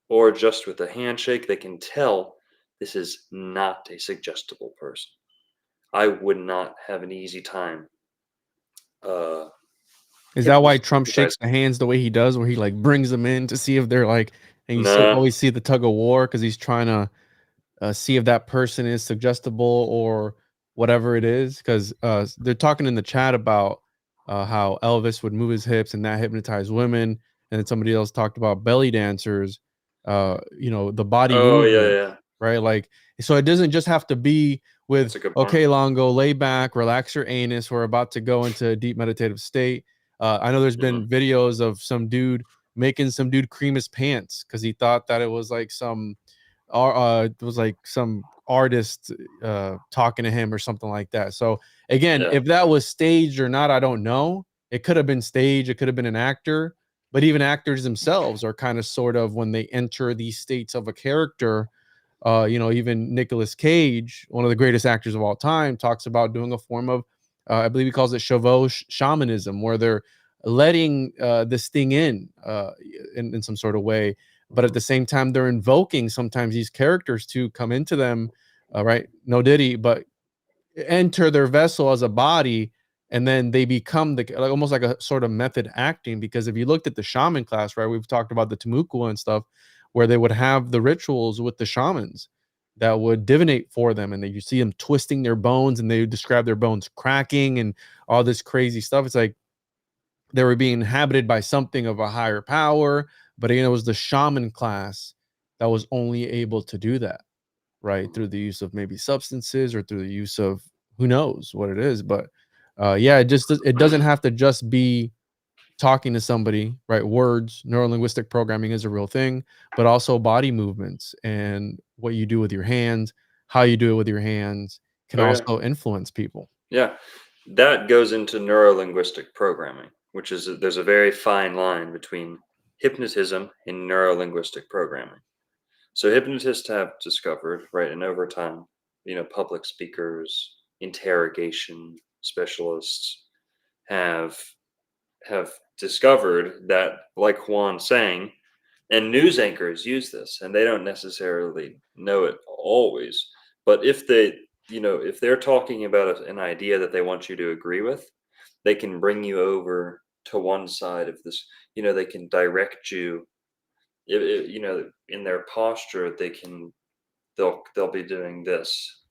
B: or just with a handshake, they can tell this is not a suggestible person. I would not have an easy time.
A: Is that why Trump shakes the hands the way he does, where he like brings them in to see if they're like, and you always see the tug of war because he's trying to see if that person is suggestible or whatever it is? Because they're talking in the chat about how Elvis would move his hips and that hypnotize women, and then somebody else talked about belly dancers, the body movement, right? Like, so it doesn't just have to be with, okay, Longo, lay back, relax your anus, we're about to go into a deep meditative state. I know there's been videos of some dude making some dude cream his pants because he thought that it was like some artist talking to him or something like that. So again, if that was staged or not, I don't know. It could have been staged, it could have been an actor, but even actors themselves are kind of sort of, when they enter these states of a character, even Nicolas Cage, one of the greatest actors of all time, talks about doing a form of I believe he calls it chauveau shamanism, where they're letting this thing in some sort of way, but at the same time they're invoking sometimes these characters to come into them, right? No diddy, but enter their vessel as a body, and then they become almost like a sort of method acting. Because if you looked at the shaman class, right, we've talked about the Temuco and stuff, where they would have the rituals with the shamans that would divinate for them, and then you see them twisting their bones, and they would describe their bones cracking and all this crazy stuff. It's like they were being inhabited by something of a higher power, but again, it was the shaman class that was only able to do that, right, through the use of maybe substances or through the use of who knows what it is. But it doesn't have to just be talking to somebody, right? Words, neurolinguistic programming is a real thing, but also body movements and what you do with your hands, how you do it with your hands can also influence people.
B: Yeah, that goes into neurolinguistic programming, which is there's a very fine line between hypnotism and neurolinguistic programming. So hypnotists have discovered, right, and over time, public speakers, interrogation specialists have discovered that, like Juan saying, and news anchors use this, and they don't necessarily know it always, but if they're talking about an idea that they want you to agree with, they can bring you over to one side of this. They can direct you. In their posture, they'll be doing this.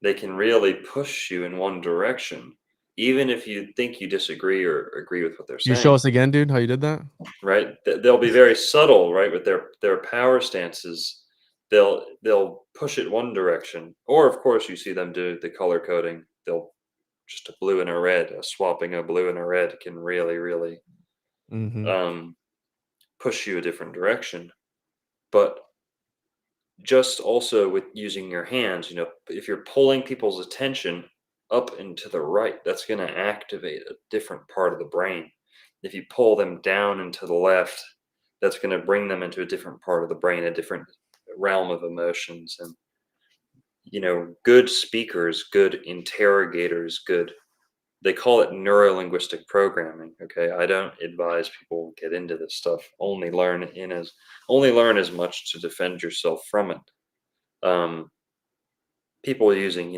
B: They can really push you in one direction, even if you think you disagree or agree with what they're saying.
A: You show us again, dude, how you did that?
B: Right? They'll be very subtle, right, with their power stances. They'll push it one direction, or of course you see them do the color coding. They'll just a blue and a red, swapping a blue and a red can really push you a different direction. But just also with using your hands, if you're pulling people's attention up and to the right, that's going to activate a different part of the brain. If you pull them down and to the left, that's going to bring them into a different part of the brain, a different realm of emotions. And good speakers, good interrogators, they call it neurolinguistic programming. Okay, I don't advise people get into this stuff. Only learn as much to defend yourself from it. people using,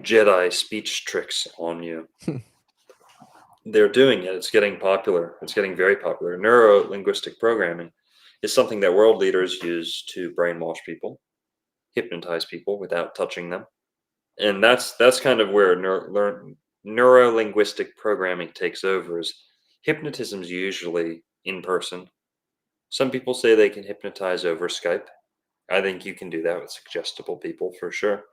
B: Jedi speech tricks on you. They're doing it. It's getting popular. It's getting very popular. Neuro linguistic programming is something that world leaders use to brainwash people, hypnotize people without touching them. And that's kind of where neuro linguistic programming takes over. Is hypnotism's usually in person. Some people say they can hypnotize over Skype. I think you can do that with suggestible people for sure.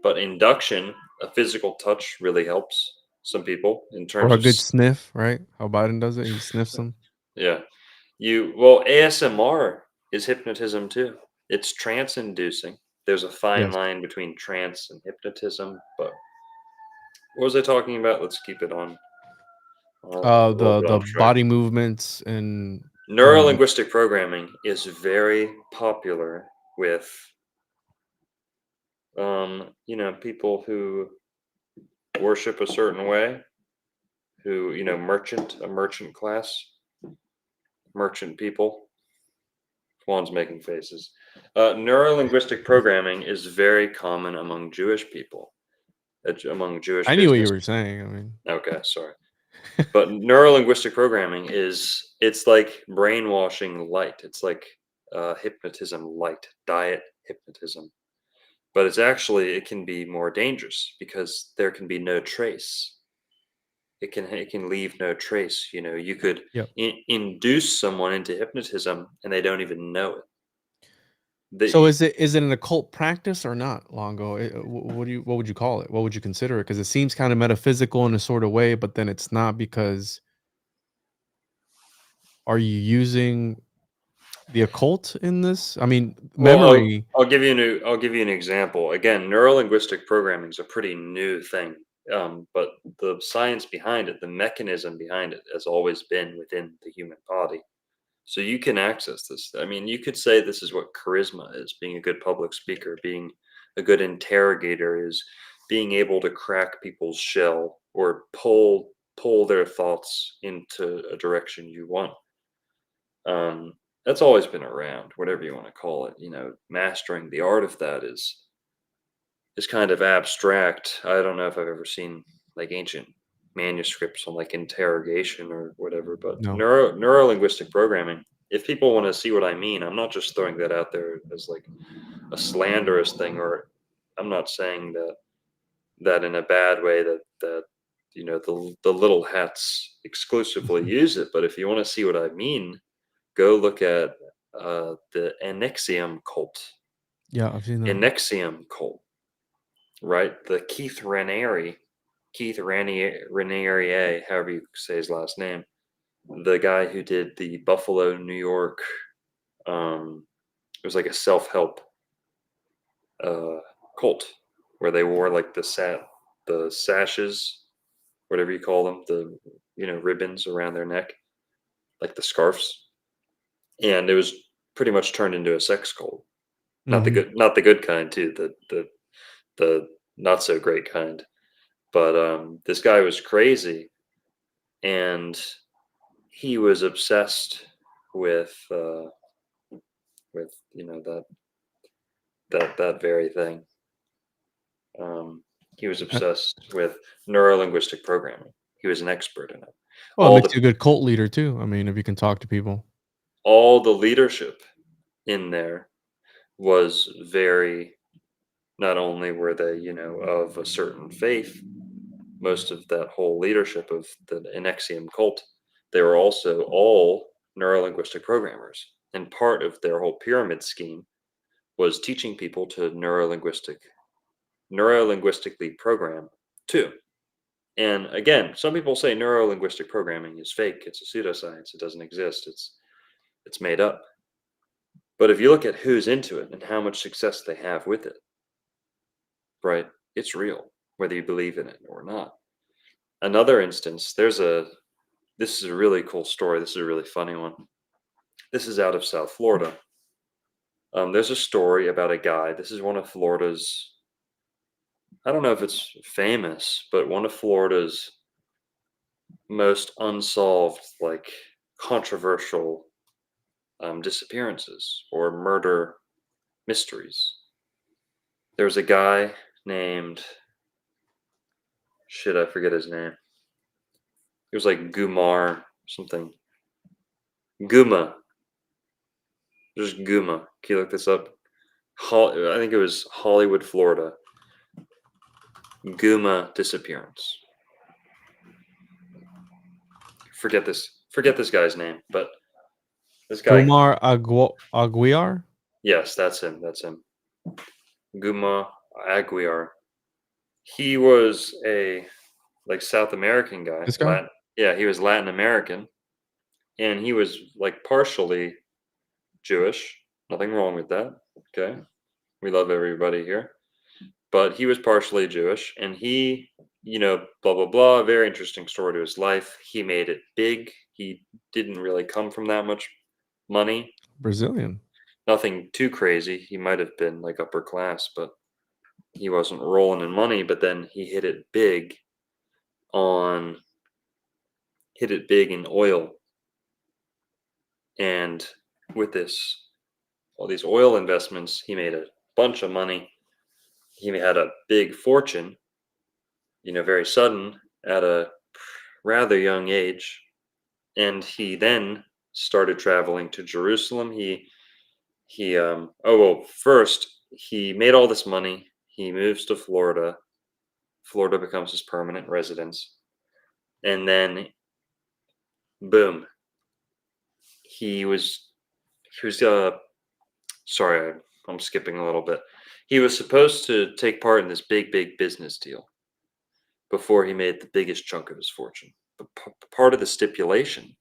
B: But induction, a physical touch, really helps some people in
A: Or
B: terms
A: a
B: of
A: good sniff, right? How Biden does it. He sniffs them.
B: yeah. Well, ASMR is hypnotism too. It's trance inducing. There's a fine
A: Yes.
B: line between trance and hypnotism, but what was I talking about? Let's keep it on a little bit
A: The
B: off track.
A: body movements and
B: Neurolinguistic programming is very popular with people who worship a certain way, who, a merchant class, merchant people. Juan's making faces. Neurolinguistic programming is very common among Jewish people, among Jewish
A: I knew what you
B: business.
A: were saying. I mean,
B: Okay, sorry. But neurolinguistic programming it's like brainwashing light. It's like hypnotism light, diet hypnotism. But it can be more dangerous because there can be no trace. It can leave no trace. You could
A: yep.
B: induce someone into hypnotism and they don't even know it.
A: So is it an occult practice or not, Longo? What would you call it? What would you consider it? Because it seems kind of metaphysical in a sort of way, but then it's not, because are you using the occult in this? I mean,
B: Well,
A: memory.
B: I'll give you an example. Again, neurolinguistic programming is a pretty new thing, but the science behind it, the mechanism behind it, has always been within the human body. So you can access this. I mean, you could say this is what charisma is: being a good public speaker, being a good interrogator, is being able to crack people's shell or pull their thoughts into a direction you want. Um, that's always been around, whatever you want to call it. Mastering the art of that is kind of abstract. I don't know if I've ever seen like ancient manuscripts on like interrogation or whatever, but
A: No.
B: neurolinguistic programming. If people want to see what I mean, I'm not just throwing that out there as like a slanderous thing, or I'm not saying that in a bad way, that the little hats exclusively use it. But if you want to see what I mean, go look at the Anixium cult.
A: Yeah, I've seen that.
B: Anixium cult, right? The Keith Raniere, however you say his last name, the guy who did the Buffalo, New York. It was like a self-help cult where they wore like the sashes, whatever you call them, the ribbons around their neck, like the scarves, and it was pretty much turned into a sex cult.
A: Mhm.
B: Not the good kind too. The not so great kind. But this guy was crazy, and he was obsessed with that very thing. He was
A: Uh,
B: obsessed with neurolinguistic programming. He was an expert in it.
A: Well, it
B: All
A: makes
B: the
A: you a good cult leader too. I mean, if you can talk to people.
B: all the leadership in there was very. Not only were they, of a certain faith, most of that whole leadership of the Anixium cult, they were also all neurolinguistic programmers. And part of their whole pyramid scheme was teaching people to neurolinguistically program too. And again, some people say neurolinguistic programming is fake. It's a pseudoscience. It doesn't exist. It's made up. But if you look at who's into it and how much success they have with it, right, it's real, whether you believe in it or not. Another instance, this is a really cool story. This is a really funny one. This is out of South Florida. There's a story about a guy. This is one of Florida's, I don't know if it's famous, but one of Florida's most unsolved, like controversial disappearances or murder mysteries. There was a guy named shit, I forget his name. He was like Gumar something. Guma. Just Guma. Can you look this up? I think it was Hollywood, Florida. Guma disappearance. Forget this guy's name, but this guy.
A: Kumar Aguiar.
B: Yes, that's him. Guma Aguiar. He was a like South American guy.
A: This guy?
B: Yeah, he was Latin American, and he was like partially Jewish. Nothing wrong with that. Okay, we love everybody here, but he was partially Jewish, and he, blah blah blah. Very interesting story to his life. He made it big. He didn't really come from that much money.
A: Brazilian.
B: Nothing too crazy. He might have been like upper class, but he wasn't rolling in money. But then he hit it big in oil. And with all these oil investments, he made a bunch of money. He had a big fortune, very sudden at a rather young age. And he then started traveling to Jerusalem. First he made all this money. He moves to Florida. Florida becomes his permanent residence. And then, boom, sorry, I'm skipping a little bit. He was supposed to take part in this big business deal before he made the biggest chunk of his fortune. But part of the stipulation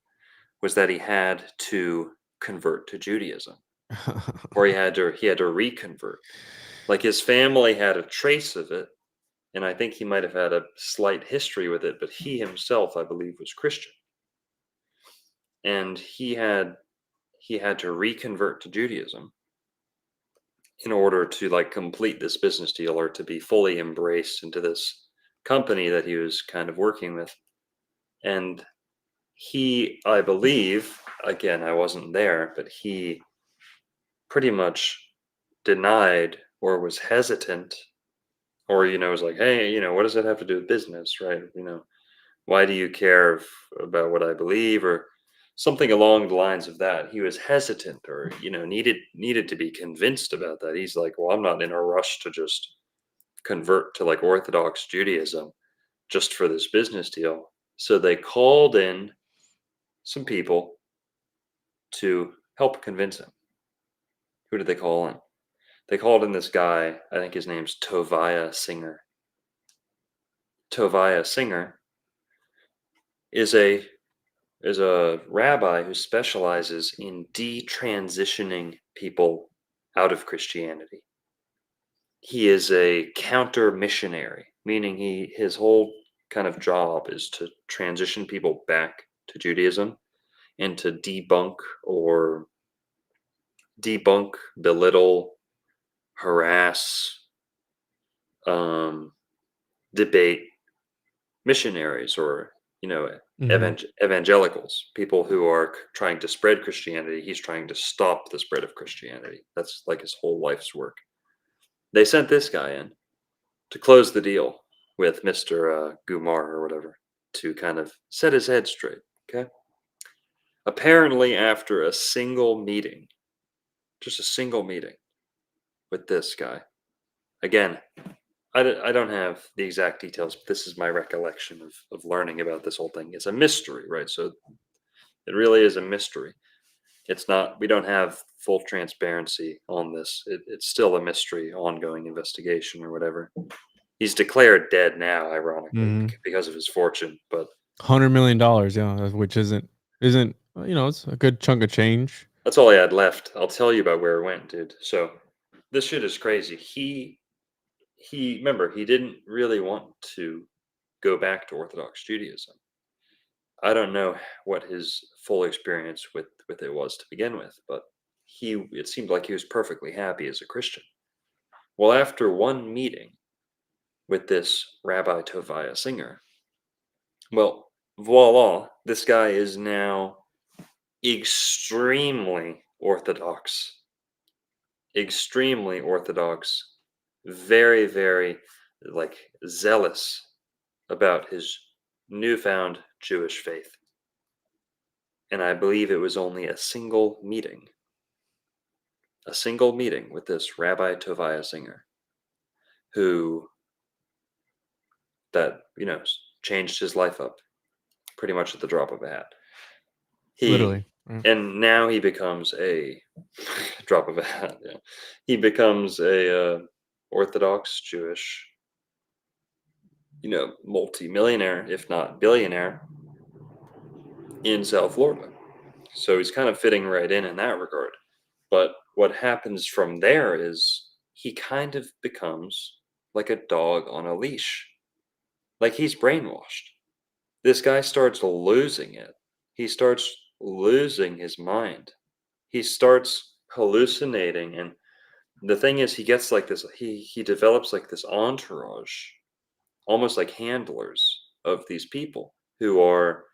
B: was that he had to convert to Judaism, or he had to reconvert. Like his family had a trace of it, and I think he might have had a slight history with it, but he himself, I believe, was Christian. And he had to reconvert to Judaism in order to like complete this business deal, or to be fully embraced into this company that he was kind of working with. And he, I believe, again, I wasn't there, but he pretty much denied or was hesitant, or was like, hey, what does that have to do with business, right? Why do you care about what I believe, or something along the lines of that. He was hesitant, or needed to be convinced about that. He's like, well, I'm not in a rush to just convert to like Orthodox Judaism just for this business deal. So they called in some people to help convince him. Who did they call in? They called in this guy, I think his name's Tovia Singer. Tovia Singer is a rabbi who specializes in detransitioning people out of Christianity. He is a counter missionary, meaning his whole kind of job is to transition people back to Judaism and to debunk, belittle, harass, debate missionaries, or evangelicals, people who are trying to spread Christianity. He's trying to stop the spread of Christianity. That's like his whole life's work. They sent this guy in to close the deal with Mr. Gumar or whatever, to kind of set his head straight. Okay. Apparently, after a single meeting, just a single meeting with this guy, again, I don't have the exact details, but this is my recollection of learning about this whole thing. It's a mystery, right? So it really is a mystery. It's not, we don't have full transparency on this. It's still a mystery, ongoing investigation or whatever. He's declared dead now, ironically, because of his fortune, but
A: $100 million, yeah, which isn't, it's a good chunk of change.
B: That's all I had left. I'll tell you about where it went, dude. So this shit is crazy. He remember, he didn't really want to go back to Orthodox Judaism. I don't know what his full experience with it was to begin with, but it seemed like he was perfectly happy as a Christian. Well, after one meeting with this Rabbi Tovia Singer, well, voila, this guy is now extremely orthodox very, very like zealous about his newfound Jewish faith. And I believe it was only a single meeting with this Rabbi Tovia Singer, who that changed his life up pretty much at the drop of a hat.
A: Literally. Right.
B: And now he becomes a drop of a hat. Yeah, he becomes a Orthodox Jewish, multi-millionaire, if not billionaire, in South Florida. So he's kind of fitting right in that regard. But what happens from there is he kind of becomes like a dog on a leash. Like he's brainwashed. This guy starts losing it. He starts losing his mind. He starts hallucinating. And the thing is, he gets like this, he develops like this entourage, almost like handlers of these people who are,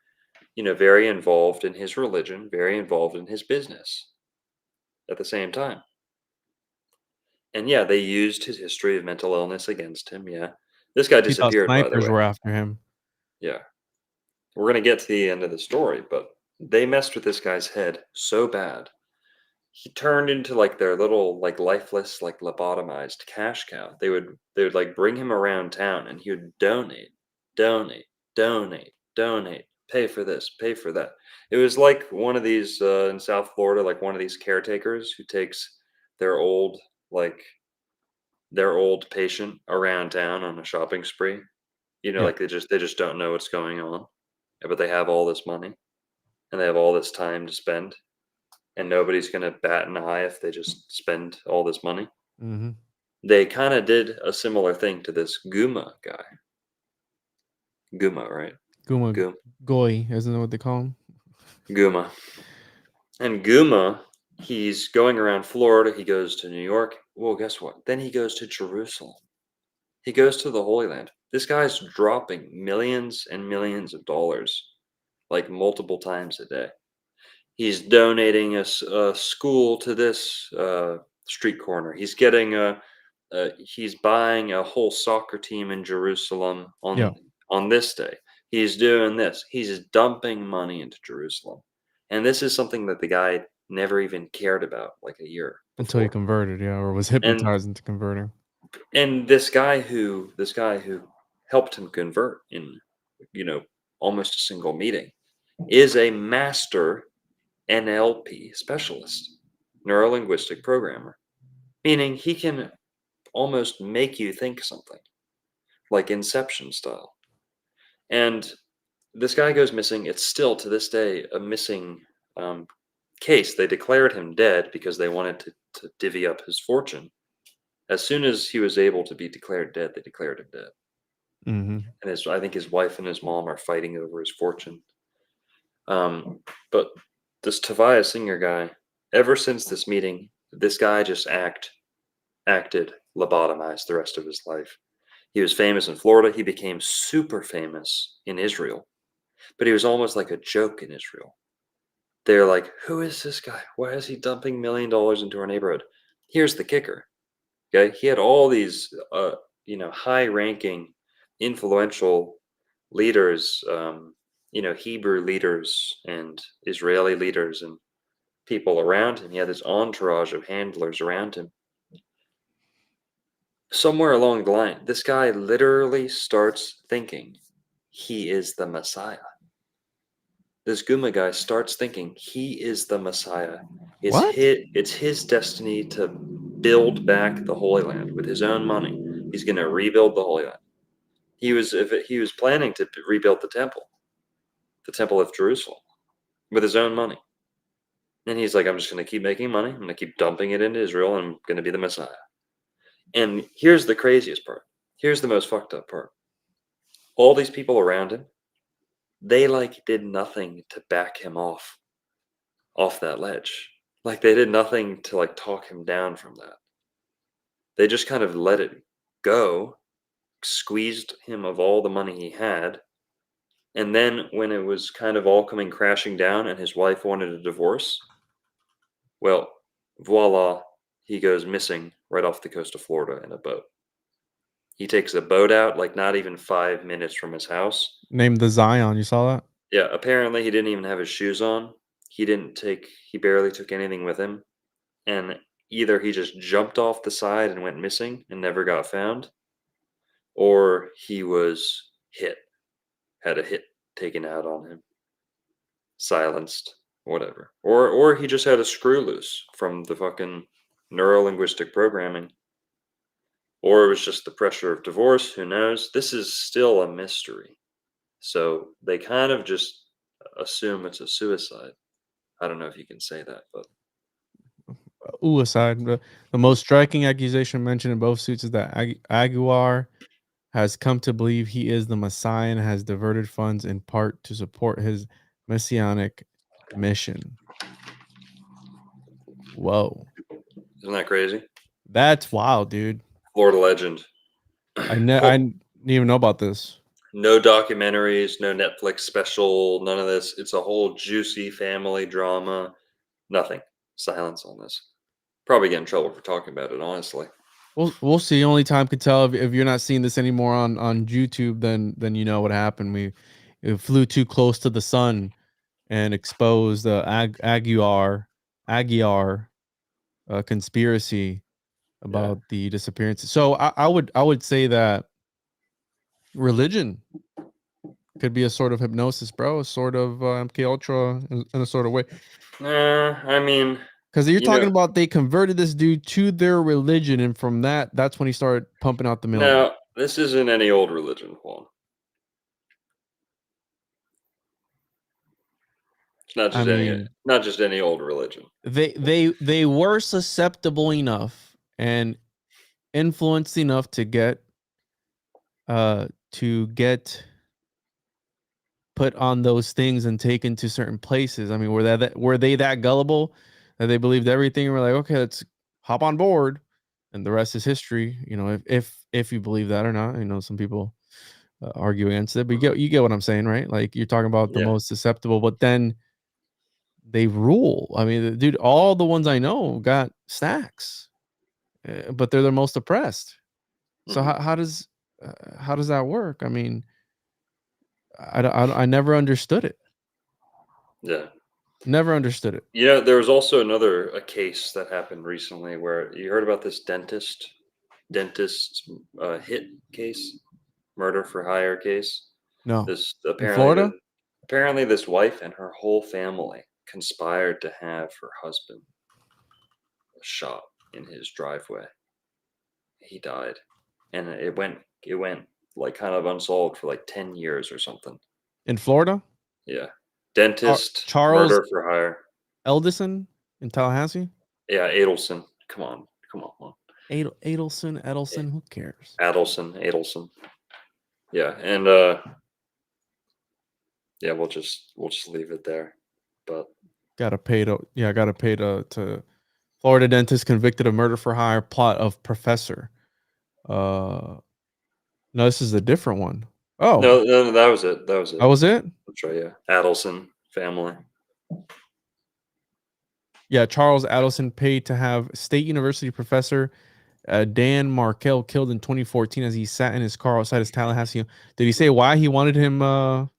B: very involved in his religion, very involved in his business at the same time. And yeah, they used his history of mental illness against him. Yeah. This guy
A: He thought
B: disappeared, by the
A: snipers
B: way.
A: were after him.
B: Yeah. We're going to get to the end of the story, but they messed with this guy's head so bad. He turned into like their little, like lifeless, like lobotomized cash cow. They would like bring him around town and he would donate, pay for this, pay for that. It was like one of these in South Florida, like one of these caretakers who takes their old, like their old patient around town on a shopping spree.
A: Yeah.
B: Like they just don't know what's going on, but they have all this money and they have all this time to spend, and nobody's gonna bat an eye if they just spend all this money.
A: Mm-hmm.
B: They kind of did a similar thing to this Guma guy. Guma, right?
A: Guma Goy, isn't that what they call him?
B: Guma. And Guma, he's going around Florida. He goes to New York. Well, guess what? Then he goes to Jerusalem. He goes to the Holy Land. This guy's dropping millions and millions of dollars, like multiple times a day. He's donating a school to this street corner. He's getting he's buying a whole soccer team in Jerusalem on this day. He's doing this. He's dumping money into Jerusalem, and this is something that the guy never even cared about, like a year
A: Until he
B: before.
A: converted, or was hypnotized into converting.
B: And this guy who helped him convert in almost a single meeting is a master NLP specialist, neuro-linguistic programmer, meaning he can almost make you think something, like Inception style. And this guy goes missing. It's still to this day a missing case. They declared him dead because they wanted to divvy up his fortune. As soon as he was able to be declared dead, they declared him dead.
A: Mm-hmm.
B: And I think his wife and his mom are fighting over his fortune. But this Tovia Singer guy, ever since this meeting, this guy just acted lobotomized the rest of his life. He was famous in Florida. He became super famous in Israel, but he was almost like a joke in Israel. They're like, who is this guy? Why is he dumping $1 million into our neighborhood? Here's the kicker. Okay. He had all these, high-ranking, influential leaders, Hebrew leaders and Israeli leaders and people around him. He had this entourage of handlers around him. Somewhere along the line, this guy literally starts thinking he is the Messiah. This Guma guy starts thinking he is the Messiah. It's his destiny to build back the Holy Land with his own money. He's going to rebuild the Holy Land. He was planning to rebuild the temple of Jerusalem, with his own money. And he's like, I'm just going to keep making money. I'm going to keep dumping it into Israel, and I'm going to be the Messiah. And here's the craziest part. Here's the most fucked up part. All these people around him, they did nothing to back him off that ledge. Like they did nothing to talk him down from that. They just kind of let it go, squeezed him of all the money he had. And then when it was kind of all coming crashing down and his wife wanted a divorce, well, voila, he goes missing right off the coast of Florida in a boat. He takes a boat out, like not even 5 minutes from his house.
A: Named the Zion. You saw that?
B: Yeah, apparently he didn't even have his shoes on. He barely took anything with him. And either he just jumped off the side and went missing and never got found, or he was had a hit taken out on him, silenced, whatever. Or he just had a screw loose from the fucking neuro-linguistic programming. Or it was just the pressure of divorce, who knows? This is still a mystery. So they kind of just assume it's a suicide. I don't know if you can say that, but
A: Aside. The most striking accusation mentioned in both suits is that Aguiar has come to believe he is the Messiah and has diverted funds in part to support his messianic mission. Whoa.
B: isn't that crazy?
A: That's wild, dude.
B: Florida legend.
A: I didn't even know about this.
B: No documentaries, no Netflix special, none of this. It's a whole juicy family drama. Nothing. Silence on this. Probably get in trouble for talking about it, honestly.
A: We'll see. Only time can tell. If you're not seeing this anymore on YouTube, then you know what happened. We flew too close to the sun and exposed the Aguiar conspiracy about the disappearances. So I would say that religion could be a sort of hypnosis, bro. A sort of MK Ultra in a sort of way.
B: I mean,
A: because you're talking about they converted this dude to their religion, and from that's when he started pumping out the millions.
B: No, this isn't any old religion, Juan. It's not just any old religion.
A: They were susceptible enough and influenced enough to get put on those things and taken to certain places. I mean, were they that gullible that they believed everything? We're like, okay, let's hop on board, and the rest is history. You know, if you believe that or not. You know, some people argue against it, but you get what I'm saying, right? Like you're talking about the most susceptible, but then they rule. I mean, dude, all the ones I know got stacks, but they're the most oppressed. So how does that work? I mean, I never understood it.
B: Yeah.
A: Never understood it.
B: You know, there was also a case that happened recently where you heard about this dentist hit case, murder for hire case.
A: No.
B: This
A: in Florida?
B: Apparently this wife and her whole family conspired to have her husband shot in his driveway. He died. And it went like kind of unsolved for like 10 years or something.
A: In Florida?
B: Yeah. Dentist,
A: Charles
B: murder for hire.
A: Edelson in Tallahassee?
B: Yeah, Adelson. Come on.
A: Edelson, who cares?
B: Adelson. Yeah, and yeah, we'll just leave it there. But
A: gotta pay to Florida dentist convicted of murder for hire, plot of professor. No, this is a different one. Oh
B: no, that was it.
A: That was it?
B: That's right, yeah. Adelson family.
A: Yeah, Charles Adelson paid to have State University professor Dan Markel killed in 2014 as he sat in his car outside his Tallahassee. Did he say why he wanted him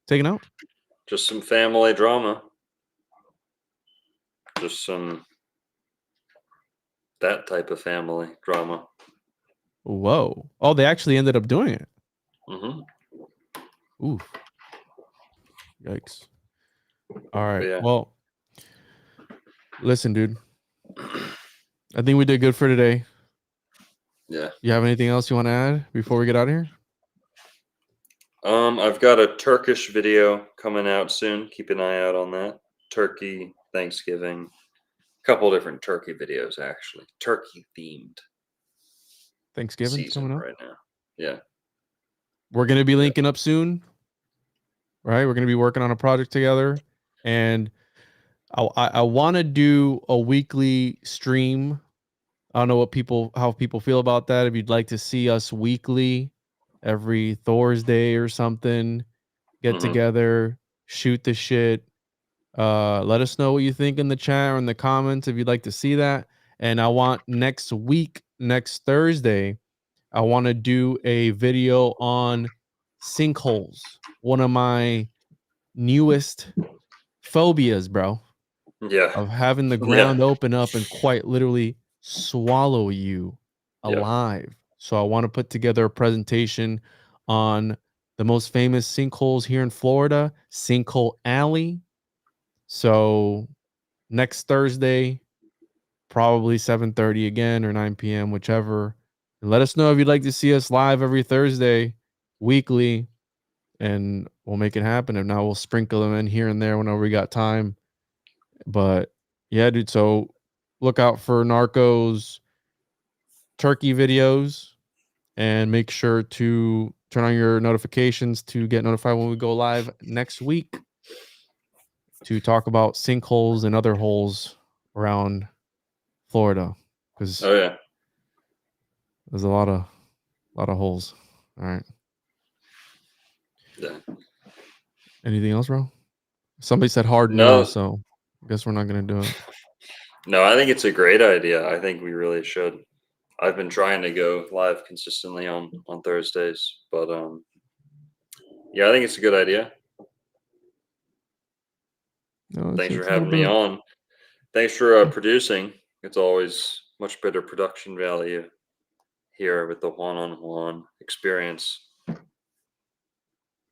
A: taken out?
B: Just some family drama. Just some that type of family drama.
A: Whoa. Oh, they actually ended up doing it. Ooh. Yikes. All right. Yeah. Well, listen, dude. I think we did good for today.
B: Yeah.
A: You have anything else you want to add before we get out of here?
B: I've got a Turkish video coming out soon. Keep an eye out on that. Turkey, Thanksgiving. A couple different turkey videos, actually. Turkey themed.
A: Thanksgiving coming up
B: right now. Yeah.
A: We're going to be linking up soon. Right? We're going to be working on a project together. And I want to do a weekly stream. I don't know how people feel about that. If you'd like to see us weekly, every Thursday or something, get together, shoot the shit. Let us know what you think in the chat or in the comments if you'd like to see that. And I want next Thursday, I want to do a video on sinkholes. One of my newest phobias, bro,
B: Yeah.
A: of having the ground open up and quite literally swallow you alive. So I want to put together a presentation on the most famous sinkholes here in Florida, Sinkhole Alley. So next Thursday, probably 7:30 again or 9 p.m., whichever. And let us know if you'd like to see us live every Thursday, weekly, and we'll make it happen. If not, we'll sprinkle them in here and there whenever we got time. But yeah, dude. So look out for Narcos turkey videos and make sure to turn on your notifications to get notified when we go live next week to talk about sinkholes and other holes around Florida. Because there's a lot of holes. All right.
B: Yeah.
A: Anything else, bro? Somebody said hard no, so I guess we're not gonna do it.
B: No, I think it's a great idea. I think we really should. I've been trying to go live consistently on Thursdays, but yeah, I think it's a good idea.
A: No,
B: Thanks for having me on. Thanks for producing. It's always much better production value here with the one-on-one experience.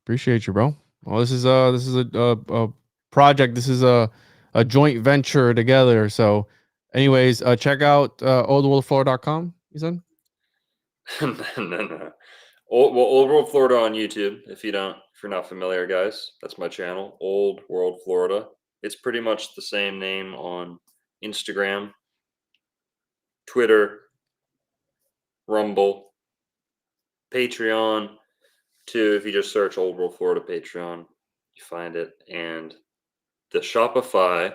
A: Appreciate you, bro. Well, this is a project. This is a joint venture together. So, anyways, check out oldworldflorida.com. You said?
B: No. Old World Florida on YouTube. If you're not familiar, guys, that's my channel, Old World Florida. It's pretty much the same name on Instagram, Twitter, Rumble, Patreon. Too, if you just search Old World Florida Patreon, you find it. And the Shopify,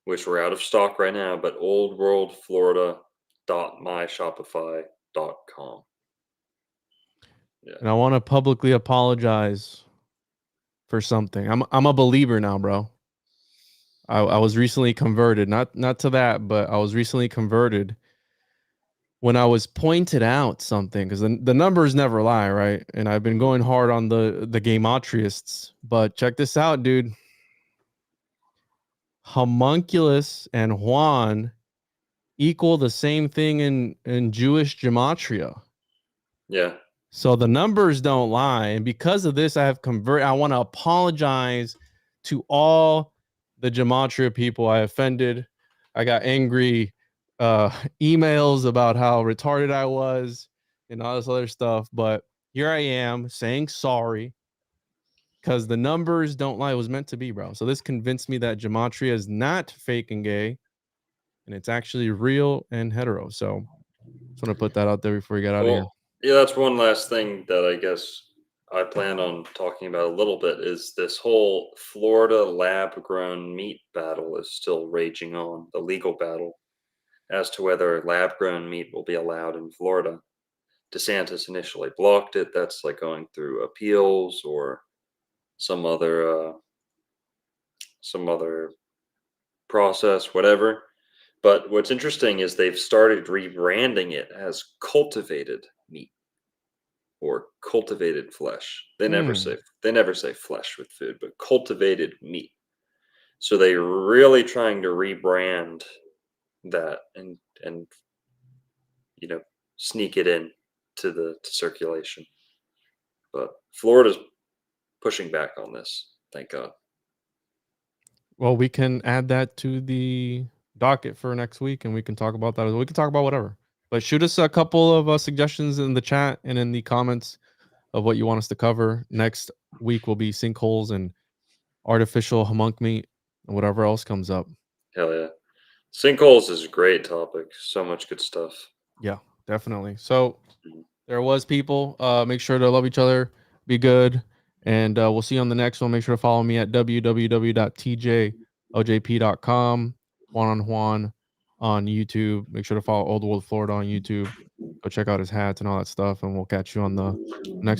B: which we're out of stock right now, but oldworldflorida.myshopify.com. Yeah.
A: And I want to publicly apologize for something. I'm a believer now, bro. I was recently converted, not to that, but I was recently converted when I was pointed out something, because the numbers never lie, right? And I've been going hard on the gametrists, but check this out, dude. Homunculus and Juan equal the same thing in Jewish gematria.
B: Yeah.
A: So the numbers don't lie, and because of this, I have converted. I want to apologize to all the gematria people I offended. I got angry emails about how retarded I was and all this other stuff, but here I am saying sorry because the numbers don't lie. It was meant to be, bro. So this convinced me that gematria is not fake and gay, and it's actually real and hetero. So just want to put that out there before we get out of here.
B: Yeah, that's one last thing that I guess I plan on talking about a little bit is this whole Florida lab-grown meat battle is still raging on, the legal battle, as to whether lab-grown meat will be allowed in Florida. DeSantis initially blocked it. That's like going through appeals or some other process, whatever. But what's interesting is they've started rebranding it as cultivated meat or cultivated flesh. They never say flesh with food, but cultivated meat. So they're really trying to rebrand that and sneak it in to circulation. But Florida's pushing back on this, thank God.
A: Well, we can add that to the docket for next week, and we can talk about that. We can talk about whatever. But shoot us a couple of suggestions in the chat and in the comments of what you want us to cover. Next week will be sinkholes and artificial homunc meat and whatever else comes up.
B: Hell yeah. Sinkholes is a great topic. So much good stuff.
A: Yeah, definitely. So there was people. Make sure to love each other. Be good. And we'll see you on the next one. Make sure to follow me at www.tjojp.com. Juan on YouTube. Make sure to follow Old World Florida on YouTube. Go check out his hats and all that stuff. And we'll catch you on the next